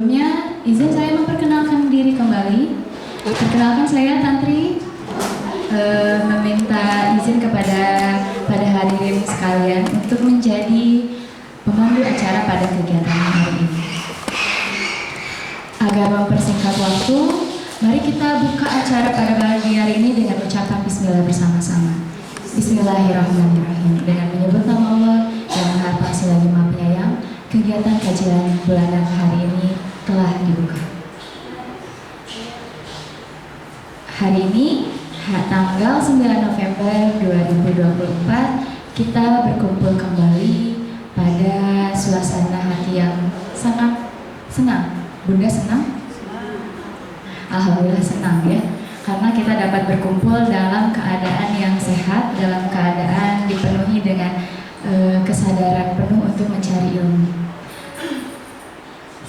Sebelumnya, izin saya memperkenalkan diri kembali. Perkenalkan saya Tantri, meminta izin kepada hadirin sekalian untuk menjadi pemandu acara pada kegiatan hari ini. Agar mempersingkat waktu, mari kita buka acara pada pagi hari ini dengan ucapan Bismillah bersama-sama. Bismillahirrahmanirrahim. Dengan menyebut nama Allah yang Maha Pengasih lagi Maha Penyayang, kegiatan kajian bulanan hari ini telah dibuka. Hari ini, tanggal 9 November 2024, kita berkumpul kembali pada suasana hati yang sangat senang. Bunda senang? Alhamdulillah senang ya, karena kita dapat berkumpul dalam keadaan yang sehat, dalam keadaan dipenuhi dengan kesadaran penuh untuk mencari ilmu.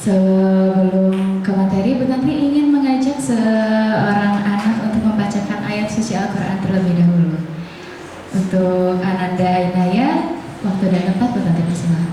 Sebelum ke materi, Bu Tantri ingin mengajak seorang anak untuk membacakan ayat suci Al-Quran terlebih dahulu. Untuk Ananda Inaya, waktu dan tempat Bu Tantri persilahkan.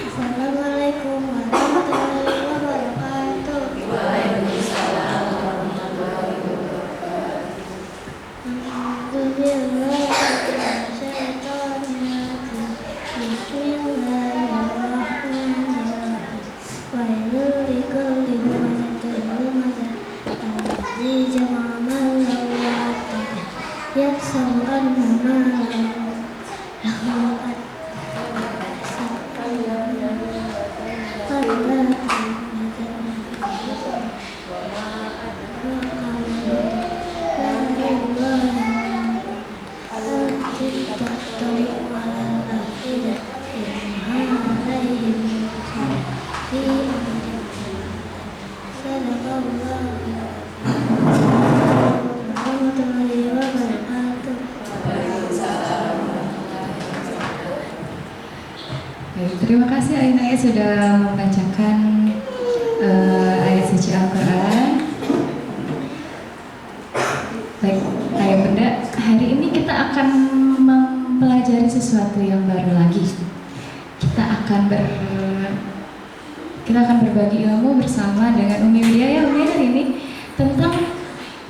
Assalamualaikum warahmatullahi wabarakatuh. Waalaikumsalam warahmatullahi wabarakatuh. Bismillahirrahmanirrahim. Wailul likulli humazatin lumazah allazi jama'a malan wa addada yahsabu anna malahu akhlada. Terima kasih Ainaya sudah membacakan ayat suci Al-Quran. Baik, Ayah Bunda, hari ini kita akan mempelajari sesuatu yang baru lagi. Kita akan berbagi ilmu bersama dengan Umi Widya ya Umi hari ini tentang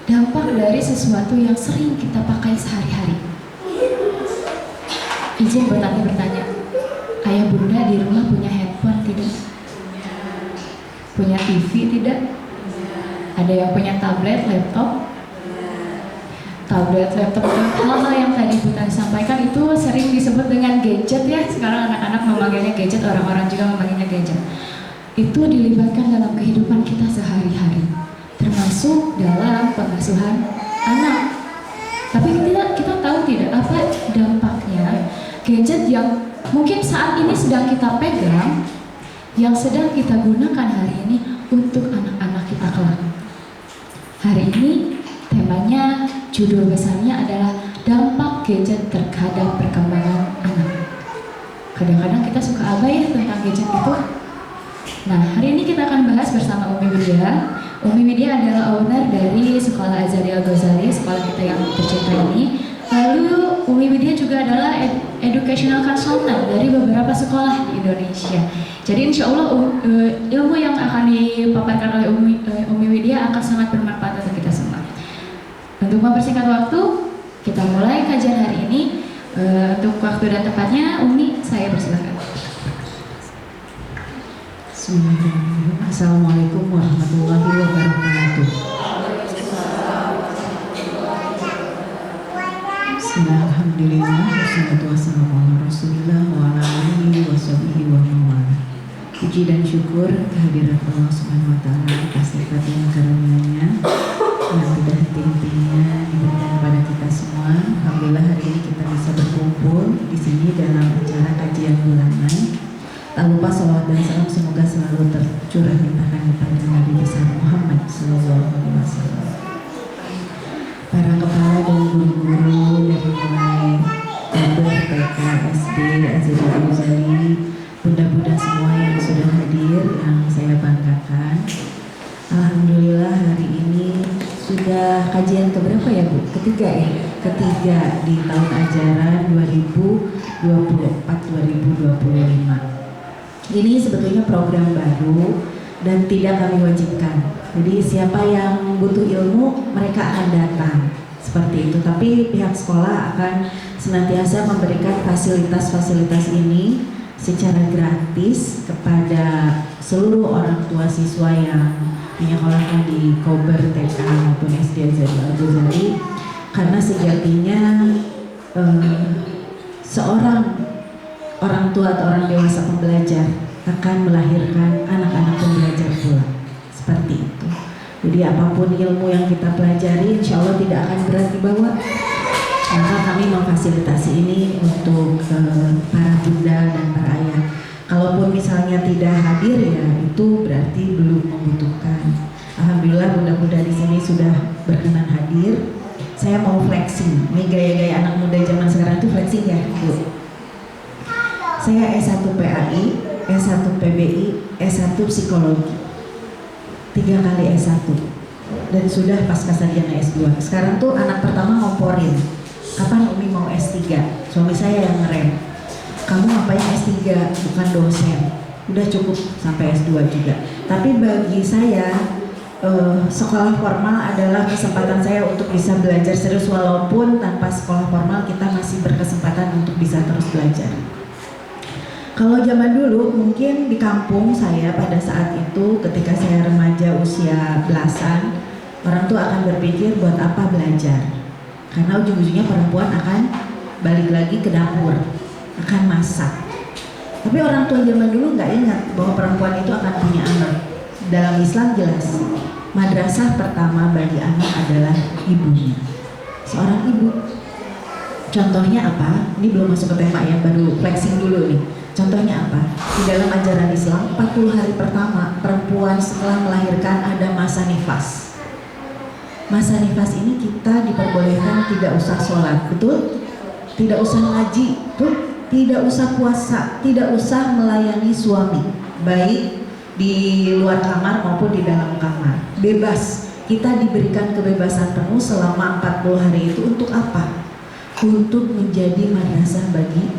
dampak dari sesuatu yang sering kita pakai sehari-hari. Izin buat aku bertanya, Ayah Bunda di rumah punya handphone tidak? Punya TV tidak? Ada yang punya tablet, laptop? Tablet, laptop, hal-hal yang tadi Bunda sampaikan itu sering disebut dengan gadget ya. Sekarang anak-anak memanggilnya gadget, orang-orang juga memanggilnya gadget. Itu dilibatkan dalam kehidupan kita sehari-hari, termasuk dalam pengasuhan anak. Tapi kita tahu tidak apa dampaknya gadget yang mungkin saat ini sedang kita pegang, yang sedang kita gunakan hari ini untuk anak-anak kita kelak. Hari ini temanya, judul besarnya adalah dampak gadget terhadap perkembangan anak. Kadang-kadang kita suka abai ya tentang gadget itu. Nah, hari ini kita akan bahas bersama Umi Widya. Umi Widya adalah owner dari Sekolah Azhari Al-Ghazali, sekolah kita yang tercinta ini. Lalu Umi Widya juga adalah educational consultant dari beberapa sekolah di Indonesia. Jadi insya Allah ilmu yang akan dipaparkan oleh Umi Widya akan sangat bermanfaat untuk kita semua. Untuk mempersingkat waktu, kita mulai kajian hari ini. Untuk waktu dan tempatnya, Umi, saya persilakan. Bismillahirrahmanirrahim. Assalamualaikum warahmatullahi wabarakatuh. Alhamdulillah, wassalatu wassalamu ala rasulillah wa ala alihi wa sahbihi wa mawala. Puji dan syukur kehadiran Allah Subhanahu wa Ta'ala atas nikmat dan karunia-Nya yang tidak henti-hentinya diberikan kepada kita semua. Alhamdulillah hari ini kita bisa berkumpul berkumpul di sini dalam acara kajian bulanan. Tak lupa salawat dan salam semoga selalu tercurah limpahkan kepada Nabi besar Muhammad SAW. Para kepala dan guru-guru dari mulai TK, SD, Azhar Al-Ghazali, bunda-bunda semua yang sudah hadir, yang saya banggakan. Alhamdulillah hari ini sudah kajian keberapa ya Bu? Ketiga ya? Ketiga di tahun ajaran 2024-2025. Ini sebetulnya program baru dan tidak kami wajibkan. Jadi siapa yang butuh ilmu mereka akan datang seperti itu. Tapi pihak sekolah akan senantiasa memberikan fasilitas-fasilitas ini secara gratis kepada seluruh orang tua siswa yang menyekolahkan di Kober TK maupun SD Azhar Al-Ghazali, karena sejatinya seorang orang tua atau orang dewasa pembelajar akan melahirkan anak-anak pembelajar pula, seperti itu. Jadi apapun ilmu yang kita pelajari insya Allah tidak akan berat dibawa. Maka kami memfasilitasi ini untuk para bunda dan para ayah. Kalaupun misalnya tidak hadir ya itu berarti belum membutuhkan. Alhamdulillah bunda-bunda di sini sudah berkenan hadir. Saya mau flexing. Ini gaya-gaya anak muda zaman sekarang itu flexing ya, Bu. Saya S1 PAI, S1 PBI, S1 Psikologi. 3 kali S1 dan sudah pasca sarjana S2. Sekarang tuh anak pertama ngomporin, kapan Umi mau S3? Suami saya yang ngerem, kamu ngapain S3, bukan dosen, udah cukup sampai S2 juga. Tapi bagi saya sekolah formal adalah kesempatan saya untuk bisa belajar serius, walaupun tanpa sekolah formal kita masih berkesempatan untuk bisa terus belajar. Kalau zaman dulu mungkin di kampung saya pada saat itu ketika saya remaja usia belasan, orang tua akan berpikir buat apa belajar, karena ujung-ujungnya perempuan akan balik lagi ke dapur, akan masak. Tapi orang tua zaman dulu nggak ingat bahwa perempuan itu akan punya anak. Dalam Islam jelas, madrasah pertama bagi anak adalah ibunya, seorang ibu. Contohnya apa? Ini belum masuk ke tema ya, baru flexing dulu nih. Contohnya apa? Di dalam ajaran Islam 40 hari pertama perempuan setelah melahirkan ada masa nifas. Masa nifas ini kita diperbolehkan tidak usah sholat, betul? Tidak usah ngaji, betul? Tidak usah puasa, tidak usah melayani suami, baik di luar kamar maupun di dalam kamar. Bebas, kita diberikan kebebasan penuh selama 40 hari itu untuk apa? Untuk menjadi madrasah bagi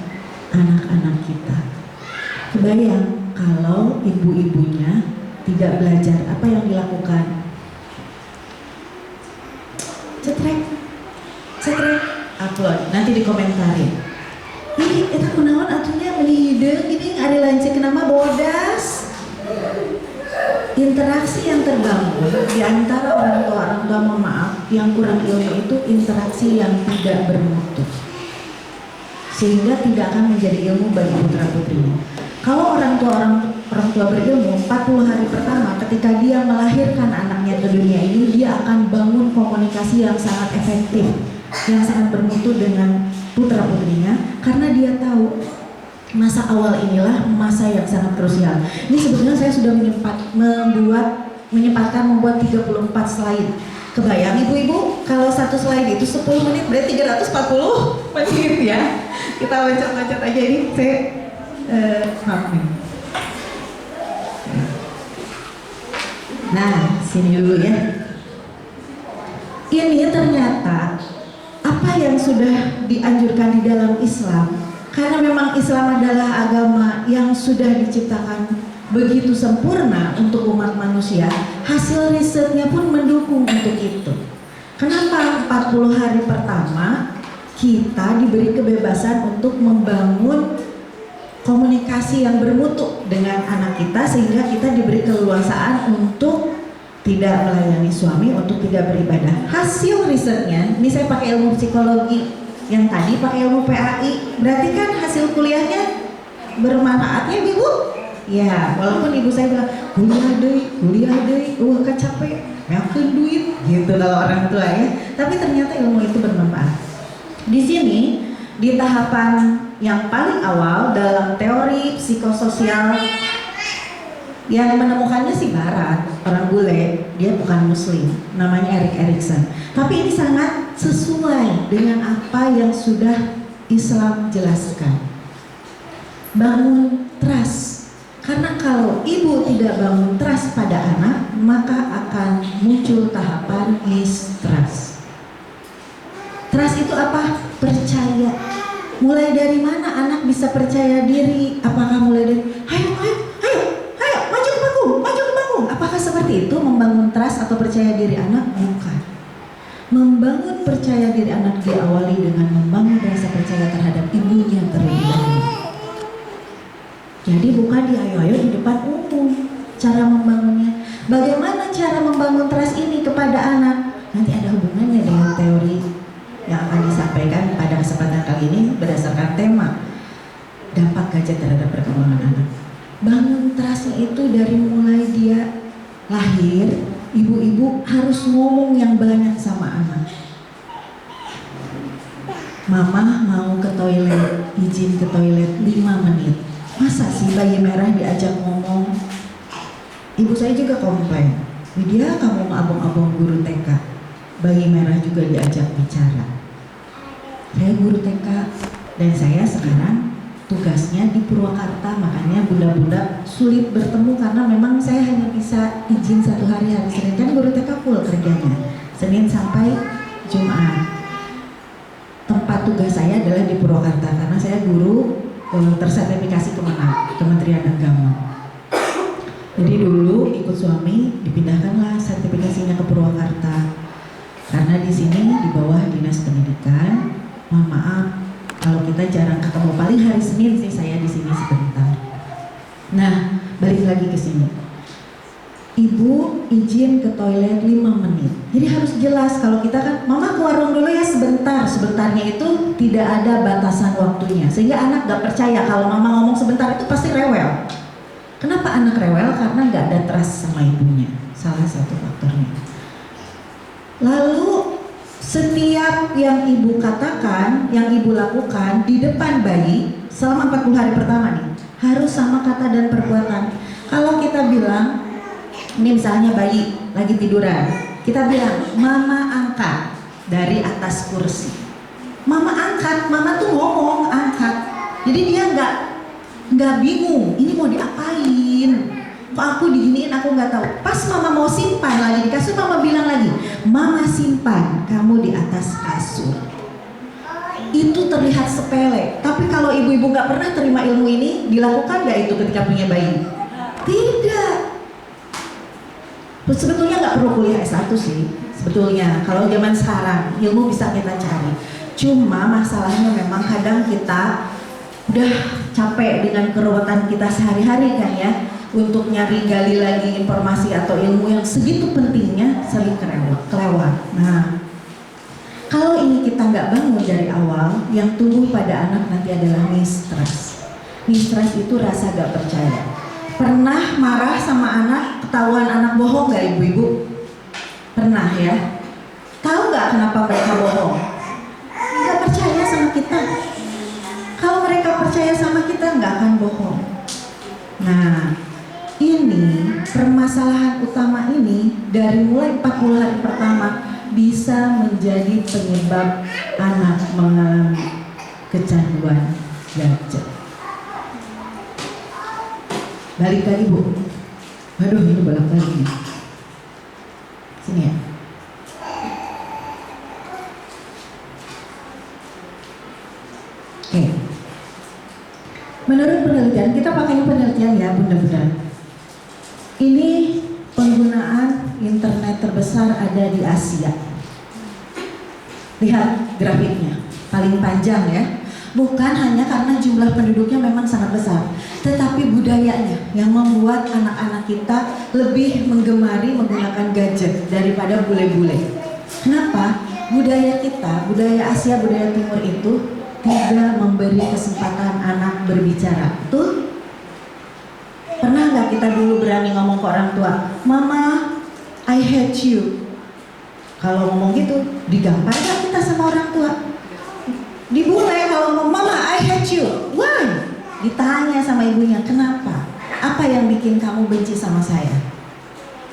anak-anak kita. Kebayang kalau ibu-ibunya tidak belajar, apa yang dilakukan? Cetrek, upload, nanti dikomentarin. Ih, eta kunaon atunya meuli hideung gini ari lanceuk nama bodas. Interaksi yang terbangun di antara orang tua mohon maaf yang kurang ilmu itu interaksi yang tidak bermutu, sehingga tidak akan menjadi ilmu bagi putra-putrinya. Kalau orang tua berilmu 40 hari pertama ketika dia melahirkan anaknya ke dunia ini, dia akan bangun komunikasi yang sangat efektif, yang sangat bermutu dengan putra-putrinya, karena dia tahu masa awal inilah masa yang sangat krusial. Ini sebetulnya saya sudah membuat 34 slide. Kebayang ibu-ibu kalau satu slide itu 10 menit berarti 340 menit ya. Kita loncat-loncat aja ini, saya maaf nih. Nah, sini dulu ya. Ini ternyata apa yang sudah dianjurkan di dalam Islam, karena memang Islam adalah agama yang sudah diciptakan begitu sempurna untuk umat manusia. Hasil risetnya pun mendukung untuk itu. Kenapa 40 hari pertama kita diberi kebebasan untuk membangun komunikasi yang bermutu dengan anak kita, sehingga kita diberi keleluasaan untuk tidak melayani suami, untuk tidak beribadah. Hasil risetnya, ini saya pakai ilmu psikologi, yang tadi pakai ilmu PAI, berarti kan hasil kuliahnya bermanfaat ya ibu? Ya, walaupun ibu saya bilang kuliah deh, capek, ngapain duit, gitu kalau orang tua ya. Tapi ternyata ilmu itu bermanfaat. Di sini di tahapan yang paling awal dalam teori psikososial yang menemukannya si Barat, orang bule, dia bukan Muslim, namanya Erik Erikson. Tapi ini sangat sesuai dengan apa yang sudah Islam jelaskan. Bangun trust, karena kalau ibu tidak bangun trust pada anak, maka akan muncul tahapan mistrust. Trust itu apa? Percaya. Mulai dari mana anak bisa percaya diri? Apakah mulai dari ayo maju ke panggung? Apakah seperti itu membangun trust atau percaya diri anak? Bukan. Membangun percaya diri anak diawali dengan membangun rasa percaya terhadap ibunya terlebih dahulu. Jadi bukan di ayo-ayo di depan umum cara membangunnya. Bagaimana cara membangun trust ini kepada anak? Nanti ada hubungannya dengan teori yang akan disampaikan pada kesempatan kali ini berdasarkan tema dampak gadget terhadap perkembangan anak. Bangun trustnya itu dari mulai dia lahir, ibu-ibu harus ngomong yang banyak sama anak. Mama mau ke toilet, izin ke toilet 5 menit. Masa sih bayi merah diajak ngomong? Ibu saya juga komplain, Widya kamu abang-abang guru TK, bayi merah juga diajak bicara. Saya guru TK dan saya sekarang tugasnya di Purwakarta, makanya bunda-bunda sulit bertemu karena memang saya hanya bisa izin 1 hari Senin, kan guru TK full kerjanya Senin sampai Jumat. Tempat tugas saya adalah di Purwakarta karena saya guru tersertifikasi Kementerian Agama. Jadi dulu ikut suami dipindahkanlah sertifikasinya ke Purwakarta karena di sini di bawah Dinas Pendidikan. Mohon maaf kalau kita jarang ketemu, paling hari Senin sih saya di sini sebentar. Nah, balik lagi ke sini. Ibu izin ke toilet 5 menit. Jadi harus jelas kalau kita kan, mama ke warung dulu ya sebentar. Sebentarnya itu tidak ada batasan waktunya. Sehingga anak gak percaya kalau mama ngomong sebentar itu pasti rewel. Kenapa anak rewel? Karena gak ada trust sama ibunya. Salah satu faktornya. Lalu setiap yang ibu katakan, yang ibu lakukan di depan bayi selama 40 hari pertama nih harus sama kata dan perbuatan. Kalau kita bilang, ini misalnya bayi lagi tiduran, kita bilang, mama angkat dari atas kursi. Mama angkat, mama tuh ngomong angkat. Jadi dia nggak bingung, ini mau diapain? Kok aku diginiin aku nggak tahu. Pas mama mau simpan lagi di kasur, mama bilang lagi, mama simpan kamu di atas kasur. Itu terlihat sepele, tapi kalau ibu-ibu nggak pernah terima ilmu ini, dilakukan nggak itu ketika punya bayi? Tidak. Sebetulnya nggak perlu kuliah S1 sih. Sebetulnya kalau zaman sekarang ilmu bisa kita cari. Cuma masalahnya memang kadang kita udah capek dengan keruwetan kita sehari-hari kan ya, untuk nyari gali lagi informasi atau ilmu yang segitu pentingnya sering kelewat. Nah, kalau ini kita nggak bangun dari awal, yang tumbuh pada anak nanti adalah mistrust. Mistrust itu rasa gak percaya. Pernah marah sama anak, ketahuan anak bohong gak ibu-ibu? Pernah ya? Tahu gak kenapa mereka bohong? Gak percaya sama kita. Kalau mereka percaya sama kita gak akan bohong. Nah, ini permasalahan utama ini dari mulai 40 hari pertama bisa menjadi penyebab anak mengalami kecanduan gadget. Balik lagi Bu. Waduh, ini bolak-balik nih. Sini ya. Oke. Menurut penelitian, kita pakai penelitian ya bunda-bunda. Ini penggunaan internet terbesar ada di Asia. Lihat grafiknya, paling panjang ya. Bukan hanya karena jumlah penduduknya memang sangat besar, tetapi budayanya yang membuat anak-anak kita lebih menggemari menggunakan gadget daripada bule-bule. Kenapa? Budaya kita, budaya Asia, budaya Timur itu tidak memberi kesempatan anak berbicara. Betul? Pernah nggak kita dulu berani ngomong ke orang tua, Mama, I hate you? Kalau ngomong gitu, digampar nggak kita sama orang tua? Dibully kalau ngomong, "Mama, I hate you." Why? Ditanya sama ibunya, "Kenapa? Apa yang bikin kamu benci sama saya?"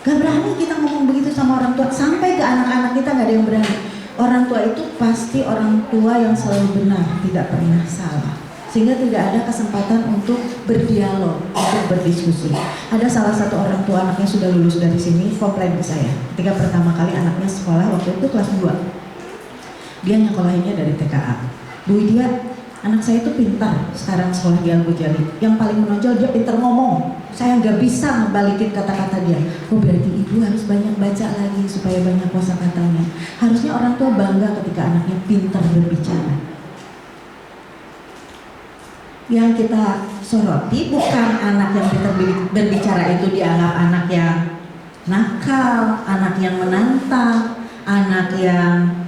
Gak berani kita ngomong begitu sama orang tua. Sampai ke anak-anak kita gak ada yang berani. Orang tua itu pasti orang tua yang selalu benar, tidak pernah salah. Sehingga tidak ada kesempatan untuk berdialog, untuk berdiskusi. Ada salah satu orang tua anaknya sudah lulus dari sini, komplain ke saya. Ketika pertama kali anaknya sekolah, waktu itu kelas 2. Dia nyekolahinnya dari TKA. "Bu Widya, anak saya itu pintar sekarang sekolah di Al-Ghazali. Yang paling menonjol dia pintar ngomong. Saya nggak bisa ngebalikin kata-kata dia." Oh, berarti ibu harus banyak baca lagi supaya banyak kosakatanya. Harusnya orang tua bangga ketika anaknya pintar berbicara. Yang kita soroti bukan anak yang pintar berbicara itu dianggap anak yang nakal, anak yang menantang, anak yang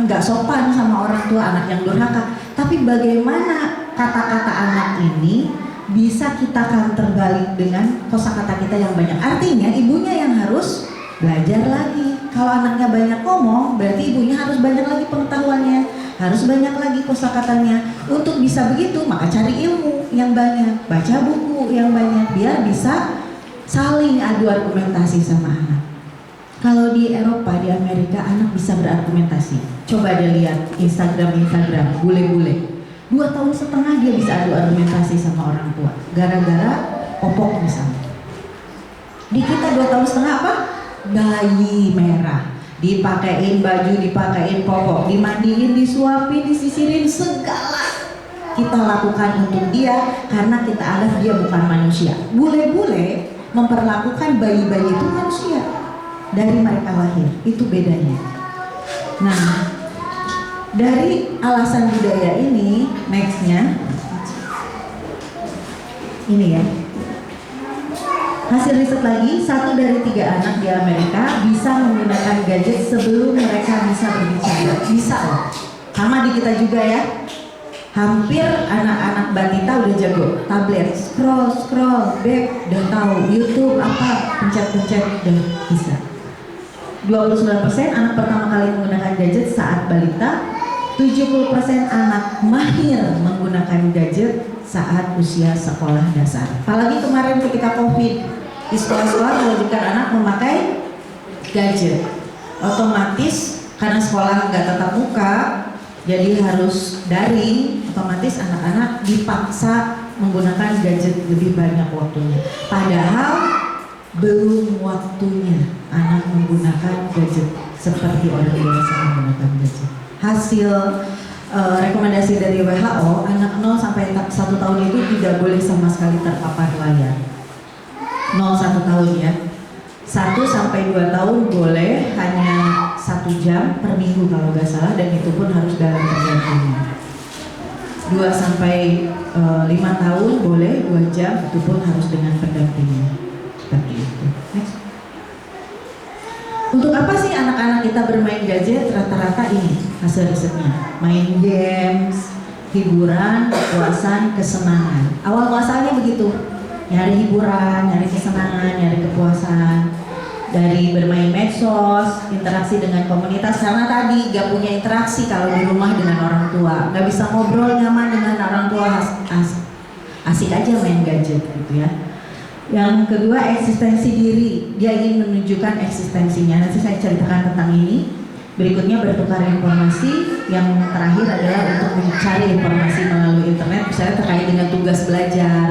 nggak sopan sama orang tua, anak yang durhaka. Tapi bagaimana kata-kata anak ini bisa kita counter balik dengan kosakata kita yang banyak. Artinya ibunya yang harus belajar lagi. Kalau anaknya banyak ngomong, berarti ibunya harus banyak lagi pengetahuannya, harus banyak lagi kosakatanya. Untuk bisa begitu, maka cari ilmu yang banyak, baca buku yang banyak, biar bisa saling adu argumentasi sama anak. Kalau di Eropa, di Amerika, anak bisa berargumentasi. Coba dia lihat Instagram bule-bule. 2,5 tahun dia bisa adu argumentasi sama orang tua, gara-gara popok misalnya. Di kita 2,5 tahun apa? Bayi merah, dipakein baju, dipakein popok, dimandiin, disuapin, disisirin, segala kita lakukan untuk dia karena kita anggap dia bukan manusia. Bule-bule memperlakukan bayi-bayi itu manusia dari mereka lahir, itu bedanya. Nah, dari alasan budaya ini, nextnya ini ya. Hasil riset lagi, 1 dari 3 anak di Amerika bisa menggunakan gadget sebelum mereka bisa berbicara. Bisa loh. Sama di kita juga ya. Hampir anak-anak batita udah jago. Tablet, scroll, back, udah tahu. YouTube apa, pencet-pencet, udah bisa. 29% anak pertama kali menggunakan gadget saat balita. 70% anak mahir menggunakan gadget saat usia sekolah dasar. Apalagi kemarin ketika COVID, di sekolah-sekolah mewajibkan anak memakai gadget. Otomatis karena sekolah nggak tatap muka, jadi harus daring. Otomatis anak-anak dipaksa menggunakan gadget lebih banyak waktunya. Padahal belum waktunya anak menggunakan gadget seperti orang dewasa menggunakan gadget. Hasil rekomendasi dari WHO, anak 0 sampai 1 tahun itu tidak boleh sama sekali terpapar layar. 0-1 tahun ya. 1 sampai 2 tahun boleh hanya 1 jam per minggu kalau nggak salah, dan itu pun harus dalam pendampingan. 2 sampai 5 tahun boleh 2 jam, itu pun harus dengan pendampingan. Seperti itu. Next. Untuk apa sih anak-anak kita bermain gadget? Rata-rata ini hasil risetnya. Main games, hiburan, kepuasan, kesenangan. Awal muasalnya begitu. Nyari hiburan, nyari kesenangan, nyari kepuasan. Dari bermain medsos, interaksi dengan komunitas. Karena tadi gak punya interaksi kalau di rumah dengan orang tua. Gak bisa ngobrol nyaman dengan orang tua, asik aja main gadget gitu ya. Yang kedua, eksistensi diri. Dia ingin menunjukkan eksistensinya. Nanti saya ceritakan tentang ini. Berikutnya bertukar informasi. Yang terakhir adalah untuk mencari informasi melalui internet, misalnya terkait dengan tugas belajar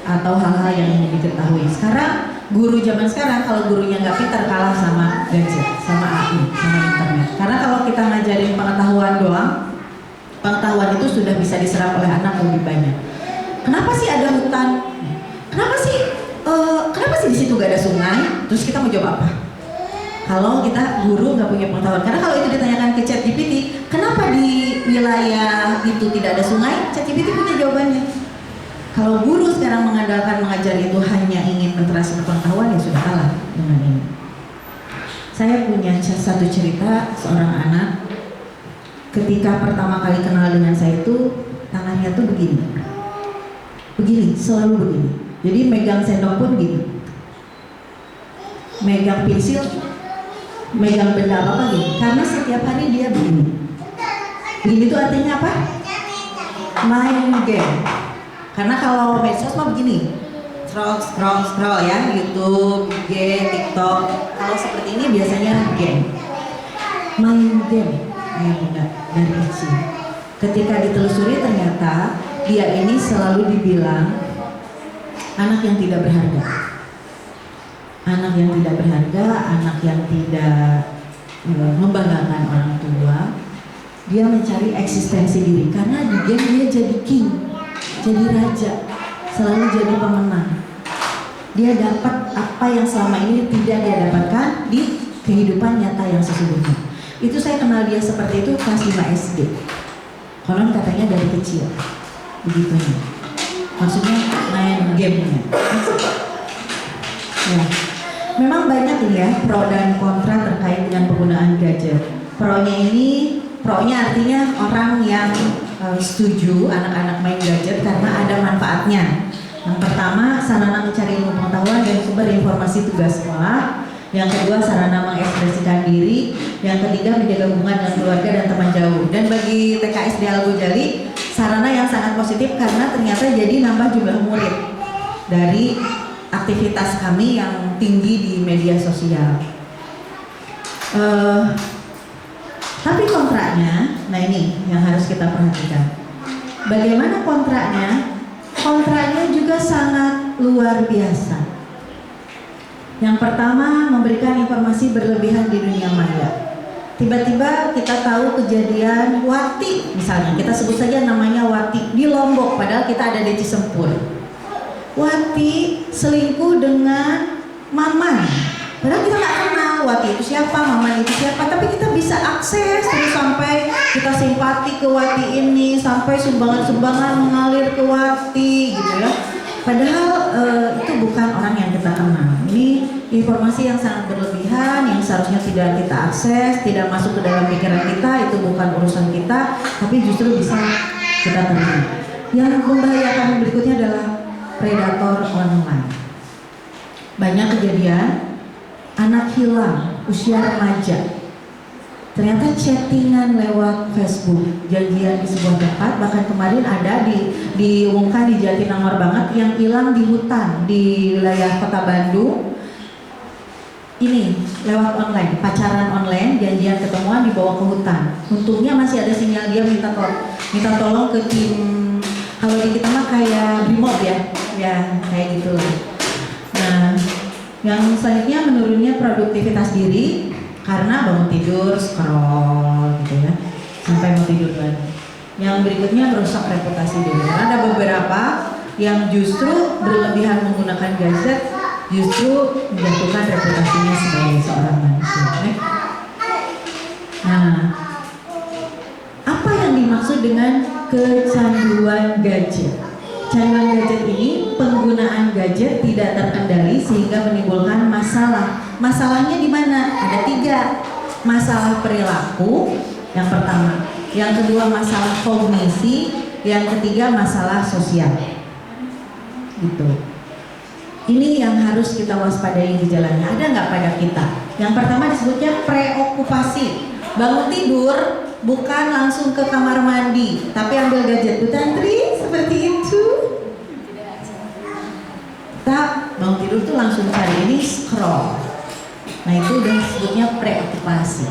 atau hal-hal yang ingin diketahui. Sekarang guru zaman sekarang, kalau gurunya nggak pintar, kalah sama gadget, sama AI, sama internet. Karena kalau kita ngajarin pengetahuan doang, pengetahuan itu sudah bisa diserap oleh anak lebih banyak. Kenapa sih ada hutan? Kenapa sih di situ gak ada sungai? Terus kita mau jawab apa? Kalau kita guru nggak punya pengetahuan. Karena kalau itu ditanyakan ke ChatGPT, kenapa di wilayah itu tidak ada sungai? ChatGPT punya jawabannya. Kalau guru sekarang mengandalkan mengajar itu hanya ingin mentransfer pengetahuan, ya sudah kalah dengan ini. Saya punya satu cerita seorang anak ketika pertama kali kenal dengan saya itu tangannya tuh begini, selalu begini. Jadi megang sendok pun gini, megang pensil, megang benda apa gini. Karena setiap hari dia begini. Begini tuh artinya apa? Main game. Karena kalau medsos mah begini, scroll ya, YouTube, IG, TikTok. Kalau seperti ini biasanya game. Main game, ayah bunda dari kecil. Ketika ditelusuri ternyata dia ini selalu dibilang anak yang tidak berharga. Anak yang tidak berharga, anak yang tidak membanggakan orang tua. Dia mencari eksistensi diri karena di game dia jadi king, jadi raja, selalu jadi pemenang. Dia dapat apa yang selama ini tidak dia dapatkan di kehidupan nyata yang sesungguhnya. Itu saya kenal dia seperti itu kelas 5 SD. Konon katanya dari kecil, begitunya. Maksudnya main gamenya. Ya. Memang banyak ya pro dan kontra terkait dengan penggunaan gadget. Pronya artinya orang yang setuju anak-anak main gadget karena ada manfaatnya. Yang pertama, sarana mencari ilmu pengetahuan dan sumber informasi tugas sekolah. Yang kedua, sarana mengekspresikan diri. Yang ketiga, menjaga hubungan dengan keluarga dan teman jauh. Dan bagi TKSD Al-Ghazali, sarana yang sangat positif karena ternyata jadi nambah jumlah murid dari aktivitas kami yang tinggi di media sosial. Tapi kontraknya, nah ini yang harus kita perhatikan. Bagaimana kontraknya? Kontraknya juga sangat luar biasa. Yang pertama, memberikan informasi berlebihan di dunia maya. Tiba-tiba kita tahu kejadian Wati, misalnya kita sebut saja namanya Wati di Lombok, padahal kita ada di Cisempur. Wati selingkuh dengan Maman, padahal kita nggak kenal Wati itu siapa, Maman itu siapa, tapi kita bisa akses terus sampai kita simpati ke Wati ini, sampai sumbangan-sumbangan mengalir ke Wati gitu ya. Padahal itu bukan orang yang kita kenal. Ini informasi yang sangat berlebihan, yang seharusnya tidak kita akses, tidak masuk ke dalam pikiran kita, itu bukan urusan kita, tapi justru bisa kita terima. Yang membahayakan berikutnya adalah predator online. Banyak kejadian anak hilang usia remaja, ternyata chattingan lewat Facebook, janjian di sebuah tempat. Bahkan kemarin ada diumumkan di Jatinangor banget yang hilang di hutan di wilayah Kota Bandung. Ini lewat online, pacaran online, janjian ketemuan dibawa ke hutan. Untungnya masih ada sinyal, dia minta tolong ke tim, kalau di kita mah kayak Brimob ya kayak gitu. Nah, yang selanjutnya menurunnya produktivitas diri karena bangun tidur scroll gitu ya sampai mau tidur lagi. Yang berikutnya merusak reputasi diri. Ada beberapa yang justru berlebihan menggunakan gadget, justru menjatuhkan reputasinya sebagai seorang manusia. Nah, apa yang dimaksud dengan kecanduan gadget? Kecanduan gadget ini penggunaan gadget tidak terkendali sehingga menimbulkan masalah. Masalahnya di mana? Ada 3. Masalah perilaku yang pertama, yang kedua masalah kognisi, yang ketiga masalah sosial. Gitu. Ini yang harus kita waspadai gejalanya. Ada nggak pada kita? Yang pertama disebutnya preokupasi. Bangun tidur bukan langsung ke kamar mandi, tapi ambil gadget. Bu Tantri seperti itu. Tak bangun tidur tuh langsung cari ini scroll. Nah itu udah disebutnya preokupasi.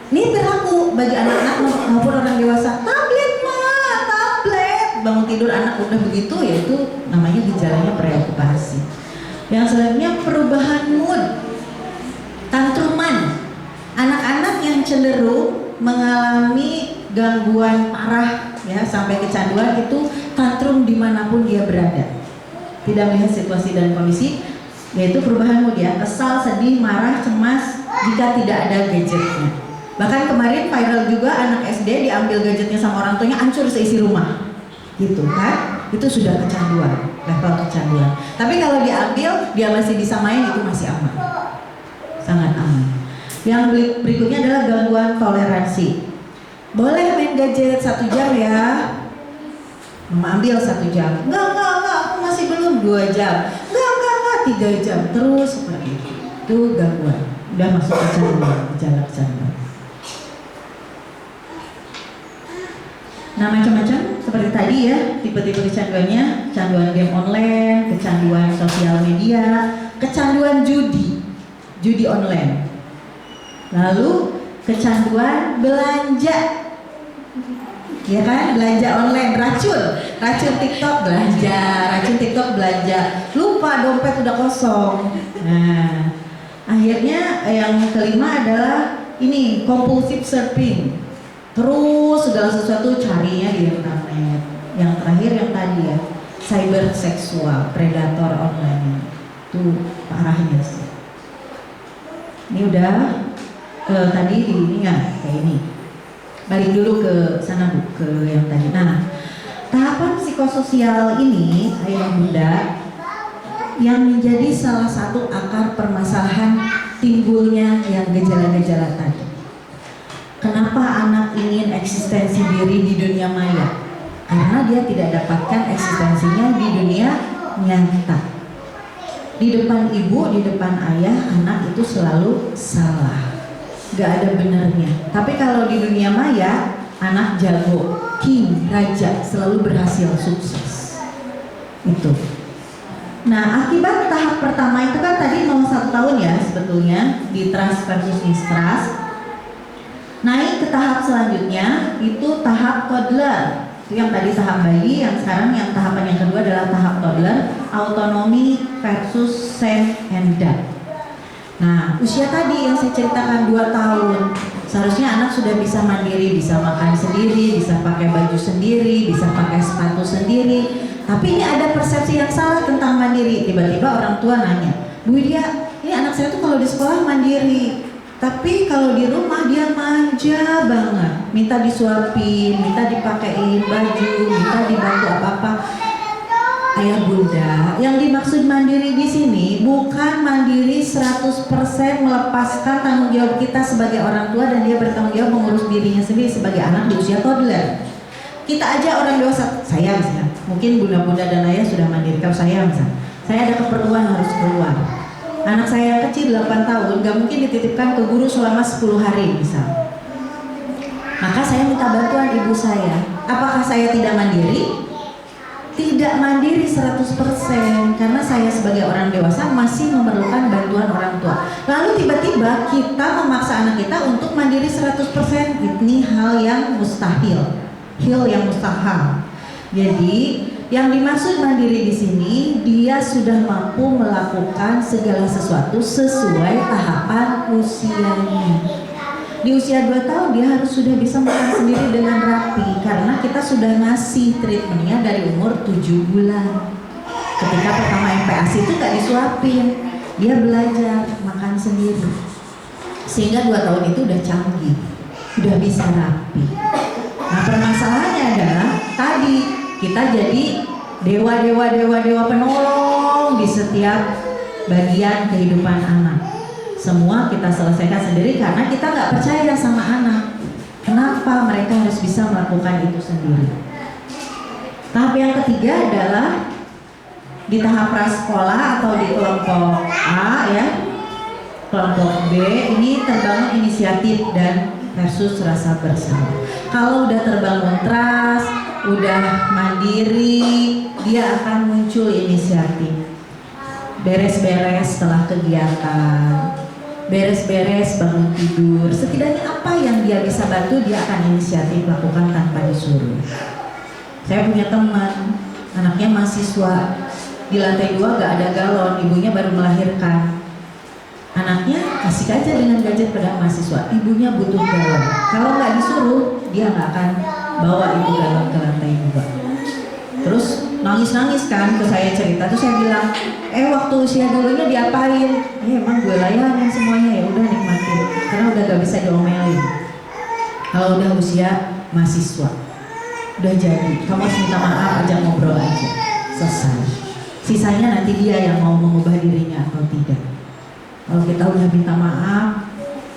Ini berlaku bagi anak-anak maupun orang dewasa. Tablet mah, tablet. Bangun tidur anak udah begitu, yaitu namanya gejalanya preokupasi. Yang selanjutnya perubahan mood, tantruman. Anak-anak yang cenderung mengalami gangguan parah ya sampai kecanduan itu tantrum dimanapun dia berada. Tidak melihat situasi dan kondisi, yaitu perubahan mood ya, kesal, sedih, marah, cemas jika tidak ada gadgetnya. Bahkan kemarin viral juga anak SD diambil gadgetnya sama orang tuanya, hancur seisi rumah gitu kan. Itu sudah kecanduan, level kecanduan. Tapi kalau diambil dia masih bisa main, itu masih aman, sangat aman. Yang berikutnya adalah gangguan toleransi. Boleh main gadget 1 jam ya, Mama ambil 1 jam. Enggak, aku masih belum 2 jam. Enggak, 3 jam. Terus seperti itu. Itu gangguan. Udah masuk kecanduan, gejala kecanduan. Nah macam-macam seperti tadi ya, tipe-tipe kecanduannya, kecanduan game online, kecanduan sosial media, kecanduan judi online, lalu kecanduan belanja, ya kan, belanja online, racun TikTok belanja, lupa dompet udah kosong. Nah akhirnya yang kelima adalah ini compulsive shopping. Terus segala sesuatu carinya di internet. Yang terakhir yang tadi ya, cyber seksual, predator online. Itu parahnya sih. Ini udah tadi di ini ya, kayak ini. Balik dulu ke sana Bu, ke yang tadi. Nah, tahapan psikososial ini ayah bunda yang menjadi salah satu akar permasalahan timbulnya yang gejala-gejala tadi. Kenapa anak ingin eksistensi diri di dunia maya? Karena dia tidak dapatkan eksistensinya di dunia nyata. Di depan ibu, di depan ayah, anak itu selalu salah, gak ada benernya. Tapi kalau di dunia maya, anak jago, king, raja, selalu berhasil, sukses. Itu. Nah akibat tahap pertama itu kan tadi 01 tahun ya sebetulnya, di trust versus mistrust. Naik ke tahap selanjutnya itu tahap toddler. Itu yang tadi tahap bayi, yang sekarang yang tahapan yang kedua adalah tahap toddler, autonomi versus self and that. Nah, usia tadi yang saya ceritakan 2 tahun, seharusnya anak sudah bisa mandiri, bisa makan sendiri, bisa pakai baju sendiri, bisa pakai sepatu sendiri. Tapi ini ada persepsi yang salah tentang mandiri. Tiba-tiba orang tua nanya, Bu Widya, ini anak saya tuh kalau di sekolah mandiri, tapi kalau di rumah dia manja banget, minta disuapin, minta dipakein baju, minta dibantu apa-apa. Ayah bunda, yang dimaksud mandiri di sini bukan mandiri 100% melepaskan tanggung jawab kita sebagai orang tua dan dia bertanggung jawab mengurus dirinya sendiri sebagai anak di usia toddler. Kita aja orang dewasa, saya misalnya, mungkin bunda-bunda dan ayah sudah mandiri. Kalau saya misalnya, saya ada keperluan harus keluar. Anak saya yang kecil 8 tahun gak mungkin dititipkan ke guru selama 10 hari misal. Maka saya minta bantuan ibu saya. Apakah saya tidak mandiri? Tidak mandiri 100%, karena saya sebagai orang dewasa masih memerlukan bantuan orang tua. Lalu tiba-tiba kita memaksa anak kita untuk mandiri 100%. Ini hal yang mustahil, yang mustahil. Jadi yang dimaksud mandiri di sini, dia sudah mampu melakukan segala sesuatu sesuai tahapan usianya. Di usia 2 tahun dia harus sudah bisa makan sendiri dengan rapi, karena kita sudah ngasih treatmentnya dari umur 7 bulan. Ketika pertama MPASI itu gak disuapin, dia belajar makan sendiri. Sehingga 2 tahun itu udah canggih, udah bisa rapi. Nah permasalahannya adalah tadi kita jadi dewa penolong di setiap bagian kehidupan anak. Semua kita selesaikan sendiri karena kita nggak percaya sama anak. Kenapa mereka harus bisa melakukan itu sendiri? Tahap yang ketiga adalah di tahap prasekolah atau di kelompok A ya, kelompok B ini terbangun inisiatif dan versus rasa bersama. Kalau udah terbangun trust, udah mandiri, dia akan muncul inisiatif. Beres-beres setelah kegiatan, beres-beres bangun tidur, setidaknya apa yang dia bisa bantu dia akan inisiatif lakukan tanpa disuruh. Saya punya teman, anaknya mahasiswa, di lantai 2 gak ada galon, ibunya baru melahirkan. Anaknya kasih aja dengan gadget pada mahasiswa, ibunya butuh galon. Kalau nggak disuruh, dia nggak akan bawa ibu galon ke lantai 2. Terus nangis-nangis kan ke saya cerita, terus saya bilang, waktu usia dulunya diapain? Emang gue layanin semuanya, ya udah nikmatin, karena udah gak bisa diomelin. Kalau udah usia mahasiswa, udah jadi, kamu harus minta maaf, ajak ngobrol aja, selesai. Sisanya nanti dia yang mau mengubah dirinya atau tidak. Kalau kita udah minta maaf,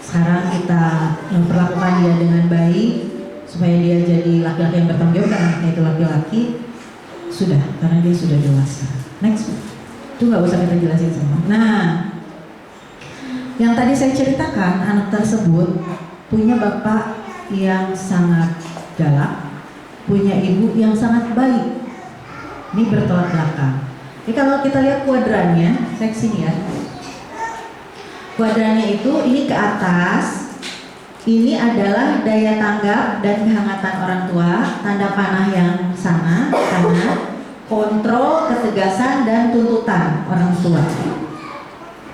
sekarang kita memperlakukan dia dengan baik supaya dia jadi laki-laki yang bertanggung jawab, karena anaknya itu laki-laki, sudah, karena dia sudah dewasa. Next, itu nggak usah kita jelasin semua. Nah, yang tadi saya ceritakan, anak tersebut punya bapak yang sangat galak, punya ibu yang sangat baik. Ini bertolak belakang. Jadi kalau kita lihat kuadrannya, saya kesini ya. Kuadrannya itu ini ke atas. Ini adalah daya tanggap dan kehangatan orang tua, tanda panah yang sana, kanan, kontrol, ketegasan dan tuntutan orang tua.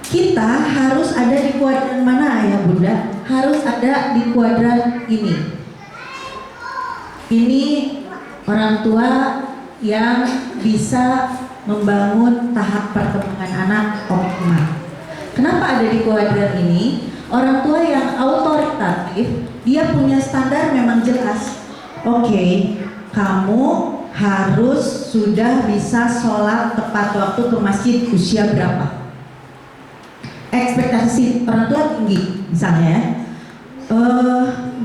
Kita harus ada di kuadran mana ya Bunda? Harus ada di kuadran ini. Ini orang tua yang bisa membangun tahap perkembangan anak optimal. Kenapa ada di kuadran ini? Orang tua yang autoritatif, dia punya standar memang jelas. Oke, kamu harus sudah bisa sholat tepat waktu ke masjid usia berapa? Ekspektasi orang tua tinggi, misalnya ya.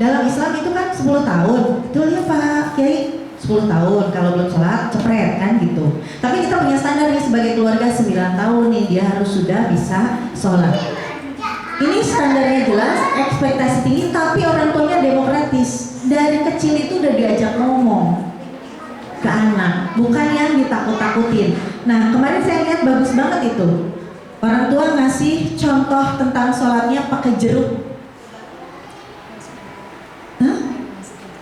Dalam Islam itu kan 10 tahun, betul ya Pak Kiai? 10 tahun, kalau belum sholat cepret kan gitu. Tapi kita punya standar nih sebagai keluarga 9 tahun nih dia harus sudah bisa sholat. Ini standarnya jelas, ekspektasi tinggi, tapi orang tuanya demokratis. Dari kecil itu udah diajak ngomong ke anak, bukan yang ditakut-takutin. Nah kemarin saya lihat bagus banget itu. Orang tua ngasih contoh tentang sholatnya pakai jeruk.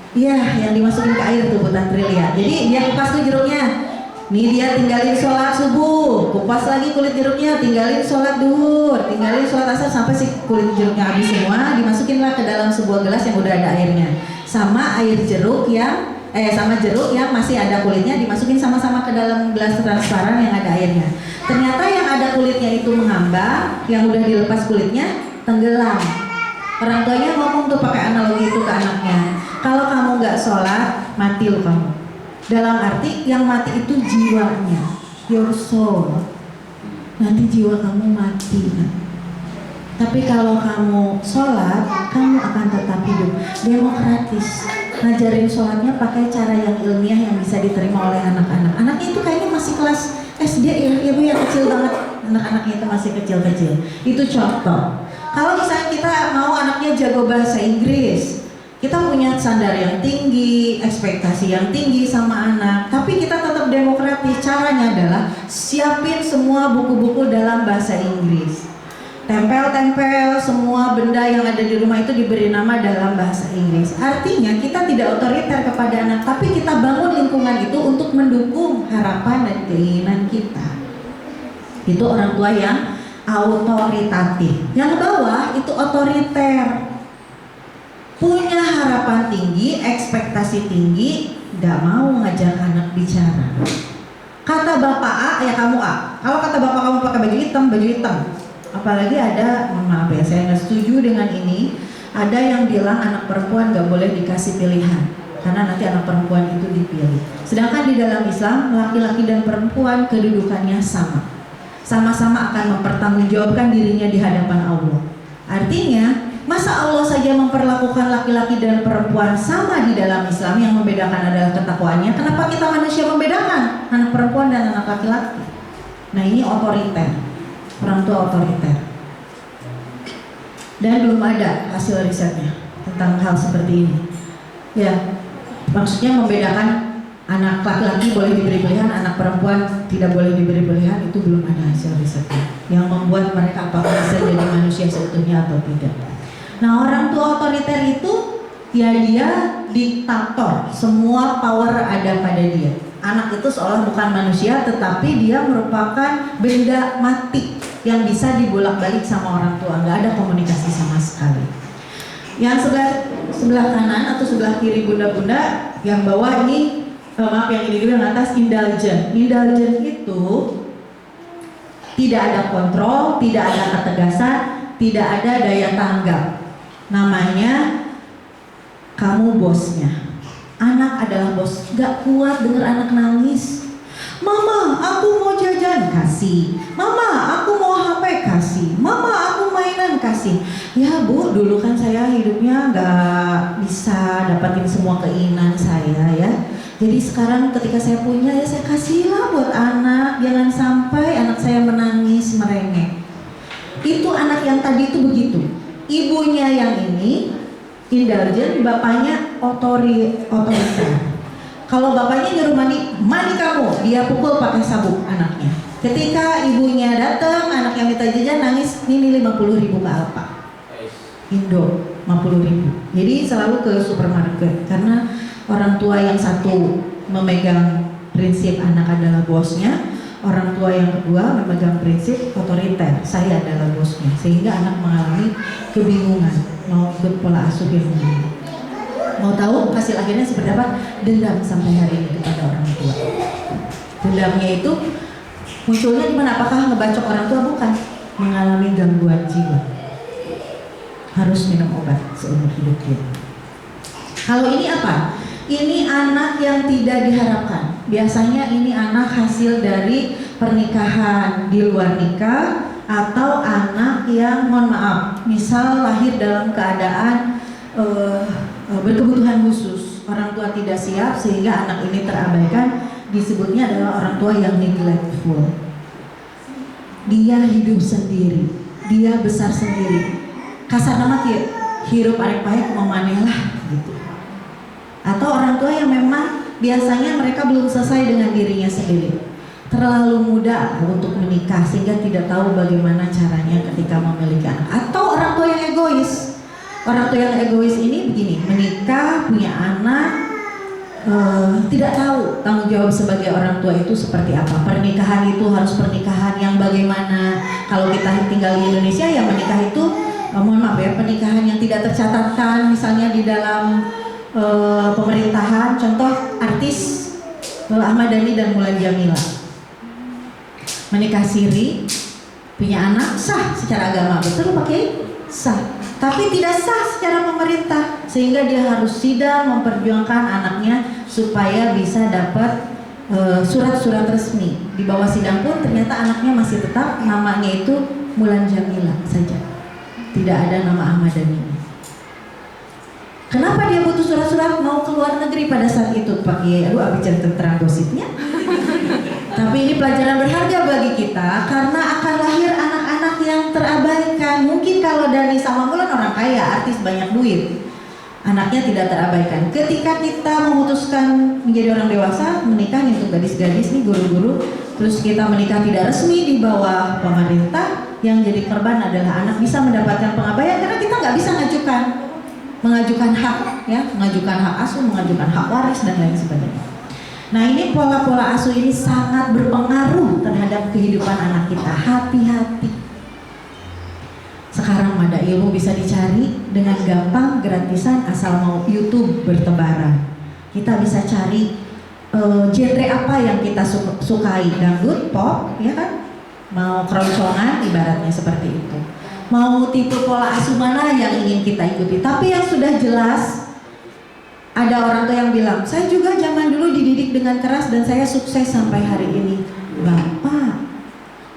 Iya, yang dimasukin ke air tuh Bu Tantrilia. Jadi dia kupas tuh jeruknya. Nih dia tinggalin sholat subuh, kupas lagi kulit jeruknya, tinggalin sholat duhur, tinggalin sholat asar sampai si kulit jeruknya habis semua, dimasukinlah ke dalam sebuah gelas yang udah ada airnya. Sama air jeruk yang sama jeruk yang masih ada kulitnya dimasukin sama-sama ke dalam gelas transparan yang ada airnya. Ternyata yang ada kulitnya itu mengambang, yang udah dilepas kulitnya tenggelam. Orang tuanya ngomong tuh pakai analogi itu ke anaknya. Kalau kamu nggak sholat, mati lo kamu. Dalam arti yang mati itu jiwanya, your soul. Nanti jiwa kamu mati. Tapi kalau kamu sholat, kamu akan tetap hidup. Demokratis. Ngajarin sholatnya pakai cara yang ilmiah yang bisa diterima oleh anak-anak. Anaknya itu kayaknya masih kelas SD ya, ibu yang kecil banget. Anak-anaknya itu masih kecil-kecil. Itu contoh. Kalau misalnya kita mau anaknya jago bahasa Inggris, kita punya standar yang tinggi, ekspektasi yang tinggi sama anak, tapi kita tetap demokratis. Caranya adalah siapin semua buku-buku dalam bahasa Inggris. Tempel-tempel semua benda yang ada di rumah itu diberi nama dalam bahasa Inggris. Artinya kita tidak otoriter kepada anak, tapi kita bangun lingkungan itu untuk mendukung harapan dan keinginan kita. Itu orang tua yang autoritatif. Yang bawah itu otoriter. Punya harapan tinggi, ekspektasi tinggi, gak mau ngajak anak bicara. Kata bapak A, ya kamu A. Kalau kata bapak kamu pakai baju hitam. Apalagi ada, maaf ya, saya nggak setuju dengan ini. Ada yang bilang anak perempuan gak boleh dikasih pilihan, karena nanti anak perempuan itu dipilih. Sedangkan di dalam Islam, laki-laki dan perempuan kedudukannya sama. Sama-sama akan mempertanggungjawabkan dirinya di hadapan Allah. Artinya, masa Allah saja memperlakukan laki-laki dan perempuan sama di dalam Islam, yang membedakan adalah ketakwaannya. Kenapa kita manusia membedakan anak perempuan dan anak laki-laki? Nah ini otoriter, orang tua otoriter. Dan belum ada hasil risetnya tentang hal seperti ini. Ya, maksudnya membedakan anak laki-laki boleh diberi pilihan, anak perempuan tidak boleh diberi pilihan, itu belum ada hasil risetnya yang membuat mereka apakah bisa jadi manusia seutuhnya atau tidak. Nah orang tua otoriter itu ya dia diktator, semua power ada pada dia. Anak itu seolah bukan manusia, tetapi dia merupakan benda mati yang bisa dibolak-balik sama orang tua, nggak ada komunikasi sama sekali. Yang sebelah kanan atau sebelah kiri bunda-bunda, yang bawah ini yang ini dulu, yang atas indulgent. Indulgent itu tidak ada kontrol, tidak ada ketegasan, tidak ada daya tanggap. Namanya kamu bosnya. Anak adalah bos, gak kuat denger anak nangis. Mama, aku mau jajan, kasih. Mama, aku mau HP, kasih. Mama, aku mainan, kasih. Ya bu, dulu kan saya hidupnya gak bisa dapatin semua keinginan saya ya. Jadi sekarang ketika saya punya ya saya kasihlah buat anak. Jangan sampai anak saya menangis, merengek. Itu anak yang tadi itu begitu. Ibunya yang ini indulgent, bapaknya otoriter. Kalau bapaknya nyuruh mandi, mandi kamu, dia pukul pakai sabuk anaknya. Ketika ibunya datang, anaknya minta jajan, nangis, ini 50.000 ke Alfa Indo, 50.000. Jadi selalu ke supermarket, karena orang tua yang satu memegang prinsip anak adalah bosnya, orang tua yang kedua memegang prinsip otoriter, saya adalah bosnya, sehingga anak mengalami kebingungan mau ikut pola asuh yang mana. Mau tahu hasil akhirnya seperti apa? Dendam sampai hari ini kepada orang tua. Dendamnya itu munculnya di mana? Apakah ngebacok orang tua? Bukan, mengalami gangguan jiwa, harus minum obat seumur hidupnya. Kalau ini apa? Ini anak yang tidak diharapkan. Biasanya ini anak hasil dari pernikahan di luar nikah, atau anak yang mohon maaf, misal lahir dalam keadaan berkebutuhan khusus, orang tua tidak siap sehingga anak ini terabaikan, disebutnya adalah orang tua yang neglectful. Dia hidup sendiri, dia besar sendiri, kasar nama hirup arek paek mau maneh lah gitu. Atau orang tua yang memang biasanya mereka belum selesai dengan dirinya sendiri, terlalu muda untuk menikah sehingga tidak tahu bagaimana caranya ketika memiliki anak. Atau orang tua yang egois. Orang tua yang egois ini begini, menikah, punya anak, tidak tahu tanggung jawab sebagai orang tua itu seperti apa. Pernikahan itu harus pernikahan yang bagaimana. Kalau kita tinggal di Indonesia, yang menikah itu mohon maaf ya, pernikahan yang tidak tercatatkan misalnya di dalam pemerintahan. Contoh artis Ahmad Dhani dan Mulan Jamila menikah siri, punya anak, sah secara agama, betul pakai sah, tapi tidak sah secara pemerintah, sehingga dia harus sidang memperjuangkan anaknya supaya bisa dapat surat-surat resmi. Di bawah sidang pun ternyata anaknya masih tetap namanya itu Mulan Jamila saja, tidak ada nama Ahmad Dhani. Kenapa dia butuh surat-surat? Mau ke luar negeri pada saat itu, Pak Kiai. Aduh, abis cerita terang gosipnya. Tapi ini pelajaran berharga bagi kita, karena akan lahir anak-anak yang terabaikan. Mungkin kalau Dhani sama Mulan orang kaya, artis banyak duit, anaknya tidak terabaikan. Ketika kita memutuskan menjadi orang dewasa, menikah nih untuk gadis-gadis nih, guru-guru, terus kita menikah tidak resmi di bawah pemerintah, yang jadi korban adalah anak. Bisa mendapatkan pengabaian karena kita nggak bisa mengajukan hak, ya, mengajukan hak asuh, mengajukan hak waris dan lain sebagainya. Nah, ini pola-pola asuh ini sangat berpengaruh terhadap kehidupan anak kita. Hati-hati. Sekarang ada ilmu bisa dicari dengan gampang, gratisan, asal mau YouTube bertebaran. Kita bisa cari genre apa yang kita sukai, dangdut, pop, ya kan? Mau keroncongan, ibaratnya seperti itu. Mau tipe pola asuh mana yang ingin kita ikuti. Tapi yang sudah jelas, ada orang tua yang bilang, saya juga zaman dulu dididik dengan keras dan saya sukses sampai hari ini. Bapak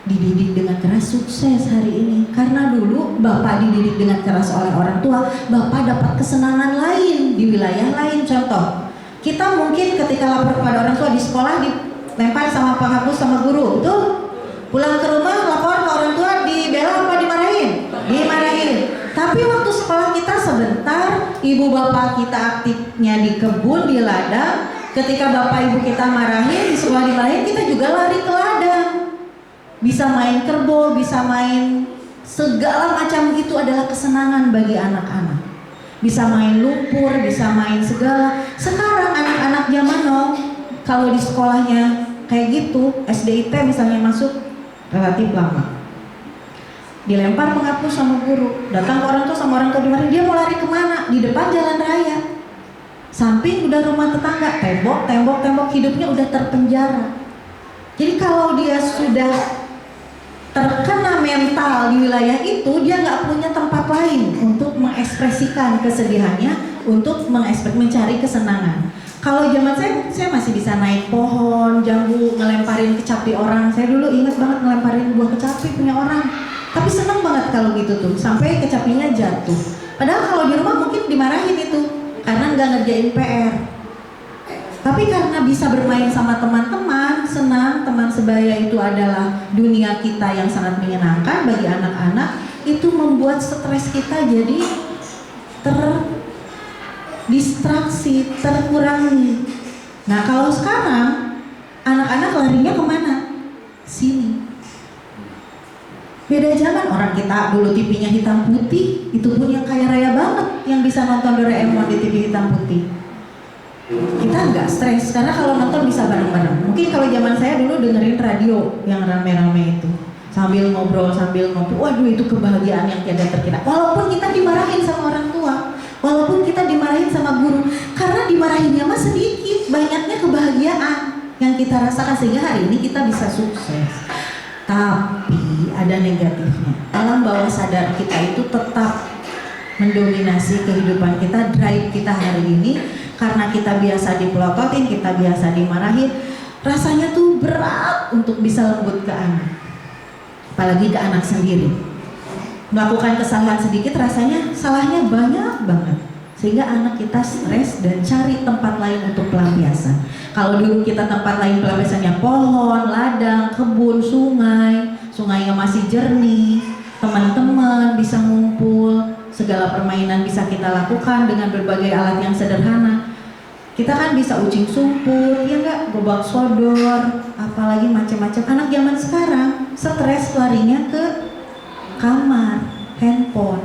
dididik dengan keras, sukses hari ini karena dulu Bapak dididik dengan keras oleh orang tua, Bapak dapat kesenangan lain di wilayah lain. Contoh, kita mungkin ketika lapor kepada orang tua di sekolah dilempar sama Pak Hapus sama guru, betul? Pulang ke rumah lapor ke orang tua, dibela apa dimarahin? Dimarahin. Tapi waktu sekolah kita sebentar, ibu bapak kita aktifnya di kebun, di ladang. Ketika bapak ibu kita marahin, di sekolah dimarahin, kita juga lari ke ladang. Bisa main kerbau, bisa main segala macam, itu adalah kesenangan bagi anak-anak. Bisa main lumpur, bisa main segala. Sekarang anak-anak zaman now, kalau di sekolahnya kayak gitu, SDIT misalnya masuk relatif lama, dilempar penghapus sama guru, datang ke orang tua sama orang tua dimarahin, dia mau lari kemana? Di depan jalan raya, samping udah rumah tetangga, tembok, hidupnya udah terpenjara. Jadi kalau dia sudah terkena mental di wilayah itu, dia nggak punya tempat lain untuk mengekspresikan kesedihannya, untuk mencari kesenangan. Kalau zaman saya masih bisa naik pohon, jambu, ngelemparin kecapi orang. Saya dulu ingat banget ngelemparin buah kecapi punya orang. Tapi seneng banget kalau gitu tuh, sampai kecapinya jatuh. Padahal kalau di rumah mungkin dimarahin itu, karena nggak ngerjain PR. Tapi karena bisa bermain sama teman-teman, senang, teman sebaya itu adalah dunia kita yang sangat menyenangkan bagi anak-anak, itu membuat stres kita jadi terdistraksi, terkurangi. Nah kalau sekarang anak-anak larinya kemana? Sini. Beda zaman, orang kita dulu TV-nya hitam putih, itu pun yang kaya raya banget yang bisa nonton Doraemon di TV hitam putih. Kita nggak stres karena kalau nonton bisa bareng-bareng. Mungkin kalau zaman saya dulu dengerin radio yang rame-rame itu, sambil ngobrol, sambil ngopi. Waduh, itu kebahagiaan yang tiada terkira. Walaupun kita dimarahin sama orang tua, walaupun kita dimarahin sama guru, karena dimarahinnya mah sedikit, banyaknya kebahagiaan yang kita rasakan sehingga hari ini kita bisa sukses. Tapi ada negatifnya. Alam bawah sadar kita itu tetap mendominasi kehidupan kita, drive kita hari ini. Karena kita biasa dipelototin, kita biasa dimarahin, rasanya tuh berat untuk bisa lembut ke anak, apalagi ke anak sendiri. Melakukan kesalahan sedikit rasanya salahnya banyak banget, sehingga anak kita stres dan cari tempat lain untuk pelampiasan. Kalau dulu kita tempat lain pelampiasannya pohon, ladang, kebun, sungai, sungainya masih jernih, teman-teman bisa ngumpul, segala permainan bisa kita lakukan dengan berbagai alat yang sederhana. Kita kan bisa ucing sumput, ya enggak, gobak sodor, apalagi macam-macam. Anak zaman sekarang stres larinya ke kamar, handphone,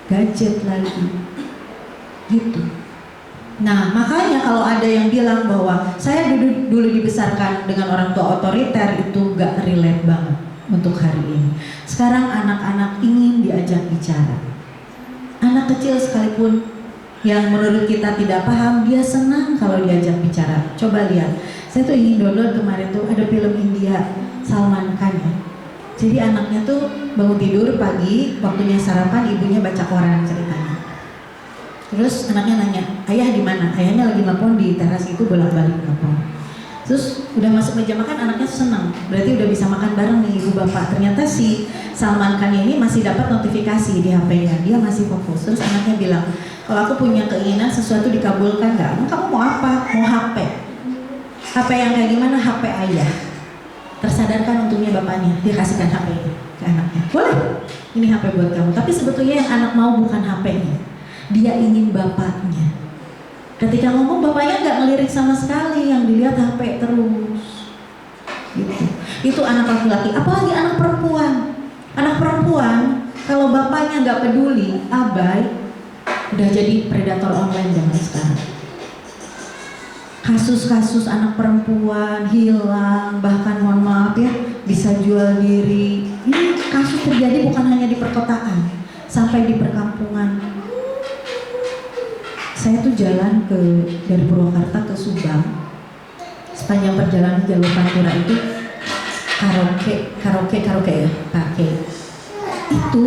gadget lagi, gitu. Nah makanya kalau ada yang bilang bahwa saya dulu dibesarkan dengan orang tua otoriter, itu gak relate banget untuk hari ini. Sekarang anak-anak ingin diajak bicara. Anak kecil sekalipun yang menurut kita tidak paham, dia senang kalau diajak bicara. Coba lihat, saya tuh ingin download kemarin tuh ada film India, Salman Khan ya. Jadi anaknya tuh bangun tidur pagi, waktunya sarapan, ibunya baca koran ceritanya. Terus anaknya nanya, ayah di mana? Ayahnya lagi nelpon di teras itu, bolak-balik nelpon. Terus udah masuk meja makan, anaknya senang, berarti udah bisa makan bareng nih ibu bapak. Ternyata si Salman Khan ini masih dapat notifikasi di HP-nya, dia masih fokus. Terus anaknya bilang, kalau aku punya keinginan sesuatu dikabulkan nggak? Kamu mau apa? Mau HP? HP yang kayak gimana? HP ayah. Tersadarkan untungnya bapaknya, dia kasihkan HP ke anaknya. Boleh, ini HP buat kamu. Tapi sebetulnya yang anak mau bukan HP-nya, dia ingin bapaknya. Ketika ngomong bapaknya nggak ngelirik sama sekali, yang dilihat HP terus. Gitu. Itu anak laki-laki, apalagi anak perempuan. Anak perempuan kalau bapaknya nggak peduli, abai, udah jadi predator online zaman sekarang. Kasus-kasus anak perempuan hilang, bahkan mohon maaf ya, bisa jual diri. Ini kasus terjadi bukan hanya di perkotaan, sampai di perkampungan. Saya tuh jalan dari Purwakarta ke Subang. Sepanjang perjalanan jalur Pantura itu karaoke ya, pakai. Itu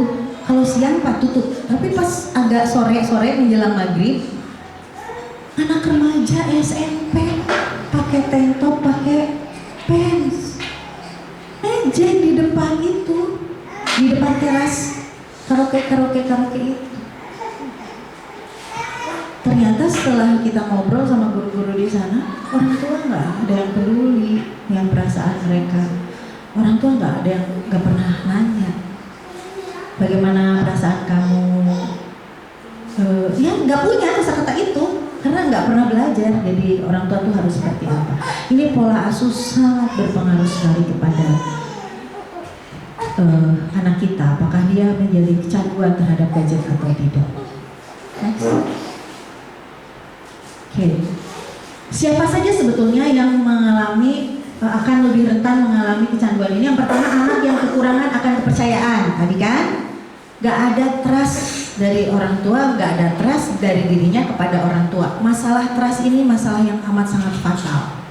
kalau siang Pak tutup, tapi pas agak sore menjelang maghrib, anak remaja SMP pakai tank top, pakai pants, ejeng di depan itu, di depan teras karaoke itu. Ternyata setelah kita ngobrol sama guru-guru di sana, orang tua nggak ada yang peduli yang perasaan mereka. Orang tua nggak ada yang nggak pernah nanya bagaimana perasaan kamu. Ya nggak punya kata-kata itu karena nggak pernah belajar. Jadi orang tua tuh harus seperti apa. Ini pola asuh sangat berpengaruh sekali kepada anak kita. Apakah dia menjadi kecanduan terhadap gadget atau tidak. Next. Oke. Siapa saja sebetulnya yang mengalami akan lebih rentan mengalami kecanduan ini? Yang pertama, anak yang kekurangan akan kepercayaan. Tadi kan gak ada trust dari orang tua, gak ada trust dari dirinya kepada orang tua. Masalah trust ini masalah yang amat sangat fatal.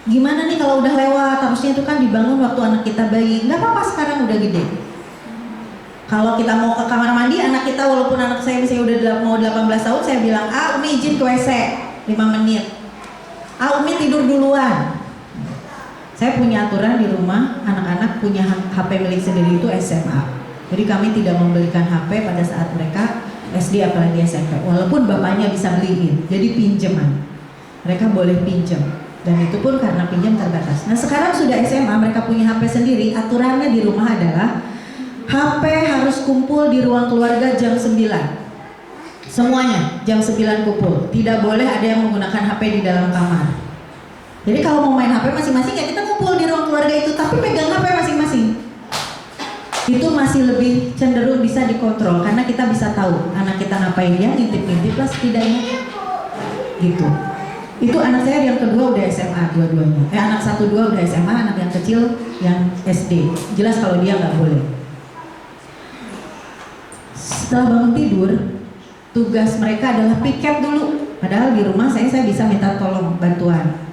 Gimana nih kalau udah lewat? Harusnya itu kan dibangun waktu anak kita bayi. Gak apa-apa, sekarang udah gede. Kalau kita mau ke kamar mandi, anak kita walaupun anak saya misalnya udah mau 18 tahun, saya bilang, Umi izin ke WC 5 menit. Umi tidur duluan. Saya punya aturan di rumah, anak-anak punya HP milik sendiri itu SMA. Jadi kami tidak membelikan HP pada saat mereka SD apalagi SMP. Walaupun bapaknya bisa beliin, jadi pinjaman. Mereka boleh pinjam. Dan itu pun karena pinjam terbatas. Nah sekarang sudah SMA, mereka punya HP sendiri. Aturannya di rumah adalah HP harus kumpul di ruang keluarga jam 9. Semuanya jam 9 kumpul. Tidak boleh ada yang menggunakan HP di dalam kamar. Jadi kalau mau main HP masing-masing ya kita kumpul di ruang keluarga itu, tapi pegang HP masing-masing. Itu masih lebih cenderung bisa dikontrol karena kita bisa tahu anak kita ngapain, dia ngintip-ngintip lah setidaknya. Gitu. Itu anak saya yang kedua udah SMA dua-duanya. Anak 1 2 udah SMA, anak yang kecil yang SD. Jelas kalau dia nggak boleh. Setelah bangun tidur, tugas mereka adalah piket dulu. Padahal di rumah saya bisa minta tolong bantuan.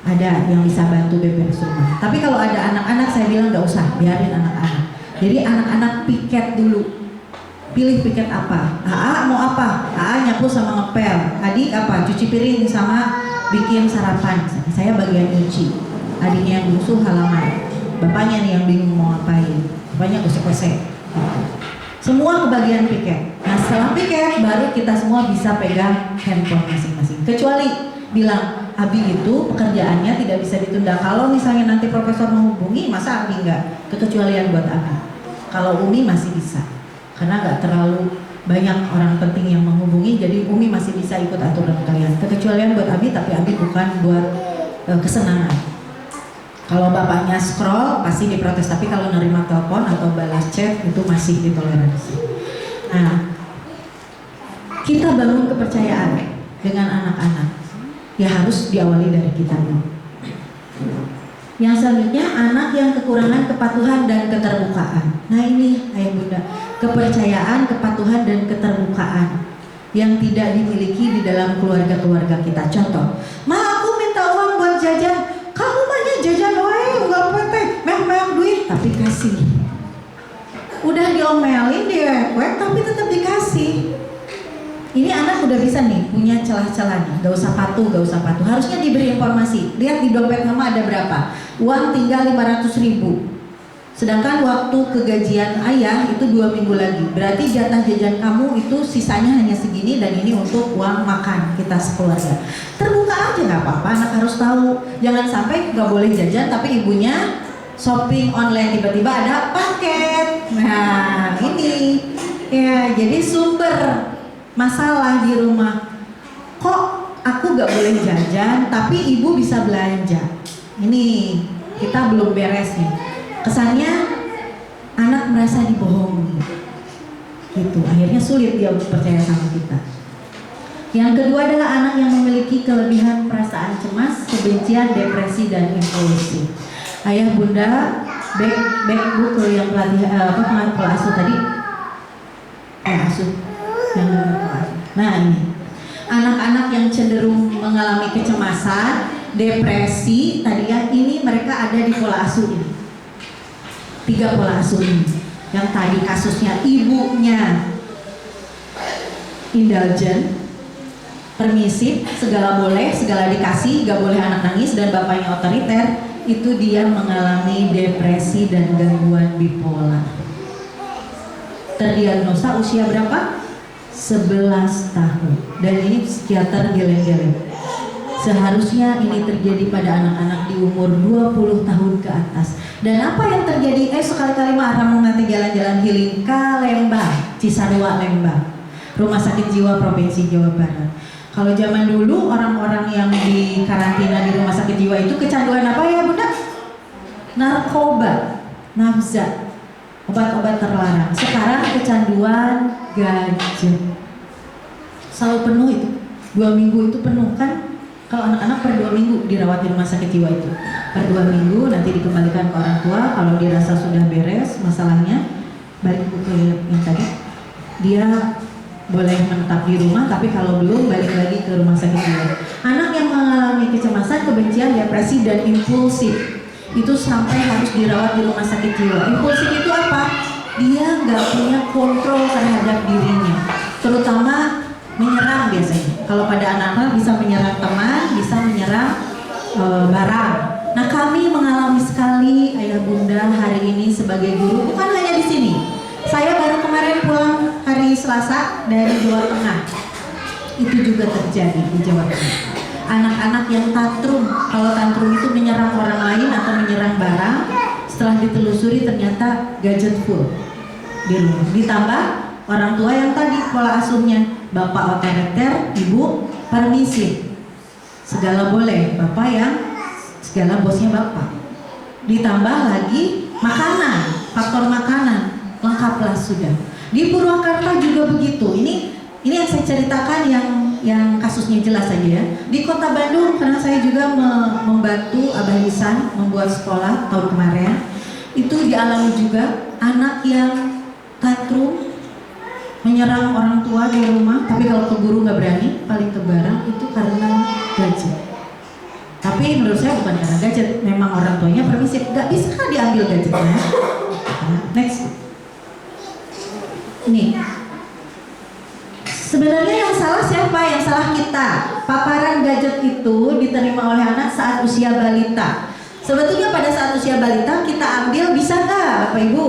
Ada yang bisa bantu beberes rumah. Tapi kalau ada anak-anak saya bilang nggak usah, biarin anak-anak. Jadi anak-anak piket dulu. Pilih piket apa? AA mau apa? AA nyapu sama ngepel. Adik apa? Cuci piring sama bikin sarapan. Saya bagian nyuci. Adiknya yang bungsu halaman. Bapaknya nih yang bingung mau ngapain. Bapaknya gosek-gosek. Semua kebagian piket. Nah setelah piket baru kita semua bisa pegang handphone masing-masing. Kecuali bilang Abi itu pekerjaannya tidak bisa ditunda. Kalau misalnya nanti profesor menghubungi, masa Abi enggak? Kekecualian buat Abi. Kalau Umi masih bisa. Karena nggak terlalu banyak orang penting yang menghubungi, jadi Umi masih bisa ikut aturan kalian. Kekecualian buat Abi, tapi Abi bukan buat kesenangan. Kalau bapaknya scroll pasti diprotes, tapi kalau nerima telepon atau balas chat itu masih ditoleransi. Nah, kita bangun kepercayaan dengan anak-anak, ya harus diawali dari kita dulu. Yang selanjutnya anak yang kekurangan kepatuhan dan keterbukaan. Nah ini ayah bunda, kepercayaan, kepatuhan dan keterbukaan yang tidak dimiliki di dalam keluarga-keluarga kita. Contoh, Ma aku minta uang buat jajan, kamu banyak jajan wae, enggak pete, meh duit tapi kasih. Udah diomelin dia, tapi tetap dikasih. Ini anak udah bisa nih punya celah-celahnya, gak usah patuh. Harusnya diberi informasi. Lihat di dompet mama ada berapa, uang tinggal 500.000. Sedangkan waktu kegajian ayah itu 2 minggu lagi. Berarti jatah jajan kamu itu sisanya hanya segini, dan ini untuk uang makan kita sekeluarga. Terbuka aja, nggak apa-apa. Anak harus tahu. Jangan sampai nggak boleh jajan tapi ibunya shopping online, tiba-tiba ada paket. Nah ini ya jadi sumber masalah di rumah. Kok aku gak boleh jajan tapi ibu bisa belanja? Ini kita belum beres nih. Kesannya anak merasa dibohongi gitu. Akhirnya sulit dia untuk percaya sama kita. Yang kedua adalah anak yang memiliki kelebihan perasaan cemas, kebencian, depresi, dan impulsif. Ayah bunda back buku yang pelatih asuh tadi asuh yang nah ini anak-anak yang cenderung mengalami kecemasan, depresi tadi ya, ini mereka ada di pola asuh ini. 3 pola asuh ini. Yang tadi kasusnya ibunya indulgent, permisif, segala boleh, segala dikasih, gak boleh anak nangis, dan bapaknya otoriter, itu dia mengalami depresi dan gangguan bipolar. Terdiagnosa usia berapa? 11 tahun. Dan ini psikiater geleng-geleng. Seharusnya ini terjadi pada anak-anak di umur 20 tahun ke atas. Dan apa yang terjadi? Sekali-kali marah mau nanti jalan-jalan healing ke Lembang, Cisarua Lembang, Rumah Sakit Jiwa Provinsi Jawa Barat. Kalau zaman dulu orang-orang yang di karantina di rumah sakit jiwa itu kecanduan apa ya bunda? Narkoba, nafza, obat-obat terlarang. Sekarang kecanduan gadget. Selalu penuh itu, 2 minggu itu penuh kan? Kalau anak-anak per 2 minggu dirawat di rumah sakit jiwa itu, per 2 minggu nanti dikembalikan ke orang tua. Kalau dirasa sudah beres masalahnya, balik ke yang tadi, dia boleh menetap di rumah, tapi kalau belum balik lagi ke rumah sakit jiwa. Anak yang mengalami kecemasan, kebencian, depresi, dan impulsif itu sampai harus dirawat di rumah sakit jiwa. Impulsif itu apa? Dia nggak punya kontrol terhadap dirinya, terutama menyerang biasanya. Kalau pada anak-anak bisa menyerang teman, bisa menyerang barang. Nah kami mengalami sekali ayah bunda hari ini sebagai guru, bukan hanya di sini. Saya baru kemarin pulang hari Selasa dari Jawa Tengah. Itu juga terjadi di Jawa Tengah. Anak-anak yang tantrum, kalau tantrum itu menyerang orang lain atau menyerang barang, setelah ditelusuri ternyata gadget full di rumah. Ditambah orang tua yang tadi pola asuhnya bapak otoriter, ibu permisif. Segala boleh, bapak yang segala bosnya bapak. Ditambah lagi makanan, faktor makanan, lengkaplah sudah. Di Purwakarta juga begitu. Ini yang saya ceritakan yang kasusnya jelas saja ya. Di Kota Bandung, karena saya juga membantu Abah Ihsan membuat sekolah tahun kemarin, itu dialami juga anak yang tantrum, menyerang orang tua di rumah, tapi kalau ke guru nggak berani, paling ke barang, itu karena gadget. Tapi menurut saya bukan karena gadget, memang orang tuanya permisif, nggak bisa kan diambil gadgetnya. Next. Nih. Sebenarnya yang salah siapa? Yang salah kita. Paparan gadget itu diterima oleh anak saat usia balita. Sebetulnya pada saat usia balita kita ambil, bisa nggak Bapak Ibu?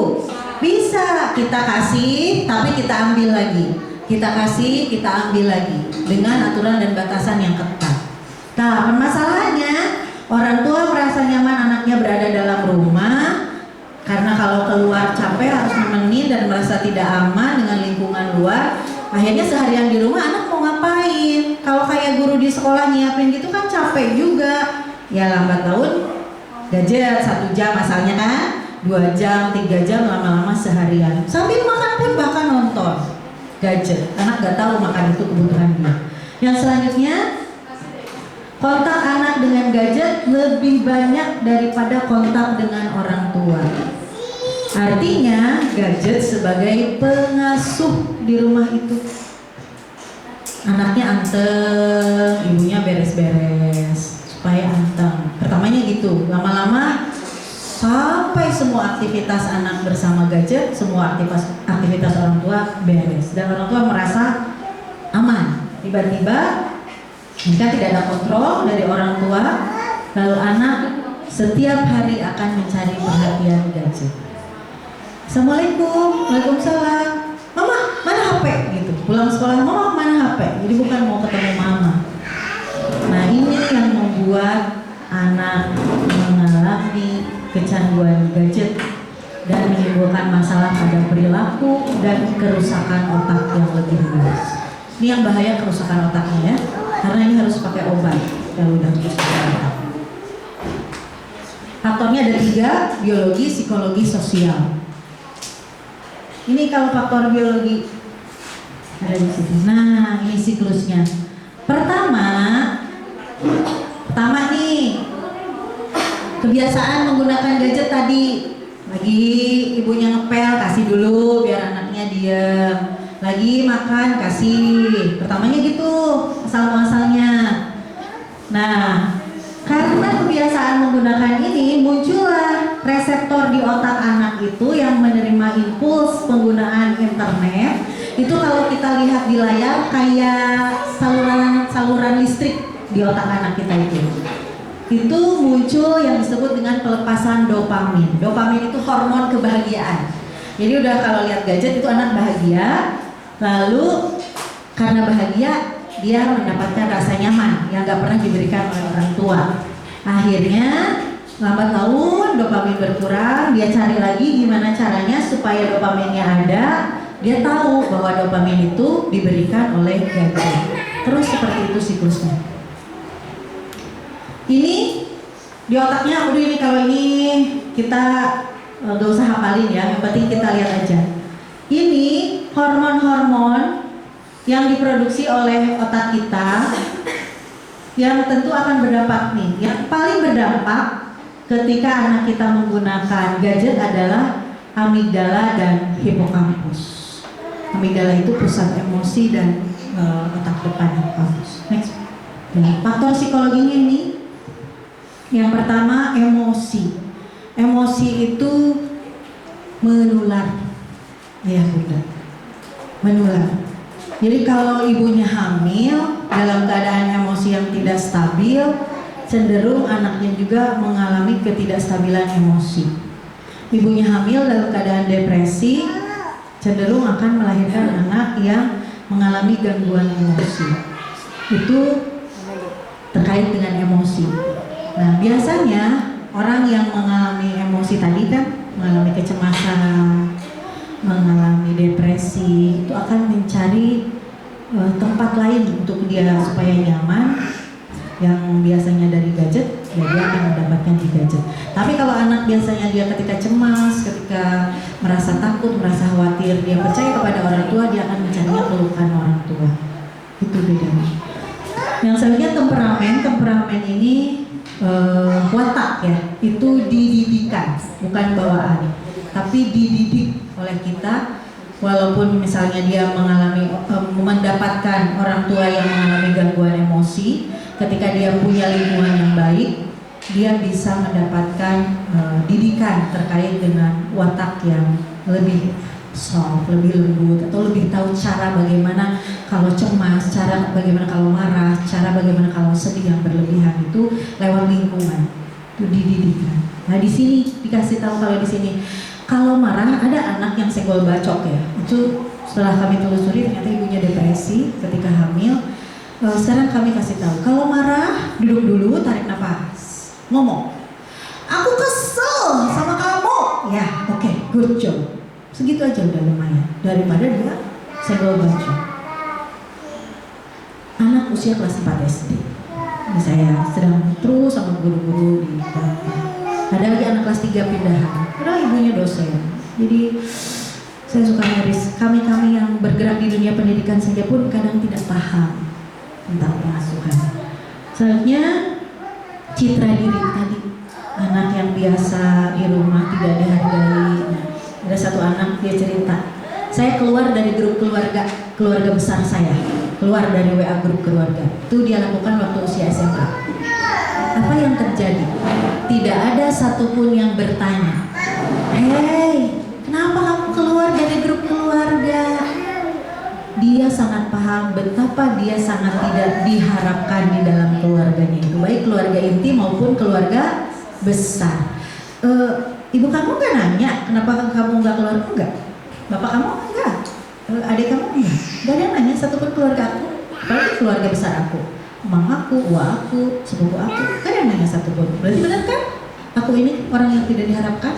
Bisa. Kita kasih, tapi kita ambil lagi. Kita kasih, kita ambil lagi. Dengan aturan dan batasan yang ketat. Nah, permasalahannya orang tua merasa nyaman anaknya berada dalam rumah, karena kalau keluar capek harus nemenin dan merasa tidak aman dengan lingkungan luar. Akhirnya seharian di rumah anak mau ngapain? Kalau kayak guru di sekolah nyiapin gitu kan capek juga. Ya lambat laun gadget 1 jam asalnya kan, 2 jam, 3 jam, lama-lama seharian. Sambil makan pun bahkan nonton gadget. Anak gak tahu makan itu kebutuhan dia. Yang selanjutnya, kontak anak dengan gadget lebih banyak daripada kontak dengan orang tua. Artinya gadget sebagai pengasuh di rumah itu. Anaknya anteng, ibunya beres-beres supaya anteng. Pertamanya gitu, lama-lama sampai semua aktivitas anak bersama gadget, semua aktivitas orang tua beres. Dan orang tua merasa aman. Tiba-tiba jika tidak ada kontrol dari orang tua, lalu anak setiap hari akan mencari perhatian gadget. Assalamualaikum, waalaikumsalam. Mama, mana HP? Gitu. Pulang sekolah, mama mana HP? Jadi bukan mau ketemu mama. Nah ini yang membuat anak mengalami kecanduan gadget dan menimbulkan masalah pada perilaku dan kerusakan otak yang lebih luas. Ini yang bahaya, kerusakan otaknya ya, karena ini harus pakai obat kalau udah kerusakan otak. Faktornya ada 3, biologi, psikologi, sosial. Ini kalau faktor biologi ada di sini. Nah, ini siklusnya. Pertama nih, kebiasaan menggunakan gadget tadi. Lagi ibunya ngepel, kasih dulu biar anaknya diam. Lagi makan, kasih. Pertamanya gitu, asal-asalnya. Nah, karena kebiasaan menggunakan ini, muncullah reseptor di otak anak itu yang menerima impuls penggunaan internet. Itu kalau kita lihat di layar kayak saluran listrik di otak anak kita itu. Itu muncul yang disebut dengan pelepasan dopamin. Dopamin itu hormon kebahagiaan. Jadi udah kalau lihat gadget itu anak bahagia, lalu karena bahagia dia mendapatkan rasa nyaman yang gak pernah diberikan oleh orang tua. Akhirnya lambat laun dopamin berkurang, dia cari lagi gimana caranya supaya dopaminnya ada. Dia tahu bahwa dopamin itu diberikan oleh gadget. Terus seperti itu siklusnya. Ini di otaknya, udah ini kalau ini kita gak usah hafalin ya, yang penting kita lihat aja. Ini hormon-hormon yang diproduksi oleh otak kita yang tentu akan berdampak nih. Yang paling berdampak ketika anak kita menggunakan gadget adalah amigdala dan hipokampus. Amigdala itu pusat emosi dan otak depan hipokampus. Next. Faktor psikologinya ini. Yang pertama emosi. Emosi itu menular. Ya Bunda. Menular. Jadi kalau ibunya hamil dalam keadaan emosi yang tidak stabil, cenderung anaknya juga mengalami ketidakstabilan emosi. Ibunya hamil dalam keadaan depresi, cenderung akan melahirkan anak yang mengalami gangguan emosi. Itu terkait dengan emosi. Nah, biasanya orang yang mengalami emosi tadi kan, mengalami kecemasan, mengalami depresi, itu akan mencari tempat lain untuk dia supaya nyaman, yang biasanya dari gadget, ya dia akan mendapatkan di gadget. Tapi kalau anak biasanya dia ketika cemas, ketika merasa takut, merasa khawatir, dia percaya kepada orang tua, dia akan mencarinya pelukan orang tua. Itu bedanya. Yang selanjutnya temperamen ini watak ya, itu dididikan, bukan bawaan, tapi dididik oleh kita. Walaupun misalnya dia mengalami mendapatkan orang tua yang mengalami gangguan emosi, ketika dia punya lingkungan yang baik, dia bisa mendapatkan didikan terkait dengan watak yang lebih soft, lebih lembut, atau lebih tahu cara bagaimana kalau cemas, cara bagaimana kalau marah, cara bagaimana kalau sedih yang berlebihan, itu lewat lingkungan, itu dididikan. Nah di sini dikasih tahu kalau di sini kalau marah ada anak yang senggol bacok ya, itu setelah kami telusuri ternyata ibunya depresi ketika hamil. Sekarang kami kasih tahu kalau marah duduk dulu, tarik nafas, ngomong, aku kesel sama kamu, ya oke, good job. Segitu aja udah lumayan daripada dia senggol bacok. Anak usia kelas 4 SD. Ini saya sedang terus sama guru-guru di ada lagi anak kelas 3 pindahan. Padahal ibunya dosen. Jadi saya suka miris. Kami yang bergerak di dunia pendidikan saja pun kadang tidak paham tentang pengasuhan. Selanjutnya citra diri tadi. Anak yang biasa di rumah tidak dihargai. Nah, ada satu anak dia cerita, saya keluar dari grup keluarga besar saya, keluar dari WA grup keluarga. Itu dia lakukan waktu usia SMA. Apa yang terjadi? Tidak ada satupun yang bertanya, hei, kenapa kamu keluar dari grup keluarga? Dia sangat paham betapa dia sangat tidak diharapkan di dalam keluarganya itu, baik keluarga inti maupun keluarga besar. Ibu kamu gak nanya kenapa kamu gak keluar? Enggak. Bapak kamu enggak. Adik kamu enggak. Gak ada yang nanya satupun keluarga aku, apalagi keluarga besar aku, mama aku, uwa aku, sepupu aku, gak ada yang nanya satupun. Berarti benar kan? Aku ini orang yang tidak diharapkan.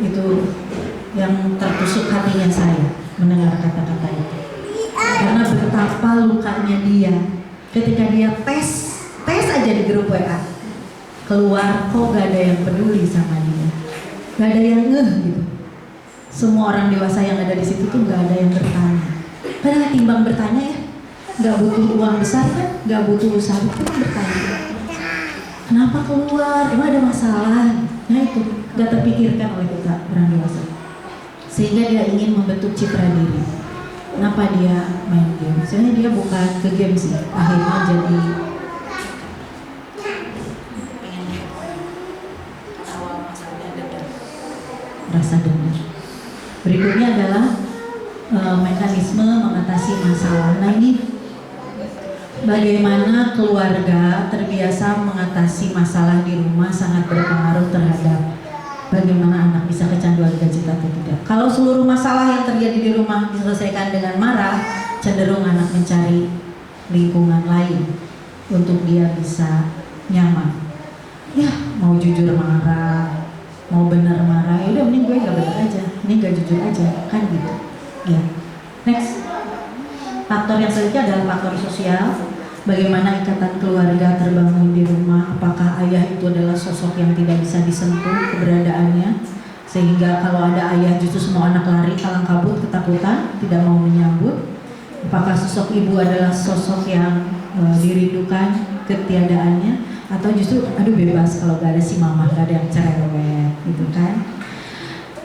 Itu yang tertusuk hatinya saya mendengar kata-kata itu. Karena betapa lukanya dia ketika dia tes aja di grup WA, keluar kok gak ada yang peduli sama dia, gak ada yang ngeh gitu. Semua orang dewasa yang ada di situ tuh gak ada yang bertanya. Padahal timbang bertanya ya, gak butuh uang besar kan, gak butuh usaha, itu bertanya. Kenapa keluar? Emang ada masalah? Nah itu gak terpikirkan oleh kita orang dewasa. Sehingga dia ingin membentuk citra diri. Kenapa dia main game? Sebenarnya dia bukan ke game sih, akhirnya jadi rasa dendam. Berikutnya adalah mekanisme mengatasi masalah. Nah ini bagaimana keluarga terbiasa mengatasi masalah di rumah sangat berpengaruh terhadap bagaimana anak bisa kecanduan gadget atau tidak. Kalau seluruh masalah yang terjadi di rumah diselesaikan dengan marah, cenderung anak mencari lingkungan lain untuk dia bisa nyaman. Ya, mau jujur marah, mau benar marah, ya udah mending gue gak benar aja, ini gak jujur aja, kan gitu. Ya. Next, faktor yang selanjutnya adalah faktor sosial. Bagaimana ikatan keluarga terbangun di rumah? Apakah ayah itu adalah sosok yang tidak bisa disentuh keberadaannya, sehingga kalau ada ayah justru semua anak lari kalang kabut ketakutan, tidak mau menyambut? Apakah sosok ibu adalah sosok yang dirindukan ketiadaannya, atau justru aduh bebas kalau gak ada si mama, gak ada yang cerewet gitu kan?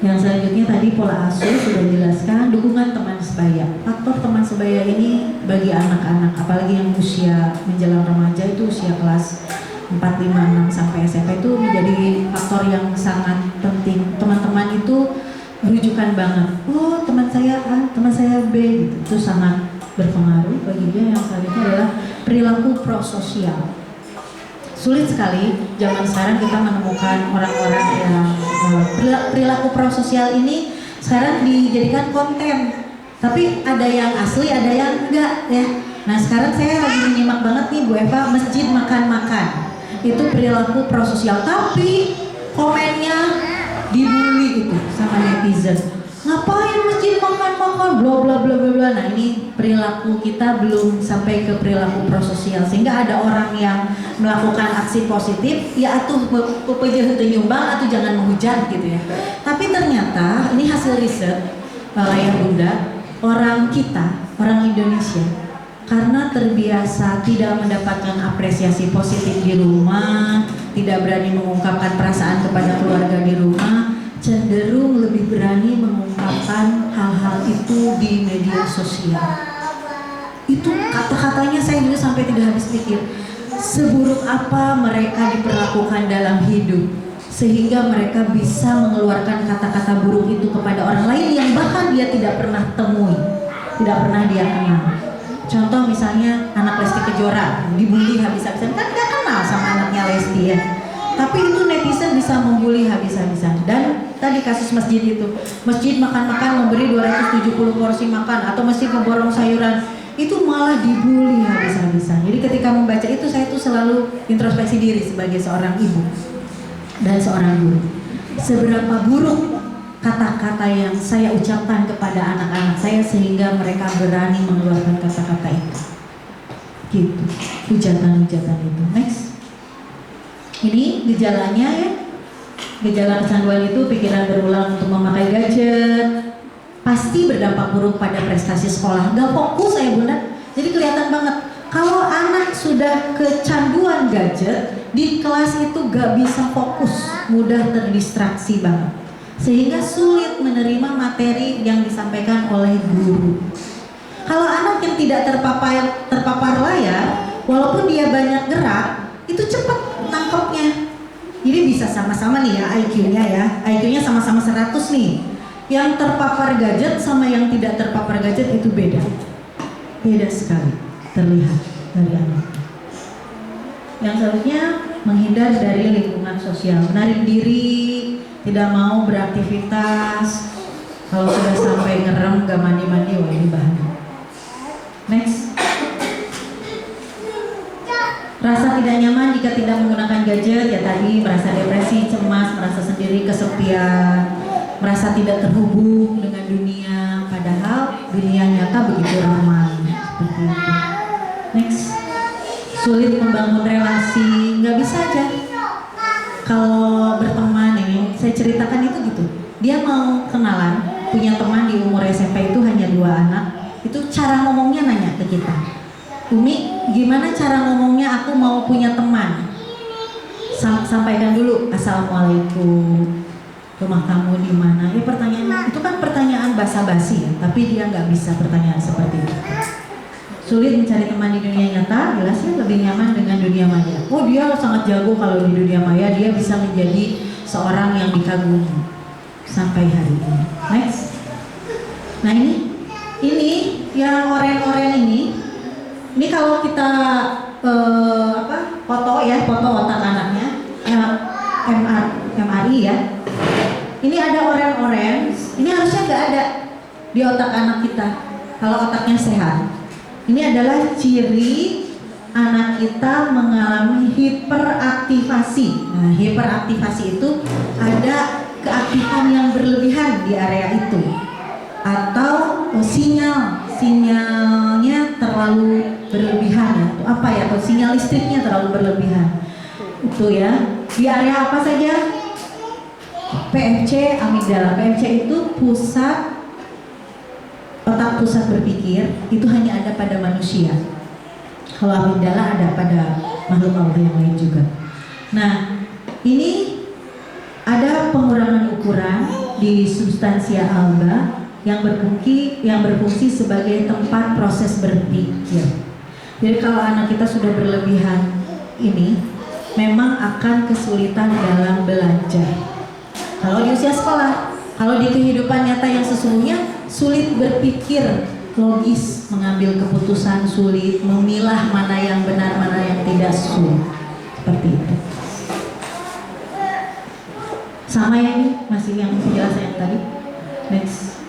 Yang selanjutnya tadi pola asuh sudah dijelaskan. Dukungan teman sebaya. Faktor teman sebaya ini bagi anak-anak, apalagi yang usia menjelang remaja, itu usia kelas 4, 5, 6 sampai SMP, itu menjadi faktor yang sangat penting. Teman-teman itu rujukan banget. Oh teman saya A, teman saya B gitu. Itu sangat berpengaruh bagi dia. Yang selanjutnya adalah perilaku prososial. Sulit sekali zaman sekarang kita menemukan orang-orang yang perilaku prososial ini sekarang dijadikan konten, tapi ada yang asli, ada yang enggak ya. Nah sekarang saya lagi menyimak banget nih Bu Eva, masjid makan-makan, itu perilaku prososial, tapi komennya dibully itu sama netizen. ngapain masjid makan-makan bla bla bla bla bla. Nah, ini perilaku kita belum sampai ke perilaku prososial, sehingga ada orang yang melakukan aksi positif, ya atuh pepeje teu nyumbang atau jangan menghujat gitu ya. Tapi ternyata ini hasil riset ayah bunda, orang kita, orang Indonesia, karena terbiasa tidak mendapatkan apresiasi positif di rumah, tidak berani mengungkapkan perasaan kepada keluarga di rumah, cenderung lebih berani mengungkapkan hal-hal itu di media sosial. Itu kata-katanya saya juga sampai tidak habis pikir. Seburuk apa mereka diperlakukan dalam hidup sehingga mereka bisa mengeluarkan kata-kata buruk itu kepada orang lain yang bahkan dia tidak pernah temui, tidak pernah dia kenal. Contoh misalnya anak Lesti Kejora dibully habis-habisan, kan gak kenal sama anaknya Lesti ya. Tapi itu netizen bisa membuli habis-habisan. Dan tadi kasus masjid itu, masjid makan-makan memberi 270 porsi makan, atau masjid ngeborong sayuran, itu malah dibully habis-habisan. Jadi ketika membaca itu saya tuh selalu introspeksi diri sebagai seorang ibu dan seorang guru. Seberapa buruk kata-kata yang saya ucapkan kepada anak-anak saya sehingga mereka berani mengeluarkan kata-kata itu. Gitu, hujatan-hujatan itu. Next. Ini gejalanya ya, gejala kecanduan itu pikiran berulang untuk memakai gadget, pasti berdampak buruk pada prestasi sekolah. Gak fokus saya bunda, jadi kelihatan banget kalau anak sudah kecanduan gadget di kelas itu gak bisa fokus, mudah terdistraksi banget, sehingga sulit menerima materi yang disampaikan oleh guru. Kalau anak yang tidak terpapar layar, walaupun dia banyak gerak, itu cepat tangkapnya. Jadi bisa sama-sama nih ya IQ-nya ya. IQ-nya sama-sama 100 nih. Yang terpapar gadget sama yang tidak terpapar gadget itu beda. Beda sekali terlihat dari anak. Yang seharusnya menghindar dari lingkungan sosial, menarik diri, tidak mau beraktivitas. Kalau sudah sampai ngerem gak mandi-mandi, wah ini bahaya. Next. Rasa tidak nyaman jika tidak menggunakan gadget, ya tadi merasa depresi, cemas, merasa sendiri, kesepian, merasa tidak terhubung dengan dunia, padahal dunia nyata begitu ramai seperti itu. Next, sulit membangun relasi, nggak bisa aja. Kalau berteman ini, saya ceritakan itu gitu. Dia mau kenalan, punya teman di umur SMP itu hanya 2 anak, itu cara ngomongnya nanya ke kita. Umi, gimana cara ngomongnya aku mau punya teman? Sampaikan dulu, Assalamualaikum, rumah kamu di mana? Ya pertanyaan itu kan pertanyaan basa-basi ya, tapi dia nggak bisa pertanyaan seperti itu. Sulit mencari teman di dunia nyata, jelasnya lebih nyaman dengan dunia maya. Oh dia sangat jago kalau di dunia maya, dia bisa menjadi seorang yang dikagumi sampai hari ini. Next. Nah ini yang oren-oren ini kalau kita foto otak anaknya, MRI ya. Ini ada oren-oren, ini harusnya nggak ada di otak anak kita kalau otaknya sehat. Ini adalah ciri anak kita mengalami hiperaktivasi. Nah, hiperaktivasi itu ada keaktifan yang berlebihan di area itu, atau sinyalnya terlalu berlebihan ya, atau apa ya, atau sinyal listriknya terlalu berlebihan itu ya. Di area apa saja? PFC amigdala. PFC itu otak pusat berpikir, itu hanya ada pada manusia. Kalau amigdala ada pada makhluk Allah yang lain juga. Nah, ini ada pengurangan ukuran di substansia alba yang berfungsi sebagai tempat proses berpikir. Jadi kalau anak kita sudah berlebihan ini, memang akan kesulitan dalam belajar. Kalau di usia sekolah, kalau di kehidupan nyata yang sesungguhnya, sulit berpikir logis, mengambil keputusan sulit, memilah mana yang benar, mana yang tidak, sulit. Seperti itu. Sama ya, ini masih yang penjelasan yang tadi. Next.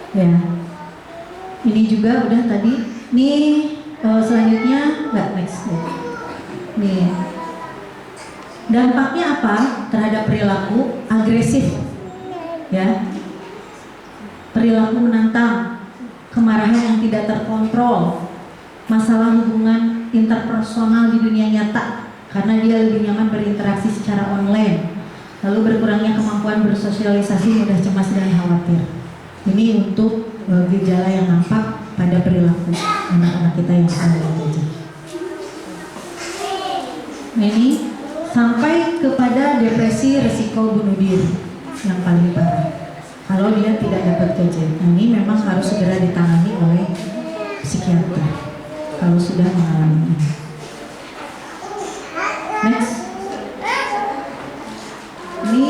Ya. Ini juga udah tadi. Nih selanjutnya nggak next. Nih. Dampaknya apa terhadap perilaku agresif? Ya. perilaku menantang, kemarahan yang tidak terkontrol, masalah hubungan interpersonal di dunia nyata karena dia lebih nyaman berinteraksi secara online, lalu berkurangnya kemampuan bersosialisasi, mudah cemas dan khawatir. Ini untuk gejala yang nampak pada perilaku anak-anak kita yang sedang belajar. Ini sampai kepada depresi, risiko bunuh diri yang paling parah kalau dia tidak dapat gadget. Nah, ini memang harus segera ditangani oleh psikiater kalau sudah mengalami ini. Next. Ini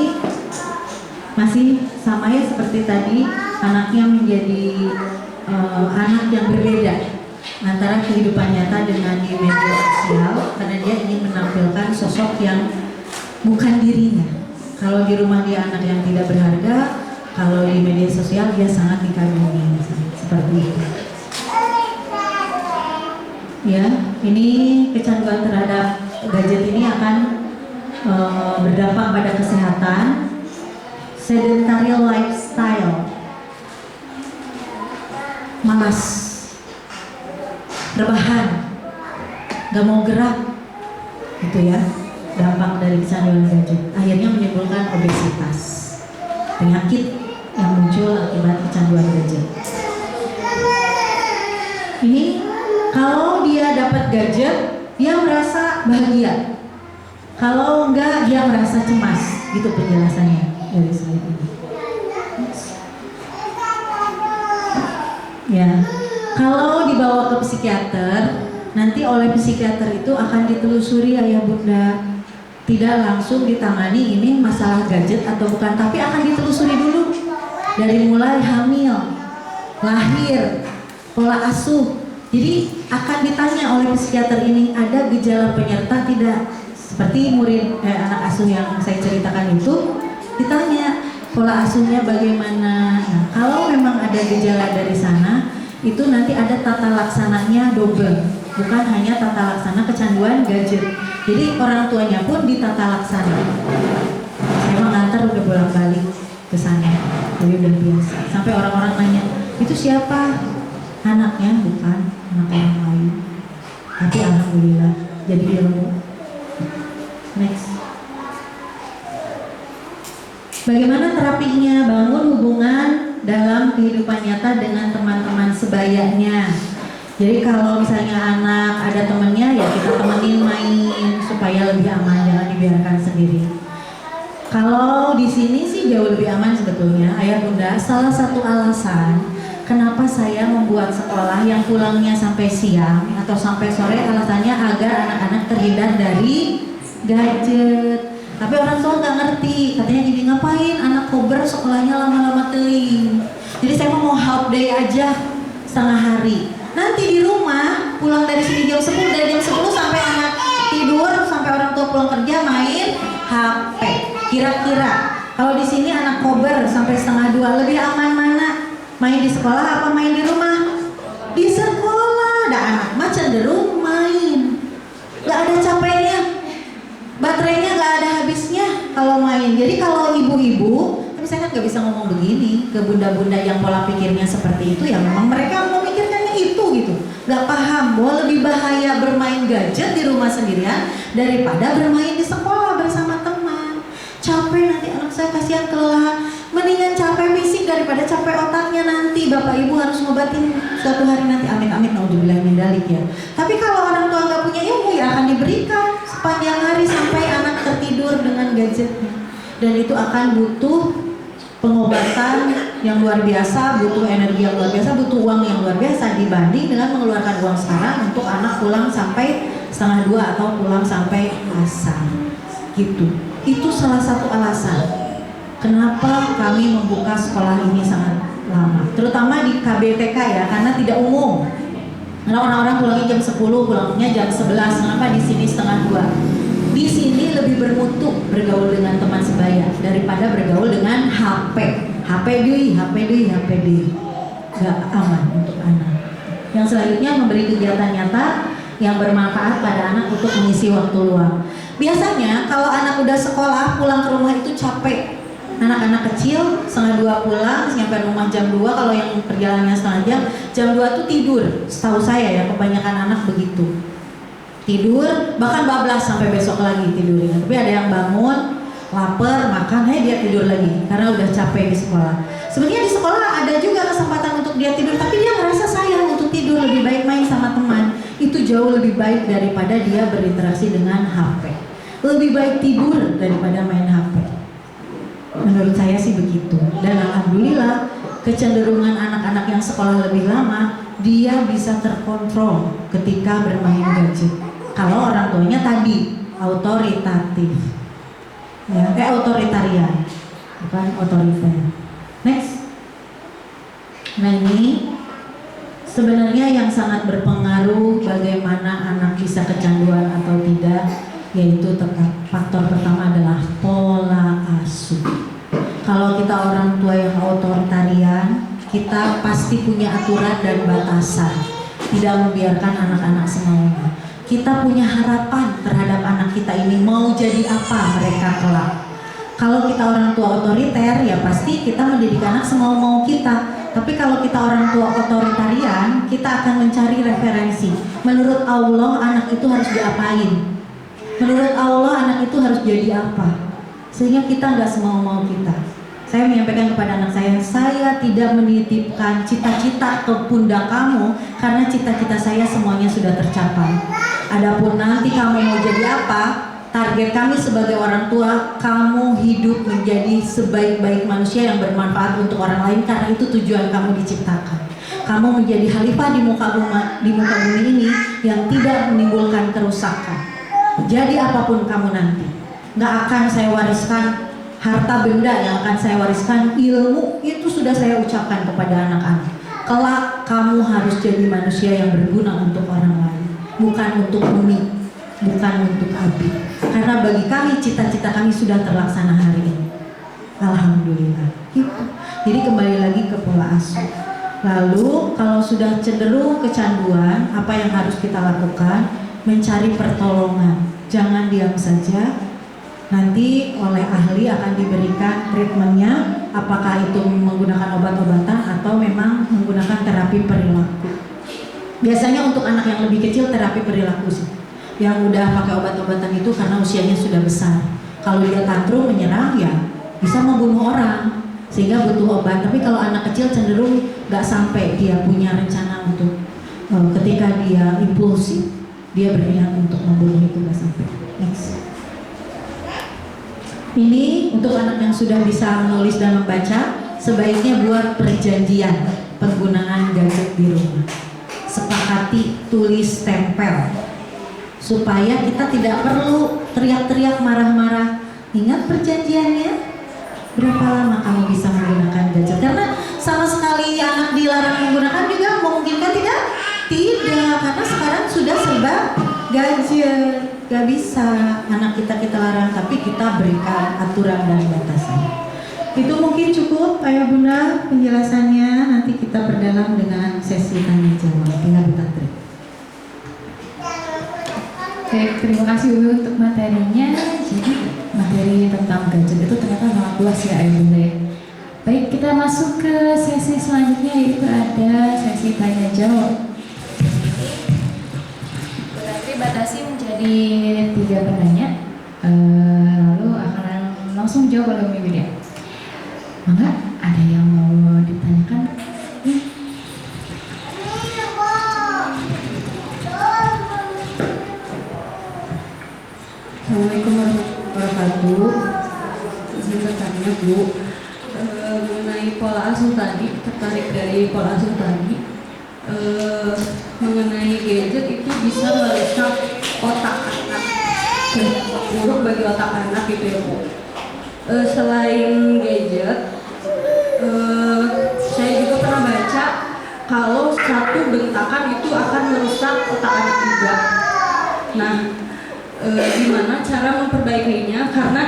masih sama ya seperti tadi, anaknya menjadi anak yang berbeda antara kehidupan nyata dengan di media sosial karena dia ingin menampilkan sosok yang bukan dirinya. Kalau di rumah dia anak yang tidak berharga, kalau di media sosial dia sangat dikagumi, seperti itu. Ya, ini kecanduan terhadap gadget ini akan berdampak pada kesehatan, sedentary lifestyle, malas, rebahan, gak mau gerak, gitu ya, dampak dari kecanduan gadget. Akhirnya menimbulkan obesitas, penyakit yang muncul akibat kecanduan gadget. Ini kalau dia dapat gadget, dia merasa bahagia. Kalau enggak, dia merasa cemas. Gitu penjelasannya dari slide ini. Ya, kalau dibawa ke psikiater, nanti oleh psikiater itu akan ditelusuri ayah bunda. Tidak langsung ditangani ini masalah gadget atau bukan, tapi akan ditelusuri dulu dari mulai hamil, lahir, pola asuh. Jadi akan ditanya oleh psikiater ini ada gejala penyerta tidak, seperti murid anak asuh yang saya ceritakan itu, ditanya pola asuhnya bagaimana. Nah, kalau memang ada gejala dari sana, itu nanti ada tata laksananya double, bukan hanya tata laksana kecanduan gadget. Jadi orang tuanya pun ditata laksana. Saya mengantar udah bolak-balik ke sana, jadi udah biasa. Sampai orang-orang nanya, itu siapa? Anaknya, bukan anak orang lain. Tapi alhamdulillah jadi ilmu. Next. Bagaimana terapinya? Bangun hubungan dalam kehidupan nyata dengan teman-teman sebayanya. Jadi kalau misalnya anak ada temennya, ya kita temenin main supaya lebih aman, jangan dibiarkan sendiri. Kalau di sini sih jauh lebih aman sebetulnya, ayah bunda. Salah satu alasan kenapa saya membuat sekolah yang pulangnya sampai siang atau sampai sore, alasannya agar anak-anak terhindar dari gadget. Tapi orang tua nggak ngerti, katanya gini, ngapain anak kober sekolahnya lama-lama teing. Jadi saya mau half day aja, setengah hari. Nanti di rumah pulang dari sini jam 10, dari jam 10 sampai anak tidur, sampai orang tua pulang kerja main HP. Kira-kira kalau di sini anak kober sampai setengah 2, lebih aman mana? Main di sekolah apa main di rumah? Di sekolah, ada anak mah cenderung main, gak ada capeknya, baterainya gak ada habisnya kalau main. Jadi kalau ibu-ibu, tapi saya kan gak bisa ngomong begini ke bunda-bunda yang pola pikirnya seperti itu, ya memang mereka memikirkannya itu gitu, gak paham bahwa lebih bahaya bermain gadget di rumah sendirian daripada bermain di sekolah bersama teman. Capek nanti anak saya, kasihan kelelahan. Mendingan capek fisik daripada capek otaknya nanti. Bapak ibu harus ngobatin suatu hari nanti, amit-amit naudzubillah min dzalik ya. Tapi kalau orang tua nggak punya ilmu, ya akan diberikan sepanjang hari sampai anak tertidur dengan gadgetnya. Dan itu akan butuh pengobatan yang luar biasa, butuh energi yang luar biasa, butuh uang yang luar biasa dibanding dengan mengeluarkan uang sekarang untuk anak pulang sampai setengah 2 atau pulang sampai asar gitu. Itu salah satu alasan kenapa kami membuka sekolah ini sangat lama, terutama di KBTK ya, karena tidak umum. Karena orang-orang pulangnya jam 10, pulangnya jam 11. Kenapa di sini setengah 2? Di sini lebih bermutu bergaul dengan teman sebaya daripada bergaul dengan HP. HP deui. Gak aman untuk anak. Yang selanjutnya memberi kegiatan nyata yang bermanfaat pada anak untuk mengisi waktu luang. Biasanya kalau anak udah sekolah pulang ke rumah itu capek, anak-anak kecil setengah 2 pulang, sampai rumah jam 2, kalau yang perjalanannya setengah jam, jam 2 tuh tidur. Setahu saya ya, kebanyakan anak begitu. Tidur, bahkan bablas sampai besok lagi tidurnya. Tapi ada yang bangun, lapar, makan, dia tidur lagi karena udah capek di sekolah. Sebenarnya di sekolah ada juga kesempatan untuk dia tidur, tapi dia merasa sayang untuk tidur, lebih baik main sama teman. Itu jauh lebih baik daripada dia berinteraksi dengan HP. Lebih baik tidur daripada main HP. Menurut saya sih begitu. Dan alhamdulillah kecenderungan anak-anak yang sekolah lebih lama, dia bisa terkontrol ketika bermain gadget. Kalau orang tuanya tadi otoritatif, ya, otoritarian, bukan otoriter. Next. Nah ini sebenarnya yang sangat berpengaruh bagaimana anak bisa kecanduan atau tidak, yaitu faktor pertama adalah pola asuh. Kalau kita orang tua yang otoritarian, kita pasti punya aturan dan batasan, tidak membiarkan anak-anak semaunya. Kita punya harapan terhadap anak kita ini mau jadi apa mereka kelak. Kalau kita orang tua otoriter, ya pasti kita mendidik anak semau-mau kita. Tapi kalau kita orang tua otoritarian, kita akan mencari referensi. Menurut Allah anak itu harus diapain? Menurut Allah anak itu harus jadi apa? Sehingga kita nggak semau-mau kita. Saya menyampaikan kepada anak saya tidak menitipkan cita-cita ke pundak kamu karena cita-cita saya semuanya sudah tercapai. Adapun nanti kamu mau jadi apa, target kami sebagai orang tua, kamu hidup menjadi sebaik-baik manusia yang bermanfaat untuk orang lain karena itu tujuan kamu diciptakan. Kamu menjadi khalifah di muka bumi ini yang tidak menimbulkan kerusakan. Jadi apapun kamu nanti, nggak akan saya wariskan harta benda, yang akan saya wariskan ilmu. Itu sudah saya ucapkan kepada anak-anak. Kelak kamu harus jadi manusia yang berguna untuk orang lain, bukan untuk bumi, bukan untuk abdi. Karena bagi kami cita-cita kami sudah terlaksana hari ini. Alhamdulillah. Gitu. Jadi kembali lagi ke pola asuh. Lalu kalau sudah cenderung kecanduan, apa yang harus kita lakukan? Mencari pertolongan. Jangan diam saja. Nanti oleh ahli akan diberikan treatmentnya, apakah itu menggunakan obat-obatan atau memang menggunakan terapi perilaku. Biasanya untuk anak yang lebih kecil terapi perilaku sih. Yang udah pakai obat-obatan itu karena usianya sudah besar. Kalau dia tantrum menyerang ya bisa membunuh orang, sehingga butuh obat. Tapi kalau anak kecil cenderung nggak sampai dia punya rencana untuk ketika dia impulsif, dia berniat untuk membunuh, itu nggak sampai. Next. Ini untuk anak yang sudah bisa menulis dan membaca, sebaiknya buat perjanjian penggunaan gadget di rumah. Sepakati tulis tempel supaya kita tidak perlu teriak-teriak marah-marah. Ingat perjanjiannya? Berapa lama kamu bisa menggunakan gadget? Karena sama sekali anak dilarang menggunakan juga memungkinkan tidak? Tidak, karena sekarang sudah serba gadget. Gak bisa anak kita larang, tapi kita berikan aturan dan batasan. Itu mungkin cukup Ayah Bunda penjelasannya. Nanti kita perdalam dengan sesi tanya jawab. Tinggal buka trik. Baik, terima kasih Umi untuk materinya. Jadi materi tentang gadget itu ternyata sangat luas ya Ayah Bunda ya. Baik, kita masuk ke sesi selanjutnya, yaitu ada sesi tanya jawab. Berarti batasi menjadi 3 penanya, lalu akan langsung jawab oleh Umi Widya. Mangga, ada yang mau ditanyakan? Assalamualaikum warahmatullahi wabarakatuh. Izin bertanya Bu, mengenai pola asuh tadi, tertarik dari pola asuh tadi, mengenai gadget itu bisa merusak otak anak, buruk bagi otak anak gitu ya Bu. Selain gadget, saya juga pernah baca kalau satu bentakan itu akan merusak otak anak juga. Nah, gimana cara memperbaikinya, karena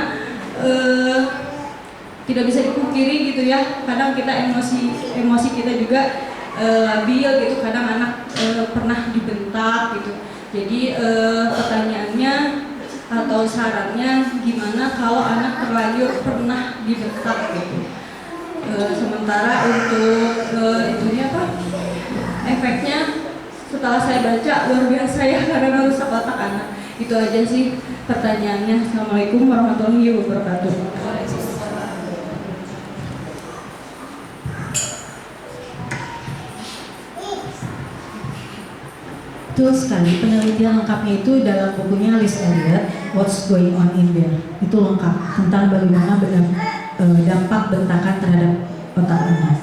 tidak bisa dipungkiri gitu ya, kadang kita emosi kita juga labil gitu, kadang anak pernah dibentak gitu. Jadi pertanyaannya, atau sarannya gimana kalau anak terlanjur pernah dibentak gitu. Sementara untuk itunya apa? Efeknya setelah saya baca luar biasa ya, karena rusak otak anak. Itu aja sih pertanyaannya. Assalamualaikum warahmatullahi wabarakatuh. Betul sekali, penelitian lengkapnya itu dalam bukunya Liz Elliott, What's Going On in There. Itu lengkap tentang bagaimana dampak bentakan terhadap otak anak.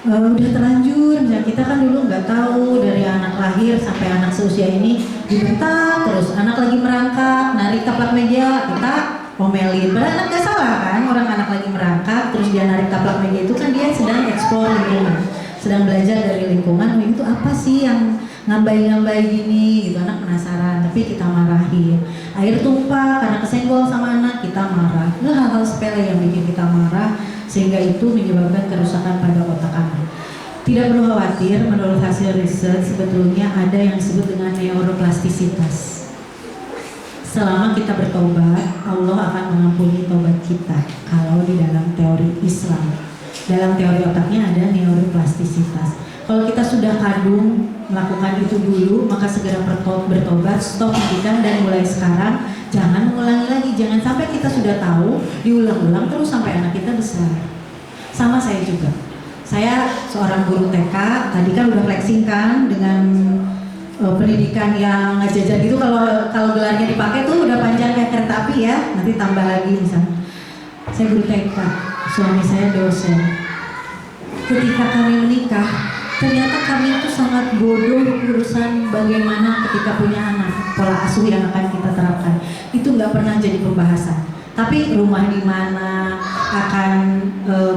Udah terlanjur, misalnya kita kan dulu nggak tahu dari anak lahir sampai anak seusia ini dibentak terus, anak lagi merangkak, narik taplak meja, kita omelin. Padahal anak nggak salah kan, orang anak lagi merangkak terus dia narik taplak meja itu kan dia sedang explore lingkungan, sedang belajar dari lingkungan. Itu apa sih yang ngambai-ngambai gini gitu, anak penasaran tapi kita marahin. Air tumpah karena kesenggol sama anak, kita marah. Itu hal-hal sepele yang bikin kita marah, sehingga itu menyebabkan kerusakan pada otak anak. Tidak perlu khawatir, menurut hasil riset sebetulnya ada yang disebut dengan neuroplastisitas. Selama kita bertobat, Allah akan mengampuni tobat kita. Kalau di dalam teori Islam, dalam teori otaknya ada neuroplastisitas. Kalau kita sudah kadung melakukan itu dulu, maka segera bertobat, stop pendidikan, dan mulai sekarang jangan mengulangi lagi. Jangan sampai kita sudah tahu, diulang-ulang terus sampai anak kita besar. Sama saya juga. Saya seorang guru TK, tadi kan udah flexing kan dengan pendidikan yang ngajajar gitu. Kalau gelarnya dipakai tuh udah panjang kayak kereta api ya. Nanti tambah lagi misalnya. Saya guru TK, suami saya dosen. Ketika kami menikah, ternyata kami itu sangat bodoh urusan bagaimana ketika punya anak, pola asuh yang akan kita terapkan. Itu nggak pernah jadi pembahasan. Tapi rumah di mana, akan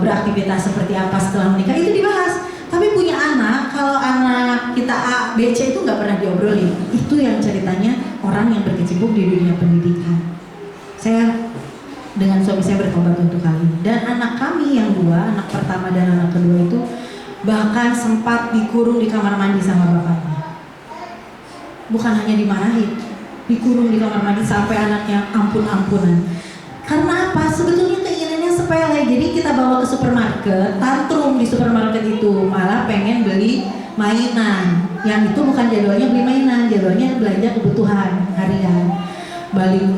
beraktivitas seperti apa setelah menikah, itu dibahas. Tapi punya anak, kalau anak kita A, B, C itu nggak pernah diobrolin. Itu yang ceritanya orang yang berkecimpung di dunia pendidikan. Saya dengan suami saya bertobat untuk hal ini. Dan anak kami yang dua, anak pertama dan anak kedua itu bahkan sempat dikurung di kamar mandi sama bapaknya. Bukan hanya dimarahin, dikurung di kamar mandi sampai anaknya ampun-ampunan. Karena apa? Sebetulnya keinginannya sepele. Jadi kita bawa ke supermarket, tantrum di supermarket itu, malah pengen beli mainan. Yang itu bukan jadwalnya beli mainan, jadwalnya belanja kebutuhan harian. Balik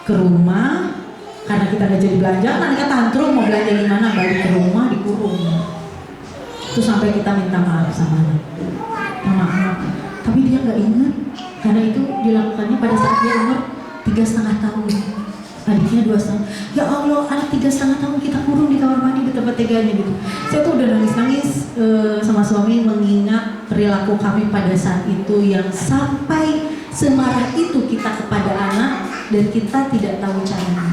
ke rumah, karena kita gak jadi belanja, anaknya tantrum mau belanja di mana, balik ke rumah dikurung. Itu sampai kita minta maaf sama anak, maaf. Tapi dia nggak ingat, karena itu dilakukannya pada saat dia umur 3,5 tahun. Adiknya 2,5. Ya Allah, anak 3,5 tahun kita kurung di kamar mandi di tempat teganya gitu. Saya tuh udah nangis sama suami mengingat perilaku kami pada saat itu yang sampai semarah itu kita kepada anak dan kita tidak tahu caranya.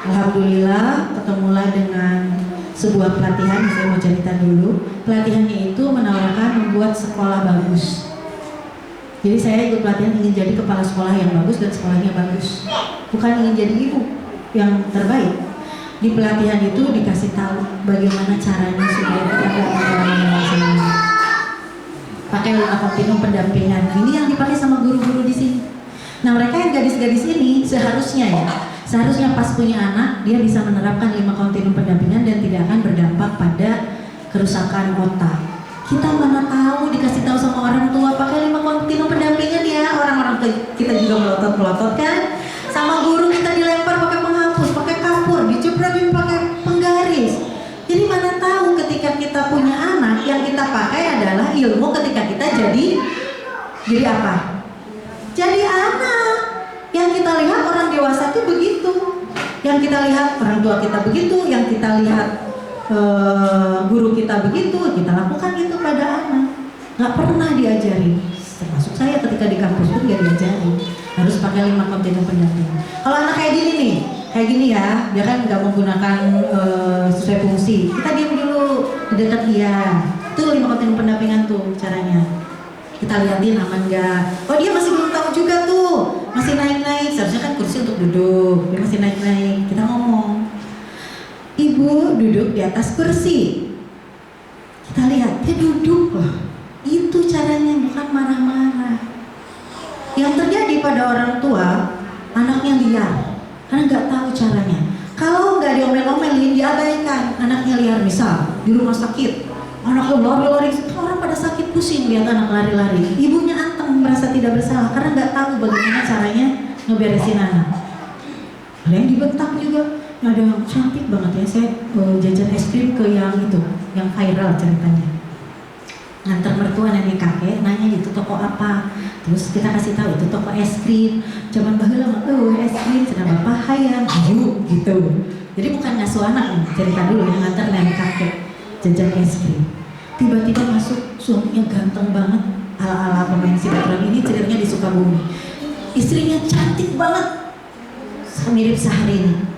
Alhamdulillah ketemulah dengan sebuah pelatihan, saya mau cerita dulu. Pelatihannya itu menawarkan membuat sekolah bagus. Jadi saya ikut pelatihan ingin jadi kepala sekolah yang bagus dan sekolahnya bagus. Bukan ingin jadi ibu yang terbaik. Di pelatihan itu dikasih tahu bagaimana caranya supaya kita gak mengalami masalah. Pakai 5 kontinum pendampingan. Nah, ini yang dipakai sama guru-guru di sini. Nah, mereka yang gadis-gadis ini seharusnya pas punya anak, dia bisa menerapkan 5 kontinum pendampingan dan tidak akan berdampak pada kerusakan otak. Kita mana tahu, dikasih tahu sama orang tua pakai 5 kontinum pendampingan ya. Orang-orang kita juga melotot-melotot kan. Sama guru kita dilempar pakai penghapus, pakai kapur, dicepratin pakai penggaris. Jadi mana tahu ketika kita punya anak, yang kita pakai adalah ilmu ketika kita jadi apa? Jadi anak. Yang kita lihat orang dewasa itu begitu, yang kita lihat orang tua kita begitu, yang kita lihat guru kita begitu, kita lakukan itu pada anak. Nggak pernah diajari, termasuk saya ketika di kampus pun nggak diajari, harus pakai 5 kontinum pendampingan. Kalau anak kayak gini nih, kayak gini ya, dia kan nggak menggunakan sesuai fungsi, kita diam dulu di dekat dia. Itu 5 kontinum pendampingan tuh caranya. Kita liatin aman nggak? Oh dia masih belum tahu juga tuh, masih naik-naik. Seharusnya kan kursi untuk duduk, dia masih naik-naik. Kita ngomong, ibu duduk di atas kursi. Kita lihat dia duduk loh. Itu caranya, bukan marah-marah. Yang terjadi pada orang tua anaknya liar karena nggak tahu caranya. Kalau nggak diomel-omelin, diabaikan, anaknya liar. Misal di rumah sakit, anaknya lari-lari, orang pada sakit pusing lihat anak lari-lari. Ibunya anteng merasa tidak bersalah karena nggak tahu bagaimana caranya ngeberesin anak. Ada yang dibentak juga. Ada yang cantik banget ya, saya jajan es krim ke yang itu, yang viral ceritanya. Nganter mertua nenek kakek, nanya itu toko apa, terus kita kasih tahu itu toko es krim. Cuman baheula mah es krim cenah bapak hayang ayo gitu. Jadi bukan ngasuh anak nih, cerita dulu yang nganter nenek kakek jajan es krim. Tiba-tiba masuk suaminya ganteng banget, ala-ala pemain sinetron ini, ceritanya di Sukabumi. Istrinya cantik banget, mirip Syahrini.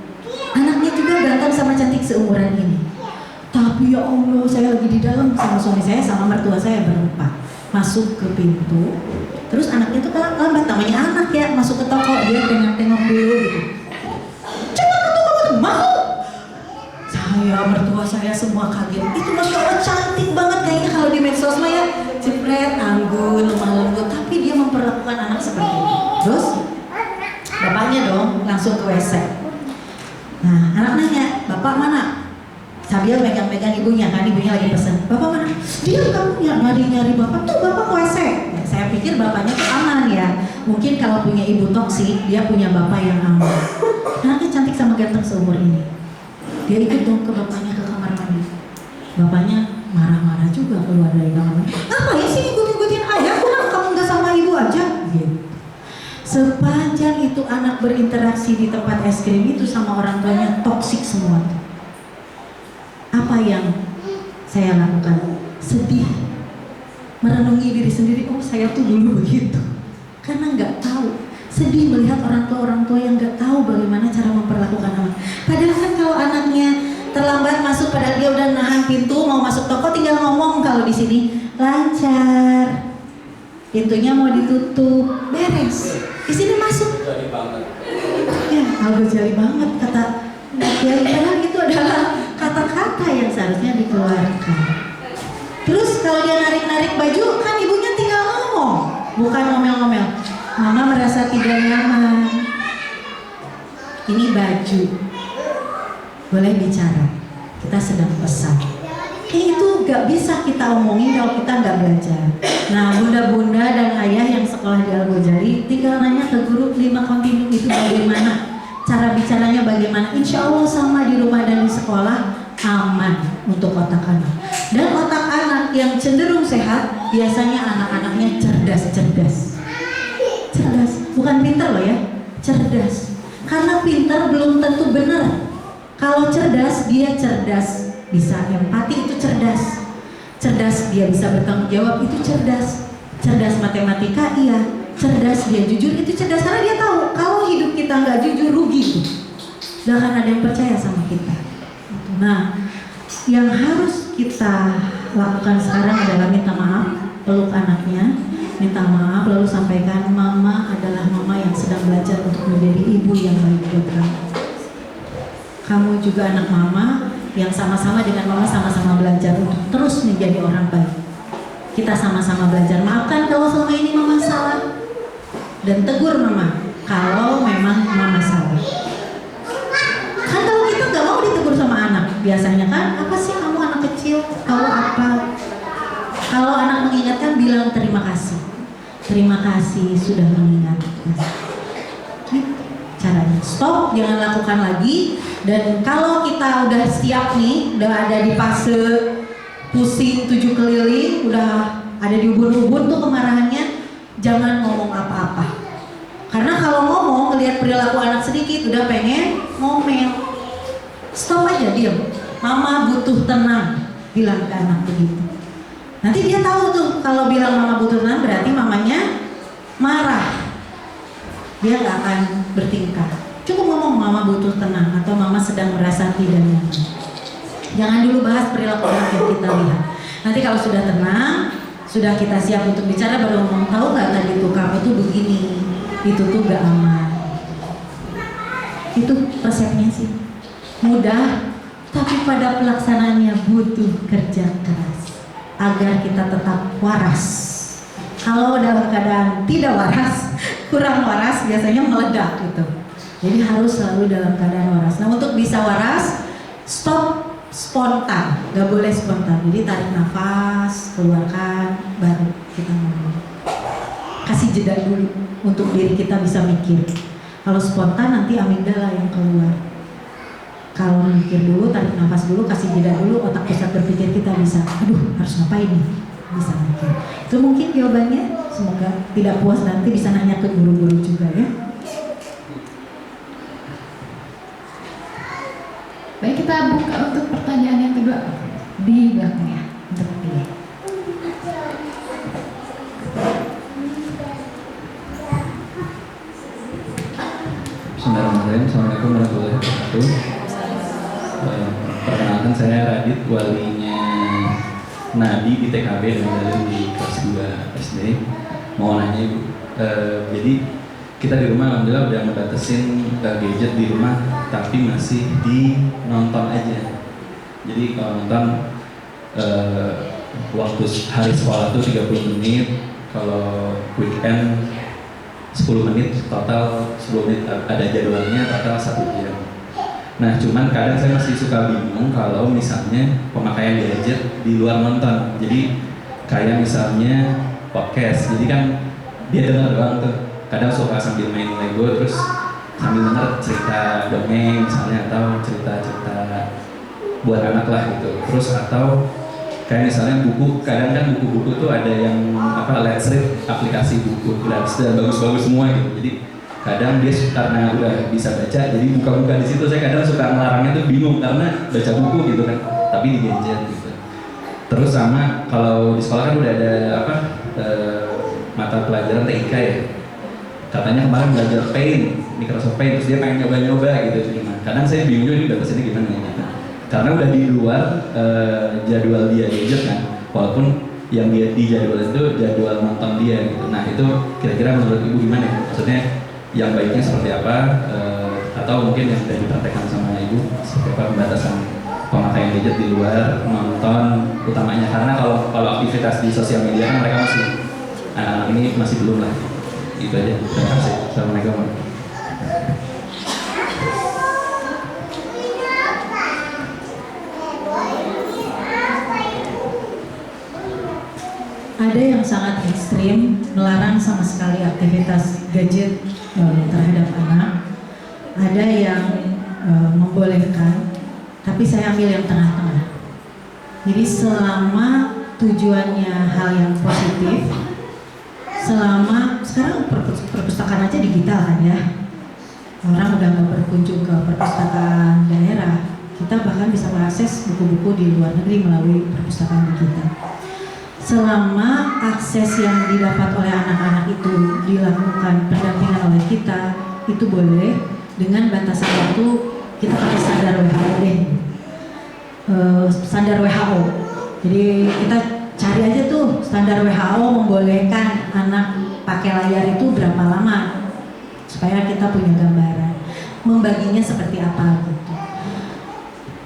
Anaknya juga ganteng sama cantik seumuran ini. Tapi ya Allah, saya lagi di dalam sama suami saya sama mertua saya berempat. Masuk ke pintu, terus anaknya tuh lambat, namanya anak ya, masuk ke toko, dia tengok-tengok dulu gitu. Coba ke toko, mau? Saya, mertua saya semua kaget. Itu Masya Allah cantik banget kayaknya kalau di medsos mah ya, jepret, anggun, lemah lembut. Tapi dia memperlakukan anak seperti itu. Terus bapaknya dong langsung ke WC. Nah, anak nanya, bapak mana? Sambil megang-megang ibunya kan, ibunya lagi pesen. Bapak mana? Dia kamu nyari-nyari bapak tuh, bapak ke WC. Ya, saya pikir bapaknya tuh aman ya. Mungkin kalau punya ibu toksik, dia punya bapak yang aman. Anaknya cantik sama ganteng seumur ini. Dia ikut dong ke bapaknya ke kamar mandi. Bapaknya marah-marah juga keluar dari kamar mandi. Ngapain sih ikut-ikutin ayah? Kenapa kamu nggak sama ibu aja? Gitu. Sepanjang itu anak berinteraksi di tempat es krim itu sama orang tuanya toksik semua. Apa yang saya lakukan? Sedih, merenungi diri sendiri. Oh, saya tuh dulu begitu. Karena nggak tahu. Sedih melihat orang tua yang nggak tahu bagaimana cara memperlakukan anak. Padahal kan kalau anaknya terlambat masuk, padahal dia udah nahan pintu mau masuk toko, tinggal ngomong. Kalau di sini lancar, pintunya mau ditutup, beres. Di sini masuk. Ya, agak jali banget kata ya, padahal itu adalah kata-kata yang seharusnya dikeluarkan. Terus kalau dia narik-narik baju, kan ibunya tinggal ngomong, bukan ngomel-ngomel. Mama merasa tidak nyaman. Ini baju, boleh bicara. Kita sedang pesan. Itu gak bisa kita omongin kalau kita gak belajar. Nah, bunda-bunda dan ayah yang sekolah di Al-Ghazali tinggal nanya ke guru 5 kontinu itu bagaimana, cara bicaranya bagaimana. Insya Allah sama di rumah dan di sekolah aman untuk otak anak. Dan otak anak yang cenderung sehat biasanya anak-anaknya cerdas, bukan pintar loh ya, cerdas. Karena pintar belum tentu benar. Kalau cerdas, dia cerdas, bisa empati itu cerdas. Cerdas dia bisa bertanggung jawab itu cerdas. Cerdas matematika iya, cerdas dia jujur itu cerdas karena dia tahu kalau hidup kita nggak jujur rugi tuh. Gak akan ada yang percaya sama kita. Nah, yang harus kita lakukan sekarang adalah minta maaf, peluk anaknya, minta maaf, lalu sampaikan mama adalah mama yang sedang belajar untuk menjadi ibu yang baik buat kamu. Kamu juga anak mama yang sama-sama dengan mama sama-sama belajar untuk terus menjadi orang baik. Kita sama-sama belajar. Maafkan kalau selama ini mama salah, dan tegur mama kalau memang mama salah. Kan kalau kita nggak mau ditegur sama anak, biasanya kan apa sih kamu anak kecil, tahu apa? Kalau anak mengingatkan bilang terima kasih. Terima kasih sudah mengingatkan. Gitu caranya. Stop, jangan lakukan lagi. Dan kalau kita udah siap nih, udah ada di fase pusing 7 keliling, udah ada di ubun-ubun tuh kemarahannya, jangan ngomong apa-apa. Karena kalau ngomong, ngelihat perilaku anak sedikit, udah pengen ngomel. Stop aja, diam. Mama butuh tenang, bilang ke anak begitu. Nanti dia tahu tuh, kalau bilang mama butuh tenang, berarti mamanya marah. Dia gak akan bertingkah. Cukup ngomong mama butuh tenang atau mama sedang merasa tidak nyaman. Jangan dulu bahas perilaku anak yang kita lihat. Nanti kalau sudah tenang, sudah kita siap untuk bicara, baru ngomong, tahu gak tadi tuh kamu tuh begini, itu tuh gak aman. Itu resepnya sih. Mudah, tapi pada pelaksanaannya butuh kerja keras agar kita tetap waras. Kalau dalam keadaan tidak waras, kurang waras, biasanya meledak gitu. Jadi harus selalu dalam keadaan waras. Nah, untuk bisa waras, stop spontan, nggak boleh spontan. Jadi tarik nafas, keluarkan, baru kita ngomong. Kasih jeda dulu untuk diri kita bisa mikir. Kalau spontan nanti amigdala yang keluar. Kalau mikir dulu, tarik nafas dulu, kasih jeda dulu, otak pusat berpikir kita bisa, aduh harus ngapain nih, bisa mikir. Itu mungkin jawabannya. Semoga tidak puas nanti bisa nanya ke guru-guru juga ya. Baik, kita buka untuk pertanyaan yang kedua di belakangnya untuk dia. Bismillahirrahmanirrahim. Assalamualaikum warahmatullahi wabarakatuh. Perkenalkan, saya Radit, walinya Nadi di TKB dan Dalil di kelas 2 SD. Mau nanya Ibu, jadi kita di rumah alhamdulillah udah ngebatasin gadget di rumah, tapi masih di nonton aja. Jadi kalau nonton waktu hari sekolah tuh 30 menit, kalau weekend 10 menit, total 10 menit ada jadwalnya, total 1 jam. Nah, cuman kadang saya masih suka bingung kalau misalnya pemakaian gadget di luar nonton. Jadi kayak misalnya podcast, jadi kan dia dengar doang tuh. Kadang suka sambil main Lego, terus sambil denger cerita dongeng misalnya, atau cerita-cerita buat anak lah gitu. Terus atau kayak misalnya buku, kadang kan buku-buku tuh ada yang let's read, aplikasi buku gratis dan bagus-bagus semua gitu. Jadi kadang dia karena udah bisa baca, jadi buka-buka di situ. Saya kadang suka ngelarangnya tuh bingung karena baca buku gitu kan, tapi di gadget gitu. Terus sama kalau di sekolah kan udah ada mata pelajaran TIK ya. Katanya kemarin belajar Paint, Microsoft Paint, terus dia pengen nyoba-nyoba gitu. Cuman kadang saya bingung juga ini batasannya gimana ya gitu. Karena udah di luar jadwal dia gadget kan, walaupun yang dia di jadwal itu jadwal nonton dia gitu. Nah itu kira-kira menurut Ibu gimana ya? Maksudnya yang baiknya seperti apa, atau mungkin yang sudah dipraktekkan sama Ibu seperti apa pembatasan pemakaian gadget di luar nonton utamanya, karena kalau aktivitas di sosial media kan mereka masih anak-anak ini masih belum lah. Itu aja. Terima kasih. Assalamualaikum. Ada yang sangat ekstrim, melarang sama sekali aktivitas gadget terhadap anak. Ada yang membolehkan, tapi saya ambil yang tengah-tengah. Jadi selama tujuannya hal yang positif, selama sekarang perpustakaan aja digital kan ya, orang udah nggak berkunjung ke perpustakaan daerah, kita bahkan bisa mengakses buku-buku di luar negeri melalui perpustakaan digital. Selama akses yang didapat oleh anak-anak itu dilakukan pendampingan oleh kita, itu boleh dengan batasan waktu. Kita pakai standar WHO deh, standar WHO. Jadi kita cari aja tuh standar WHO membolehkan anak pakai layar itu berapa lama, supaya kita punya gambaran membaginya seperti apa gitu.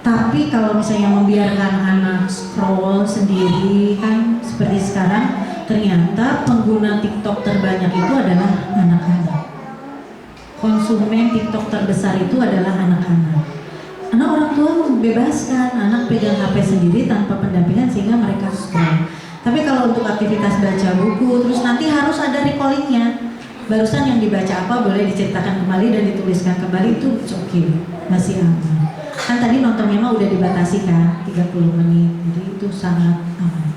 Tapi kalau misalnya membiarkan anak scroll sendiri kan seperti sekarang, ternyata pengguna TikTok terbanyak itu adalah anak-anak. Konsumen TikTok terbesar itu adalah anak-anak. Anak orang tua membebaskan anak pegang HP sendiri tanpa pendampingan sehingga mereka scroll. Tapi kalau untuk aktivitas baca buku, terus nanti harus ada recallingnya. Barusan yang dibaca apa boleh diceritakan kembali dan dituliskan kembali, itu oke, masih aman. Kan tadi nontonnya mah udah dibatasi kan 30 menit, jadi itu sangat aman,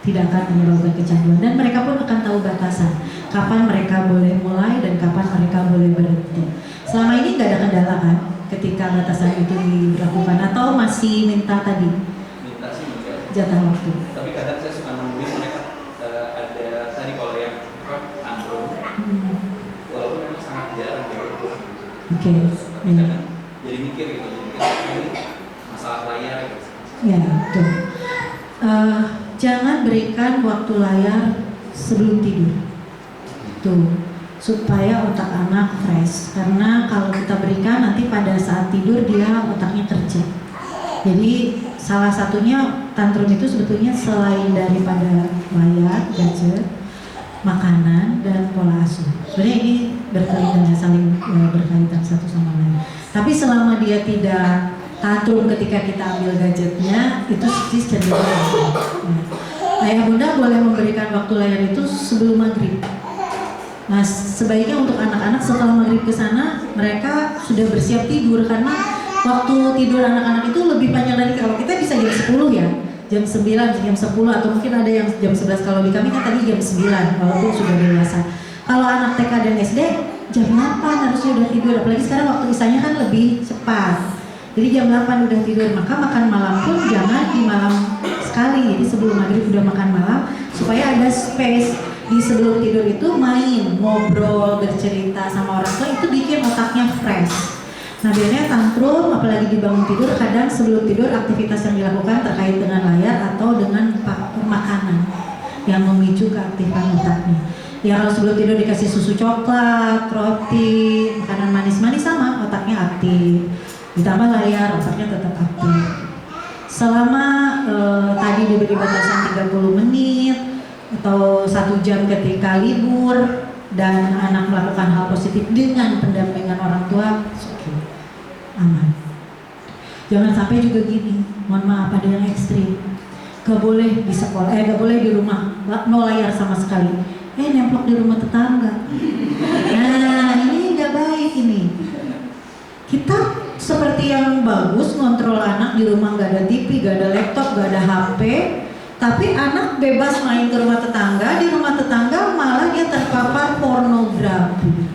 tidak akan menyebabkan kecanduan, dan mereka pun akan tahu batasan kapan mereka boleh mulai dan kapan mereka boleh berhenti. Selama ini nggak ada kendala kan ketika batasan itu dilakukan, atau masih minta tadi? Minta sih enggak. Jatah waktu. Tapi kadang saya suka nungguin mereka ada tadi kalau yang Android, walaupun memang sangat jarang gitu. Oke. Kadang jadi mikir gitu. Masalah layar gitu. Ya, betul. Jangan berikan waktu layar sebelum tidur. Tuh, supaya otak anak fresh. Karena kalau kita berikan nanti pada saat tidur dia otaknya kerja. Jadi salah satunya tantrum itu sebetulnya selain daripada layar, gadget, makanan, dan pola asuh. Sebenarnya ini berkaitan, saling berkaitan satu sama lain. Tapi selama dia tidak tantrum ketika kita ambil gadgetnya, itu sih cenderung ya. Ayah bunda boleh memberikan waktu layar itu sebelum maghrib. Nah, sebaiknya untuk anak-anak setelah maghrib ke sana mereka sudah bersiap tidur, karena waktu tidur anak-anak itu lebih panjang dari kalau kita bisa jam 10 ya, jam 9, jam 10 atau mungkin ada yang jam 11. Kalau di kami kan tadi jam 9 walaupun sudah dewasa. Kalau anak TK dan SD jam 8 harusnya udah tidur, apalagi sekarang waktu isanya kan lebih cepat. Jadi jam 8 udah tidur, maka makan malam pun jangan di malam sekali. Jadi sebelum maghrib udah makan malam supaya ada space di sebelum tidur itu main, ngobrol, bercerita sama orang tua, itu bikin otaknya fresh. Nah biasanya tantrum apalagi dibangun tidur, kadang sebelum tidur aktivitas yang dilakukan terkait dengan layar atau dengan makanan yang memicu keaktifan otaknya. Ya kalau sebelum tidur dikasih susu coklat, roti, makanan manis-manis sama, otaknya aktif. Ditambah layar, otaknya tetap aktif. Selama tadi diberi batasan 30 menit atau 1 jam ketika libur dan anak melakukan hal positif dengan pendampingan orang tua, okay, aman. Jangan sampai juga gini, mohon maaf ada yang ekstrim, gak boleh di sekolah, gak boleh di rumah, no layar sama sekali. Nemplok di rumah tetangga. Nah ini gak baik ini. Kita seperti yang bagus ngontrol anak di rumah, gak ada TV, gak ada laptop, gak ada HP, tapi anak bebas main ke rumah tetangga. Di rumah tetangga malah dia terpapar pornografi.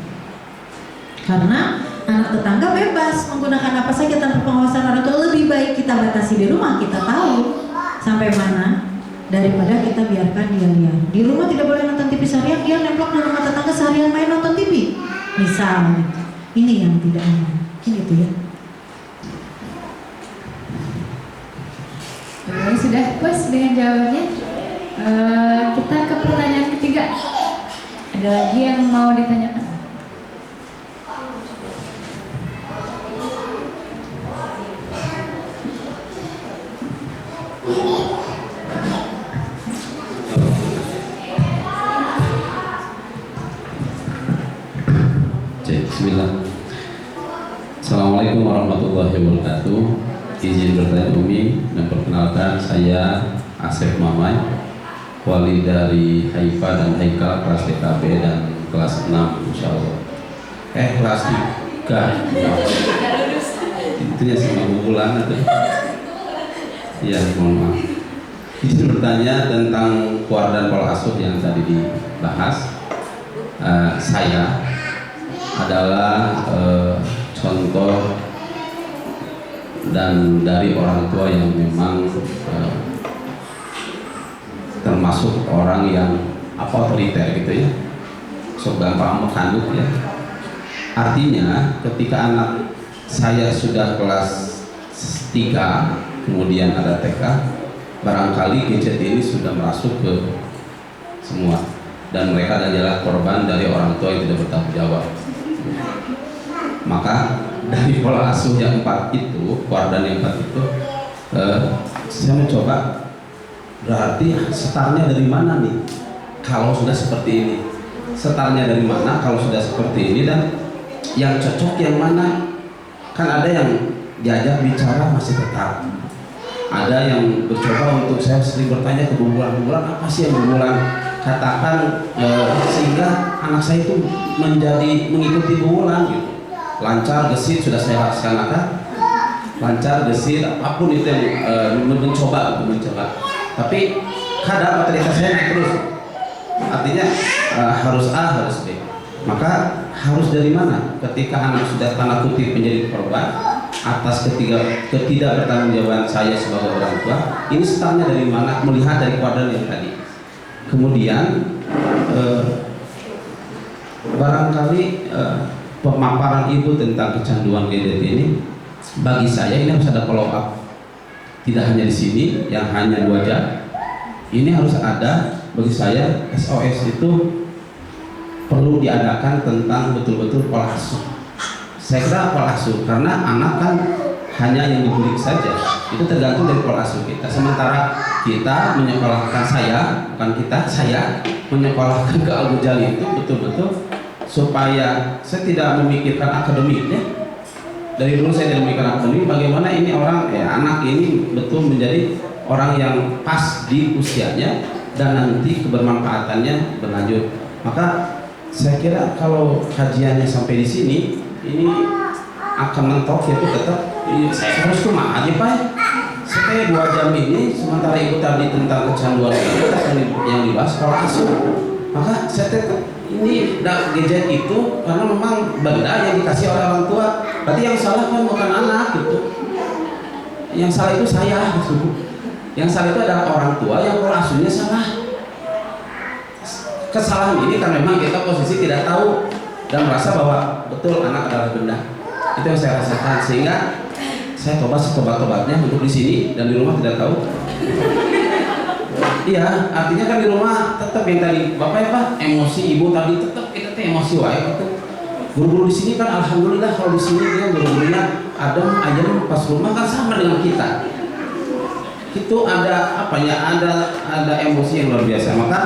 Karena anak tetangga bebas menggunakan apa saja tanpa pengawasan orang tua. Lebih baik kita batasi di rumah, kita tahu sampai mana, daripada kita biarkan dia lihat. Di rumah tidak boleh nonton TV seharian, dia nemplok di rumah tetangga seharian main nonton TV. Misalnya, ini yang tidak aman. Gitu ya. Sudah puas dengan jawabannya. Kita ke pertanyaan ketiga. Ada lagi yang mau ditanyakan? Bismillah. Assalamualaikum warahmatullahi wabarakatuh. Izin bertanya Umi dan perkenalkan, saya Asep Mamai, wali dari Haifa dan Haikal kelas TKB dan kelas 6 insya Allah. Kelas 3 itu ya sama bulan itu. Ya mohon maaf. Izin bertanya tentang keluarga pola asuh yang tadi dibahas. Saya adalah contoh dan dari orang tua yang memang termasuk orang yang otoriter gitu ya, so gampang menganut ya. Artinya ketika anak saya sudah kelas 3 kemudian ada TK, barangkali gadget ini sudah masuk ke semua dan mereka adalah korban dari orang tua yang tidak bertanggung jawab. Maka dari pola asuh yang 4 itu, keluarga yang 4 itu, saya mencoba, berarti startnya dari mana nih? Kalau sudah seperti ini, startnya dari mana? Kalau sudah seperti ini, dan yang cocok yang mana? Kan ada yang diajak bicara masih tetap, ada yang bercoba untuk, saya sering bertanya ke bulan-bulan, apa sih yang bulan katakan sehingga anak saya itu menjadi mengikuti bulan gitu. Lancar, gesit, sudah saya laksanakan. Lancar, gesit, apapun itu yang mencoba. Tapi kadang otoritas saya naik terus. Artinya harus A, harus B. Maka harus dari mana? Ketika anak sudah tanda kutip menjadi korban atas ketidakbertanggungjawaban saya sebagai orang tua, ini startnya dari mana? Melihat dari kuadran yang tadi. Kemudian barangkali pemaparan ibu tentang kecanduan gadget ini, bagi saya ini harus ada follow up. Tidak hanya di sini yang hanya 2 jam. Ini harus ada, bagi saya SOS itu perlu diadakan tentang betul-betul pola asuh. Saya kira pola asuh, karena anak kan hanya yang diberi saja. Itu tergantung dari pola asuh kita. Sementara kita menyekolahkan saya menyekolahkan ke Al Ghazali itu betul-betul supaya saya tidak memikirkan akademiknya. Dari dulu saya tidak memikirkan akademik, bagaimana ini orang anak ini betul menjadi orang yang pas di usianya dan nanti kebermanfaatannya berlanjut. Maka saya kira kalau kajiannya sampai di sini ini akan mentok ya, tetap saya harus kumaha aja Pak. Saya 2 jam ini sementara ibu tadi tentang kecanduan yang dibahas pola asuh. Maka saya ini gadget itu karena memang benda yang dikasih oleh orang tua. Berarti yang salah kan bukan anak gitu. Yang salah itu saya gitu. Yang salah itu adalah orang tua yang pola asuhnya salah. Kesalahan ini kan memang kita posisi tidak tahu dan merasa bahwa betul anak adalah benda. Itu yang saya rasakan, sehingga saya coba setobat-tobatnya untuk di sini dan di rumah tidak tahu. Iya, artinya kan di rumah tetap yang tadi bapak ya Pak, emosi ibu tadi tetap kita emosi wae gitu. Guru-guru di sini kan alhamdulillah, kalau di sini dia guru-gurunya adem ayem, pas rumah kan sama dengan kita. Itu ada apa ya? Ada emosi yang luar biasa. Maka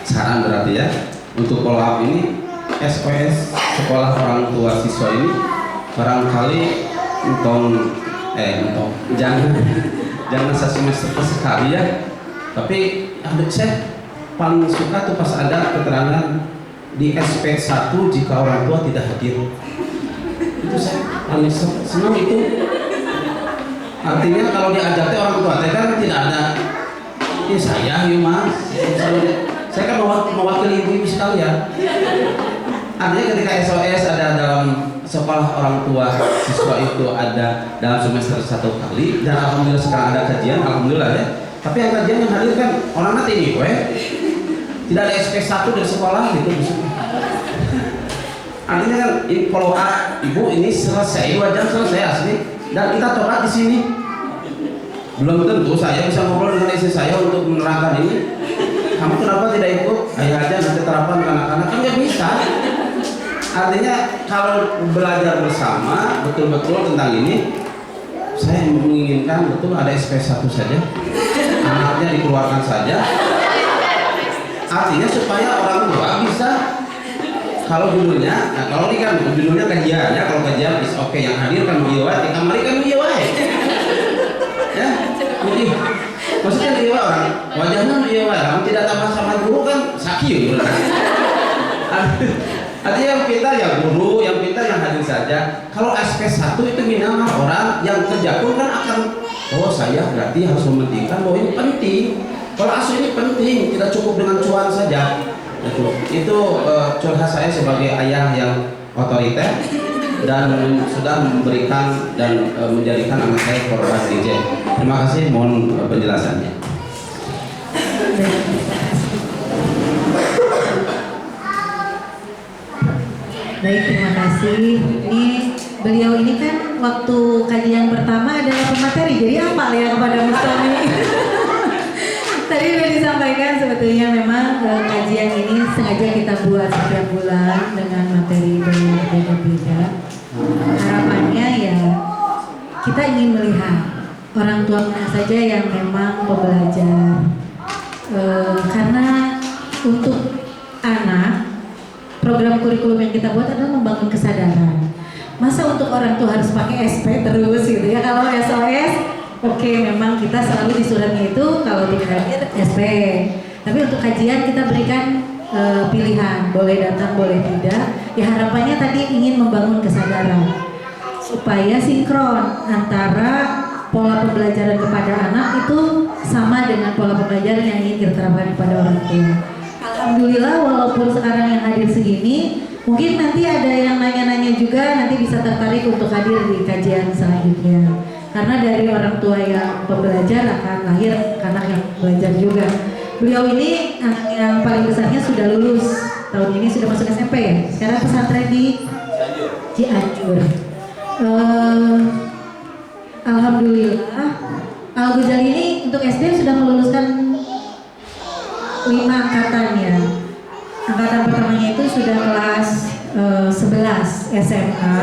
saran berarti ya untuk follow up ini, SOS sekolah orang tua siswa ini barangkali jangan semester sekali ya, tapi saya paling suka tuh pas ada keterangan di SP1 jika orang tua tidak hadir. Itu saya paling senang itu. Artinya kalau diajaknya orang tua kan tidak ada ya saya ya mas, saya kan mewakili ibu-ibu sekalian. Artinya ketika SOS ada dalam sekolah orang tua siswa itu ada dalam semester 1 kali, dan alhamdulillah sekarang ada kajian, alhamdulillah ya. Tapi yang kajian yang hadir kan orang nanti ini tidak ada SP1 dari sekolah gitu. Artinya kan ini follow up, ibu ini selesai 2 jam selesai asli, dan kita coba di sini. Belum tentu saya bisa ngobrol dengan istri saya untuk menerangkan ini. Kamu kenapa tidak ikut? Ayo aja nanti terapan ke anak-anak, kan nggak bisa. Artinya kalau belajar bersama betul-betul tentang ini, saya menginginkan betul ada SP1 saja, anaknya dikeluarkan saja. Artinya supaya orang tua bisa, kalau judulnya, nah kalau ini kan judulnya kajian ya, kalau kajian is oke, yang hadir kan wiwa, di kamar kan wiwa ya, jadi maksudnya wiwa orang wajahnya wiwa, orang tidak tambah sama guru kan sakit gitu. Artinya yang pintar ya guru, yang pintar yang hadir saja. Kalau SP1 itu minimal orang yang kerja pun kan akan, oh saya berarti harus mementingkan bahwa ini penting. Kalau asuh ini penting, tidak cukup dengan cuan saja. Itu curhat saya sebagai ayah yang otoriter dan sudah memberikan dan menjadikan anak saya korban reject. Terima kasih, mohon penjelasannya. Baik, terima kasih. Ini beliau ini kan waktu kajian pertama adalah pemateri, jadi hafal ya kepada Mustami. Tadi sudah disampaikan sebetulnya memang kajian ini sengaja kita buat setiap bulan dengan materi berbeda-beda. Harapannya ya kita ingin melihat orang tua mana saja yang memang pembelajar. Karena untuk anak, program kurikulum yang kita buat adalah membangun kesadaran. Masa untuk orang tua harus pakai SP terus gitu ya? Kalau SOS, oke, memang kita selalu di suratnya itu kalau tidak hadir SP. Tapi untuk kajian kita berikan pilihan, boleh datang, boleh tidak. Ya harapannya tadi ingin membangun kesadaran supaya sinkron antara pola pembelajaran kepada anak itu sama dengan pola pembelajaran yang ingin diterapkan kepada orang tua. Alhamdulillah walaupun sekarang yang hadir segini, mungkin nanti ada yang nanya-nanya juga, nanti bisa tertarik untuk hadir di kajian selanjutnya. Karena dari orang tua yang pembelajar akan lahir anak yang belajar juga. Beliau ini anak yang paling besarnya sudah lulus, tahun ini sudah masuk SMP ya. Sekarang pesantren di Cianjur. Alhamdulillah, Al-Ghazali ini untuk SD sudah meluluskan 5 angkatan ya. Angkatan pertamanya itu sudah kelas 11 SMA.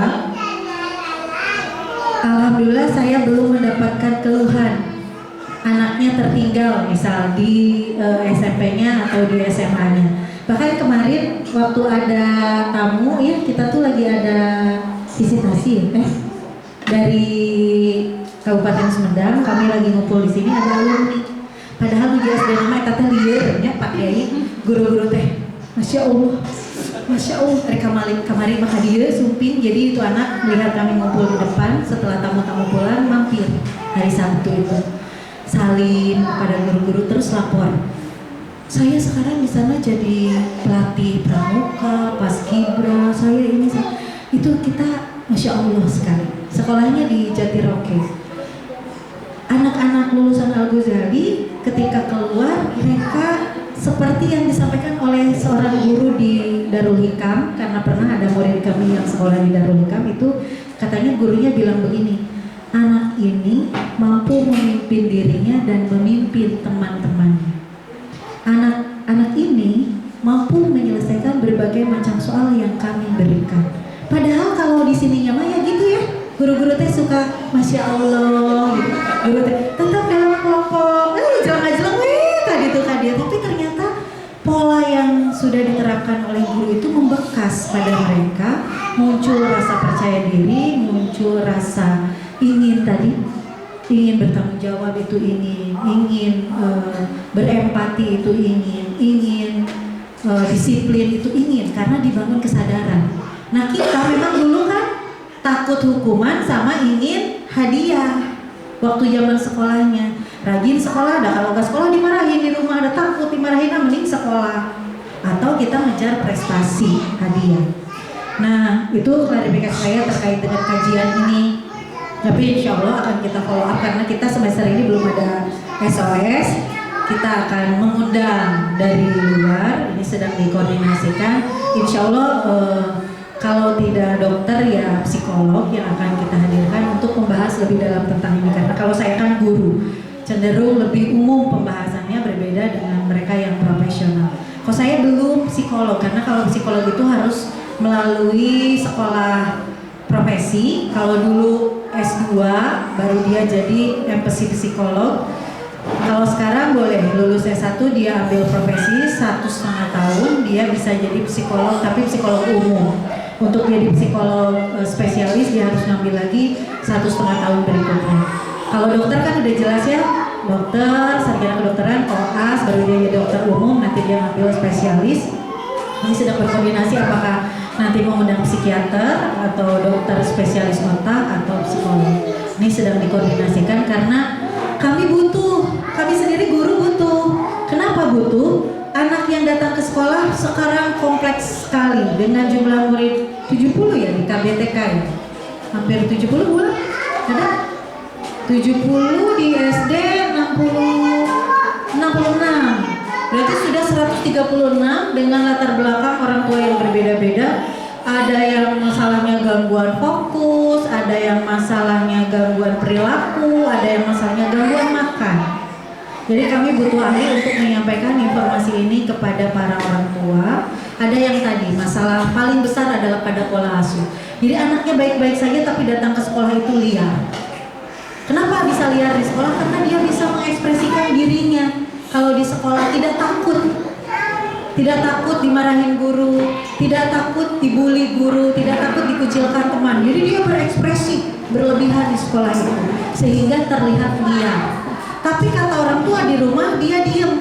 Alhamdulillah saya belum mendapatkan keluhan anaknya tertinggal misal di SMP-nya atau di SMA-nya. Bahkan kemarin waktu ada tamu ya, kita tuh lagi ada visitasi dari Kabupaten Sumedang, kami lagi ngumpul di sini ada alumni. Padahal di SD nama eta teh lieur nya Pak Kiai, guru-guru teh. Masya Allah, kemarin mah hadiah sumping. Jadi itu anak melihat kami ngumpul di depan setelah tamu-tamu pulang mampir hari Sabtu itu salim pada guru-guru terus lapor. Saya sekarang di sana jadi pelatih pramuka, paskibra, saya ini itu kita Masya Allah sekali. Sekolahnya di Jatiroke. Anak-anak lulusan Al-Ghazali ketika keluar mereka seperti yang disampaikan oleh seorang guru di Darul Hikam, karena pernah ada murid kami yang sekolah di Darul Hikam itu, katanya gurunya bilang begini, anak ini mampu memimpin dirinya dan memimpin teman-temannya. Anak ini mampu menyelesaikan berbagai macam soal yang kami berikan. Padahal kalau di sininya mah ya gitu ya, guru-guru teh suka Masya Allah gitu. Guru teh tetap dalam kelompok, jelang-jelang tadi tuh tadi, tapi ternyata pola yang sudah diterapkan oleh guru itu membekas pada mereka, muncul rasa percaya diri, muncul rasa ingin bertanggung jawab itu ingin berempati itu ingin disiplin itu ingin, karena dibangun kesadaran. Nah kita memang dulu kan takut hukuman sama ingin hadiah waktu zaman sekolahnya. Rajin sekolah, kalau nggak sekolah dimarahin di rumah, ada takut dimarahin, mending sekolah. Atau kita ngejar prestasi, hadiah. Nah, itu klarifikasi saya terkait dengan kajian ini. Tapi insya Allah akan kita follow up karena kita semester ini belum ada SOS. Kita akan mengundang dari luar, ini sedang dikoordinasikan. Insya Allah kalau tidak dokter ya psikolog yang akan kita hadirkan untuk membahas lebih dalam tentang ini. Karena kalau saya kan guru, cenderung lebih umum pembahasannya, berbeda dengan mereka yang profesional. Kalau saya belum psikolog, karena kalau psikolog itu harus melalui sekolah profesi. Kalau dulu S2 baru dia jadi empathy psikolog. Kalau sekarang boleh lulus S1 dia ambil profesi 1,5 tahun, dia bisa jadi psikolog, tapi psikolog umum. Untuk jadi psikolog spesialis dia harus ngambil lagi 1,5 tahun berikutnya. Kalau dokter kan udah jelas ya, dokter, sarjana kedokteran, koas, baru dia jadi dokter umum, nanti dia ngambil spesialis. Ini sedang berkoordinasi apakah nanti mau undang psikiater atau dokter spesialis otak atau psikolog. Ini sedang dikoordinasikan karena kami sendiri guru butuh. Kenapa butuh? Anak yang datang ke sekolah sekarang kompleks sekali dengan jumlah murid 70 ya di KBTK ya. Hampir 70 bulan. Ada 70 di SD 66. Berarti sudah 136 dengan latar belakang orang tua yang berbeda-beda. Ada yang masalahnya gangguan fokus, ada yang masalahnya gangguan perilaku, ada yang masalahnya gangguan makan. Jadi kami butuh ahli untuk menyampaikan informasi ini kepada para orang tua. Ada yang tadi, masalah paling besar adalah pada pola asuh. Jadi anaknya baik-baik saja tapi datang ke sekolah itu liar. Kenapa bisa liar di sekolah? Karena dia bisa mengekspresikan dirinya. Kalau di sekolah tidak takut dimarahin guru, tidak takut dibully guru, tidak takut dikucilkan teman. Jadi dia berekspresi berlebihan di sekolah itu sehingga terlihat liar. Tapi kata orang tua di rumah dia diam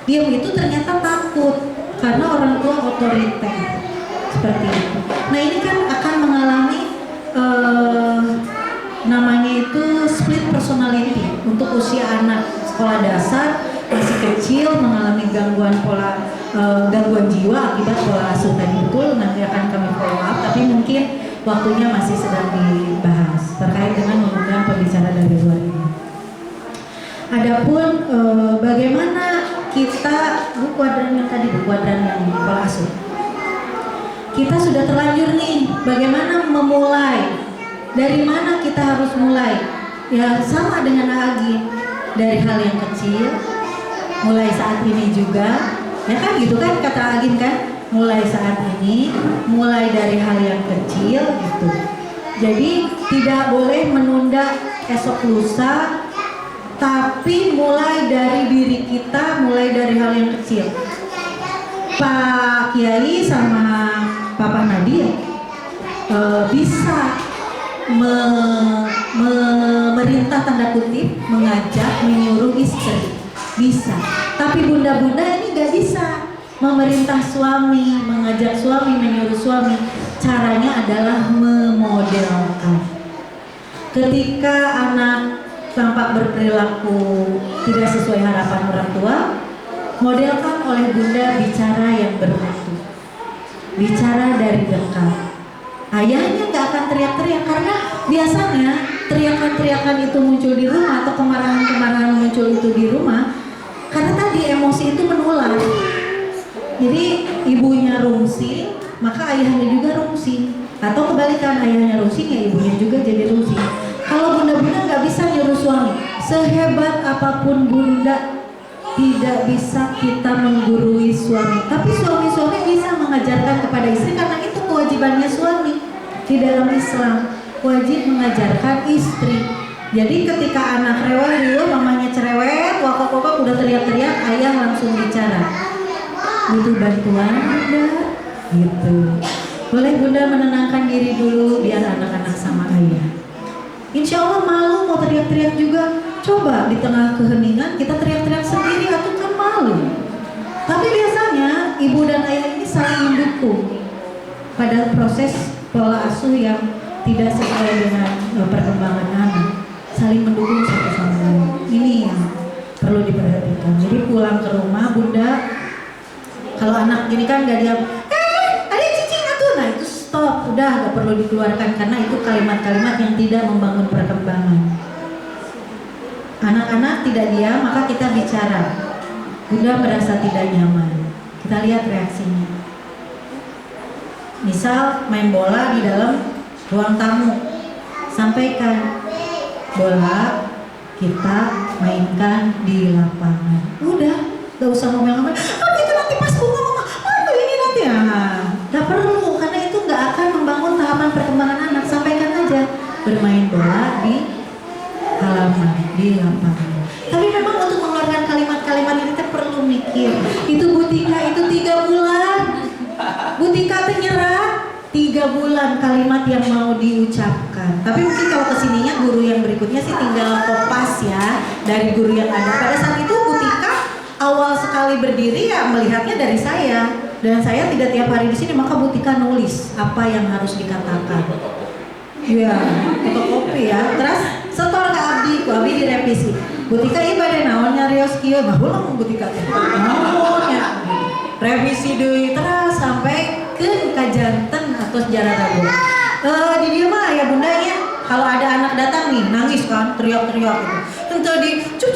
itu ternyata takut karena orang tua otoriter seperti itu. Nah ini kan akan mengalami namanya itu split personality untuk usia anak sekolah dasar masih kecil mengalami gangguan jiwa akibat pola asuh tadi. Betul, nanti akan kami follow up, tapi mungkin waktunya masih sedang dibahas terkait dengan mengundang pembicara dari luar ini. Adapun bagaimana kita kuadran yang pola asuh. Kita sudah terlanjur nih, bagaimana memulai? Dari mana kita harus mulai? Ya sama dengan Agi, dari hal yang kecil. Mulai saat ini juga, ya kan gitu kan kata Agin kan, mulai saat ini, mulai dari hal yang kecil gitu. Jadi tidak boleh menunda esok lusa, tapi mulai dari diri kita, mulai dari hal yang kecil. Pak Kiai sama Papa Nadia bisa memerintah tanda kutip, mengajak, menyuruh istri, bisa. Tapi bunda-bunda ini nggak bisa memerintah suami, mengajak suami, menyuruh suami. Caranya adalah memodelkan. Ketika anak tampak berperilaku tidak sesuai harapan orang tua, modelkan oleh bunda bicara yang bermutu, bicara dari dekat. Ayahnya nggak akan teriak-teriak karena biasanya teriakan-teriakan itu muncul di rumah atau kemarahan-kemarahan muncul itu di rumah karena tadi emosi itu menular. Jadi ibunya rungsi, maka ayahnya juga rungsi, atau kebalikan, ayahnya rungsi ya ibunya juga jadi rungsi. Kalau bunda-bunda nggak bisa nyuruh suami, sehebat apapun bunda tidak bisa kita menggurui suami, tapi suami-suami bisa mengajarkan kepada istri karena itu kewajibannya suami di dalam Islam, wajib mengajarkan istri. Jadi ketika anak rewel dulu, mamanya cerewet, wakok-wakok udah teriak-teriak, ayah langsung bicara, butuh bantuan bunda, gitu. Boleh bunda menenangkan diri dulu biar anak-anak sama ayah. Insya Allah malu mau teriak-teriak juga. Coba di tengah keheningan kita teriak-teriak sendiri, atau kan malu. Tapi biasanya ibu dan ayah ini saling mendukung pada proses pola asuh yang tidak sesuai dengan perkembangan anak, saling mendukung satu sama lain. Ini yang perlu diperhatikan. Jadi pulang ke rumah bunda, kalau anak gini kan gak diam, ada cicing atuh, nah itu stop, udah gak perlu dikeluarkan karena itu kalimat-kalimat yang tidak membangun perkembangan. Anak-anak tidak diam, maka kita bicara. Bunda merasa tidak nyaman, kita lihat reaksinya. Misal main bola di dalam ruang tamu, sampaikan, bola kita mainkan di lapangan. Udah, gak usah ngomong-ngomong, itu nanti pas bunga mama, aduh ini nanti gak perlu, karena itu gak akan membangun tahapan perkembangan anak. Sampaikan aja, bermain bola di halaman, di lapangan. Tapi memang untuk mengeluarkan kalimat-kalimat ini kita perlu mikir. Itu Butika itu 3 bulan. Butika nyerah 3 bulan kalimat yang mau diucapkan. Tapi mungkin kalau kesininya guru yang berikutnya sih tinggal kopas ya dari guru yang ada. Pada saat itu Butika awal sekali berdiri ya melihatnya dari saya, dan saya tidak tiap hari di sini, maka Butika nulis apa yang harus dikatakan. Iya, fotokopi ya. Terus setor ke Abdi, ku Abdi direvisi. Butika ibadah naon nyarios kieu, mah ulang Butika teh. Naonnya revisi deui terus sampai ke kajanten atau sejarah rabu. Di dia mah ya bundanya kalau ada anak datang nih nangis kan, teriak-teriak gitu. Teu di cup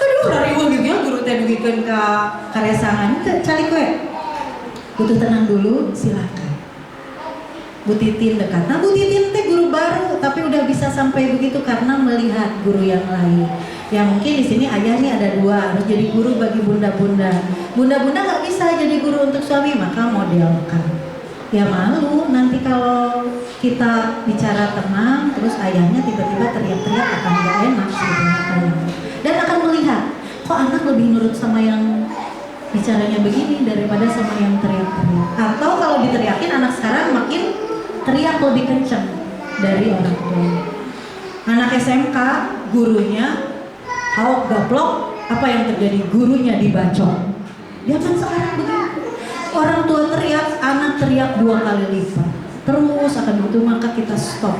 aduh lariweuh gitu guru teh dugikeun ka karesangan teu calik we. Butuh tenang dulu, silakan. Bu Titin dekat. Nah Bu Titin teh guru baru tapi udah bisa sampai begitu karena melihat guru yang lain. Ya mungkin di sini ayah nih ada 2 harus jadi guru bagi bunda-bunda. Bunda-bunda nggak bisa jadi guru untuk suami, maka modelkan. Ya malu nanti kalau kita bicara tenang terus ayahnya tiba-tiba teriak-teriak akan nggak enak sebetulnya. Dan akan melihat kok anak lebih nurut sama yang bicaranya begini daripada sama yang teriak-teriak. Atau kalau diteriakin anak sekarang makin teriak lebih kenceng dari orang tua. Anak SMK gurunya haok gaplok, apa yang terjadi? Gurunya dibacok. Zaman sekarang begitu. Orang tua teriak, anak teriak 2 kali lipat. Terus akan begitu, maka kita stop.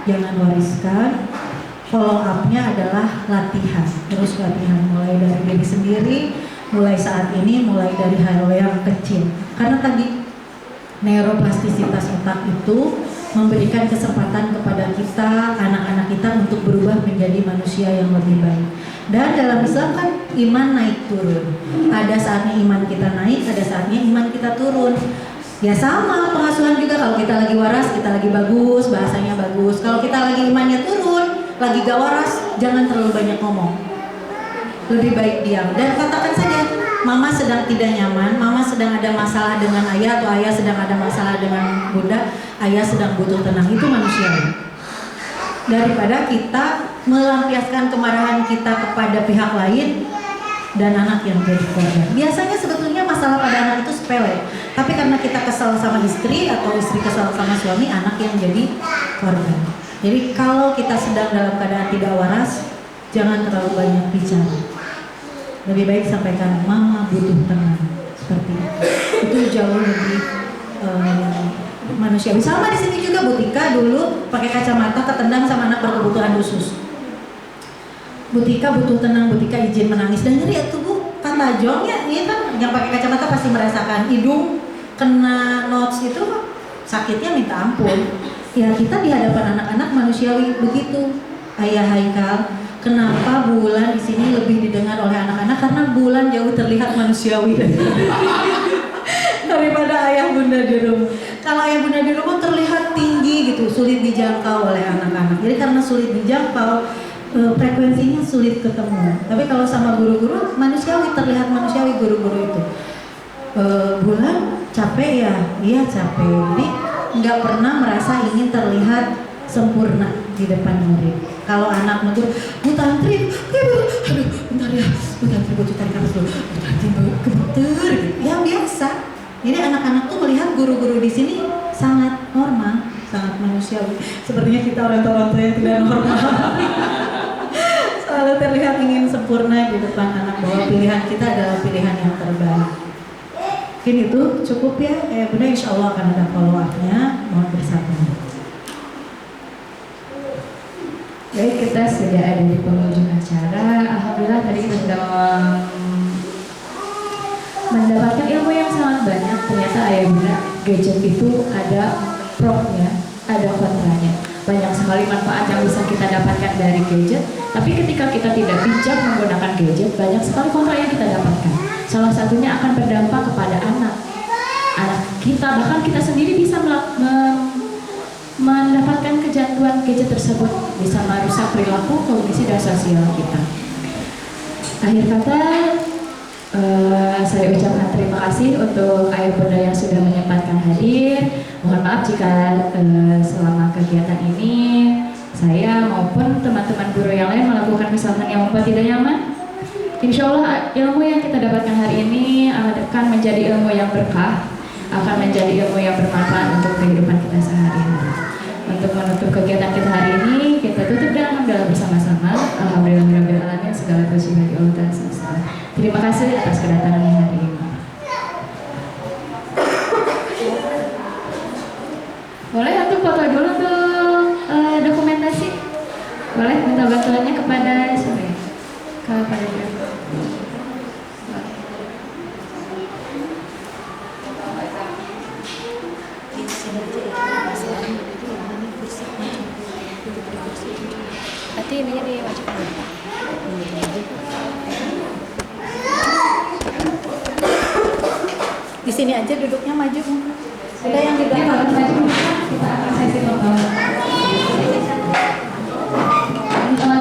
Jangan wariskan. Follow up-nya adalah latihan. Terus latihan mulai dari diri sendiri, mulai saat ini, mulai dari hal yang kecil. Karena tadi neuroplastisitas otak itu memberikan kesempatan kepada kita, anak-anak kita untuk berubah menjadi manusia yang lebih baik. Dan dalam Islam kan iman naik turun. Ada saatnya iman kita naik, ada saatnya iman kita turun. Ya sama pengasuhan juga, kalau kita lagi waras, kita lagi bagus, bahasanya bagus. Kalau kita lagi imannya turun, lagi gak waras, jangan terlalu banyak ngomong. Lebih baik diam dan katakan saja, mama sedang tidak nyaman, mama sedang ada masalah dengan ayah, atau ayah sedang ada masalah dengan bunda, ayah sedang butuh tenang. Itu manusiawi. Daripada kita melampiaskan kemarahan kita kepada pihak lain dan anak yang jadi korban. Biasanya sebetulnya masalah pada anak itu sepele, tapi karena kita kesal sama istri atau istri kesal sama suami, anak yang jadi korban. Jadi kalau kita sedang dalam keadaan tidak waras, jangan terlalu banyak bicara. Lebih baik sampaikan, mama butuh tenang, seperti itu jauh lebih manusiawi. Sama di sini juga Bu Tika dulu pakai kacamata ketendang sama anak berkebutuhan khusus. Bu Tika butuh tenang, Bu Tika izin menangis dan nyeri itu Bu. Kata Jong ya, ini kan yang pakai kacamata pasti merasakan hidung kena notes itu sakitnya minta ampun. Ya kita di hadapan anak-anak manusiawi begitu. Ayah Haikal, kenapa Bulan di sini lebih didengar oleh anak-anak karena Bulan jauh terlihat manusiawi daripada ayah bunda di rumah. Kalau ayah bunda di rumah terlihat tinggi gitu, sulit dijangkau oleh anak-anak. Jadi karena sulit dijangkau, frekuensinya sulit ketemu. Tapi kalau sama guru-guru manusiawi, terlihat manusiawi guru-guru itu. Bulan capek ya, iya capek. Jadi nggak pernah merasa ingin terlihat sempurna di depan murid. Kalau anak negur, Bu Tantri, aduh bentar ya, Bu Tantri gue tarik nafas dulu, Bu Tantri gemeter, ya biasa. Jadi anak-anak tuh melihat guru-guru di sini sangat normal, sangat manusiawi. Sepertinya kita orang tua yang tidak normal. Selalu terlihat ingin sempurna di depan anak, bahwa pilihan kita adalah pilihan yang terbaik. Mungkin itu cukup ya, Bunda, insya Allah akan ada follow up-nya. Mohon bersabar. Baik, kita sudah ada di penghujung acara. Alhamdulillah tadi kita sudah mendapatkan ilmu yang sangat banyak. Ternyata ayah bunda gadget itu ada pro-nya, ada kontranya. Banyak sekali manfaat yang bisa kita dapatkan dari gadget. Tapi ketika kita tidak bijak menggunakan gadget, banyak sekali kontra yang kita dapatkan. Salah satunya akan berdampak kepada anak kita, bahkan kita sendiri bisa mendapatkan kecanduan gadget tersebut, bisa merusak perilaku, kognisi, dan sosial kita. Akhir kata, saya ucapkan terima kasih untuk ayah bunda yang sudah menyempatkan hadir. Mohon maaf jika selama kegiatan ini saya maupun teman-teman guru yang lain melakukan kesalahan yang membuat tidak nyaman. Insya Allah ilmu yang kita dapatkan hari ini akan menjadi ilmu yang berkah, akan menjadi ilmu yang bermanfaat untuk kehidupan kita sehari-hari. Untuk menutup kegiatan kita hari ini, kita tutup dengan hamdalah bersama-sama. Alhamdulillahirabbil alamin, segala puji bagi Allah Ta'ala semesta. Terima kasih atas kedatangannya hari ini. Boleh untuk foto dulu untuk dokumentasi? Boleh minta bantuannya kepada siapa ya? Kepada dia. Berarti ininya diwajibkan. Di sini aja duduknya maju. Udah yang di belakang maju. Kita akan sesi foto.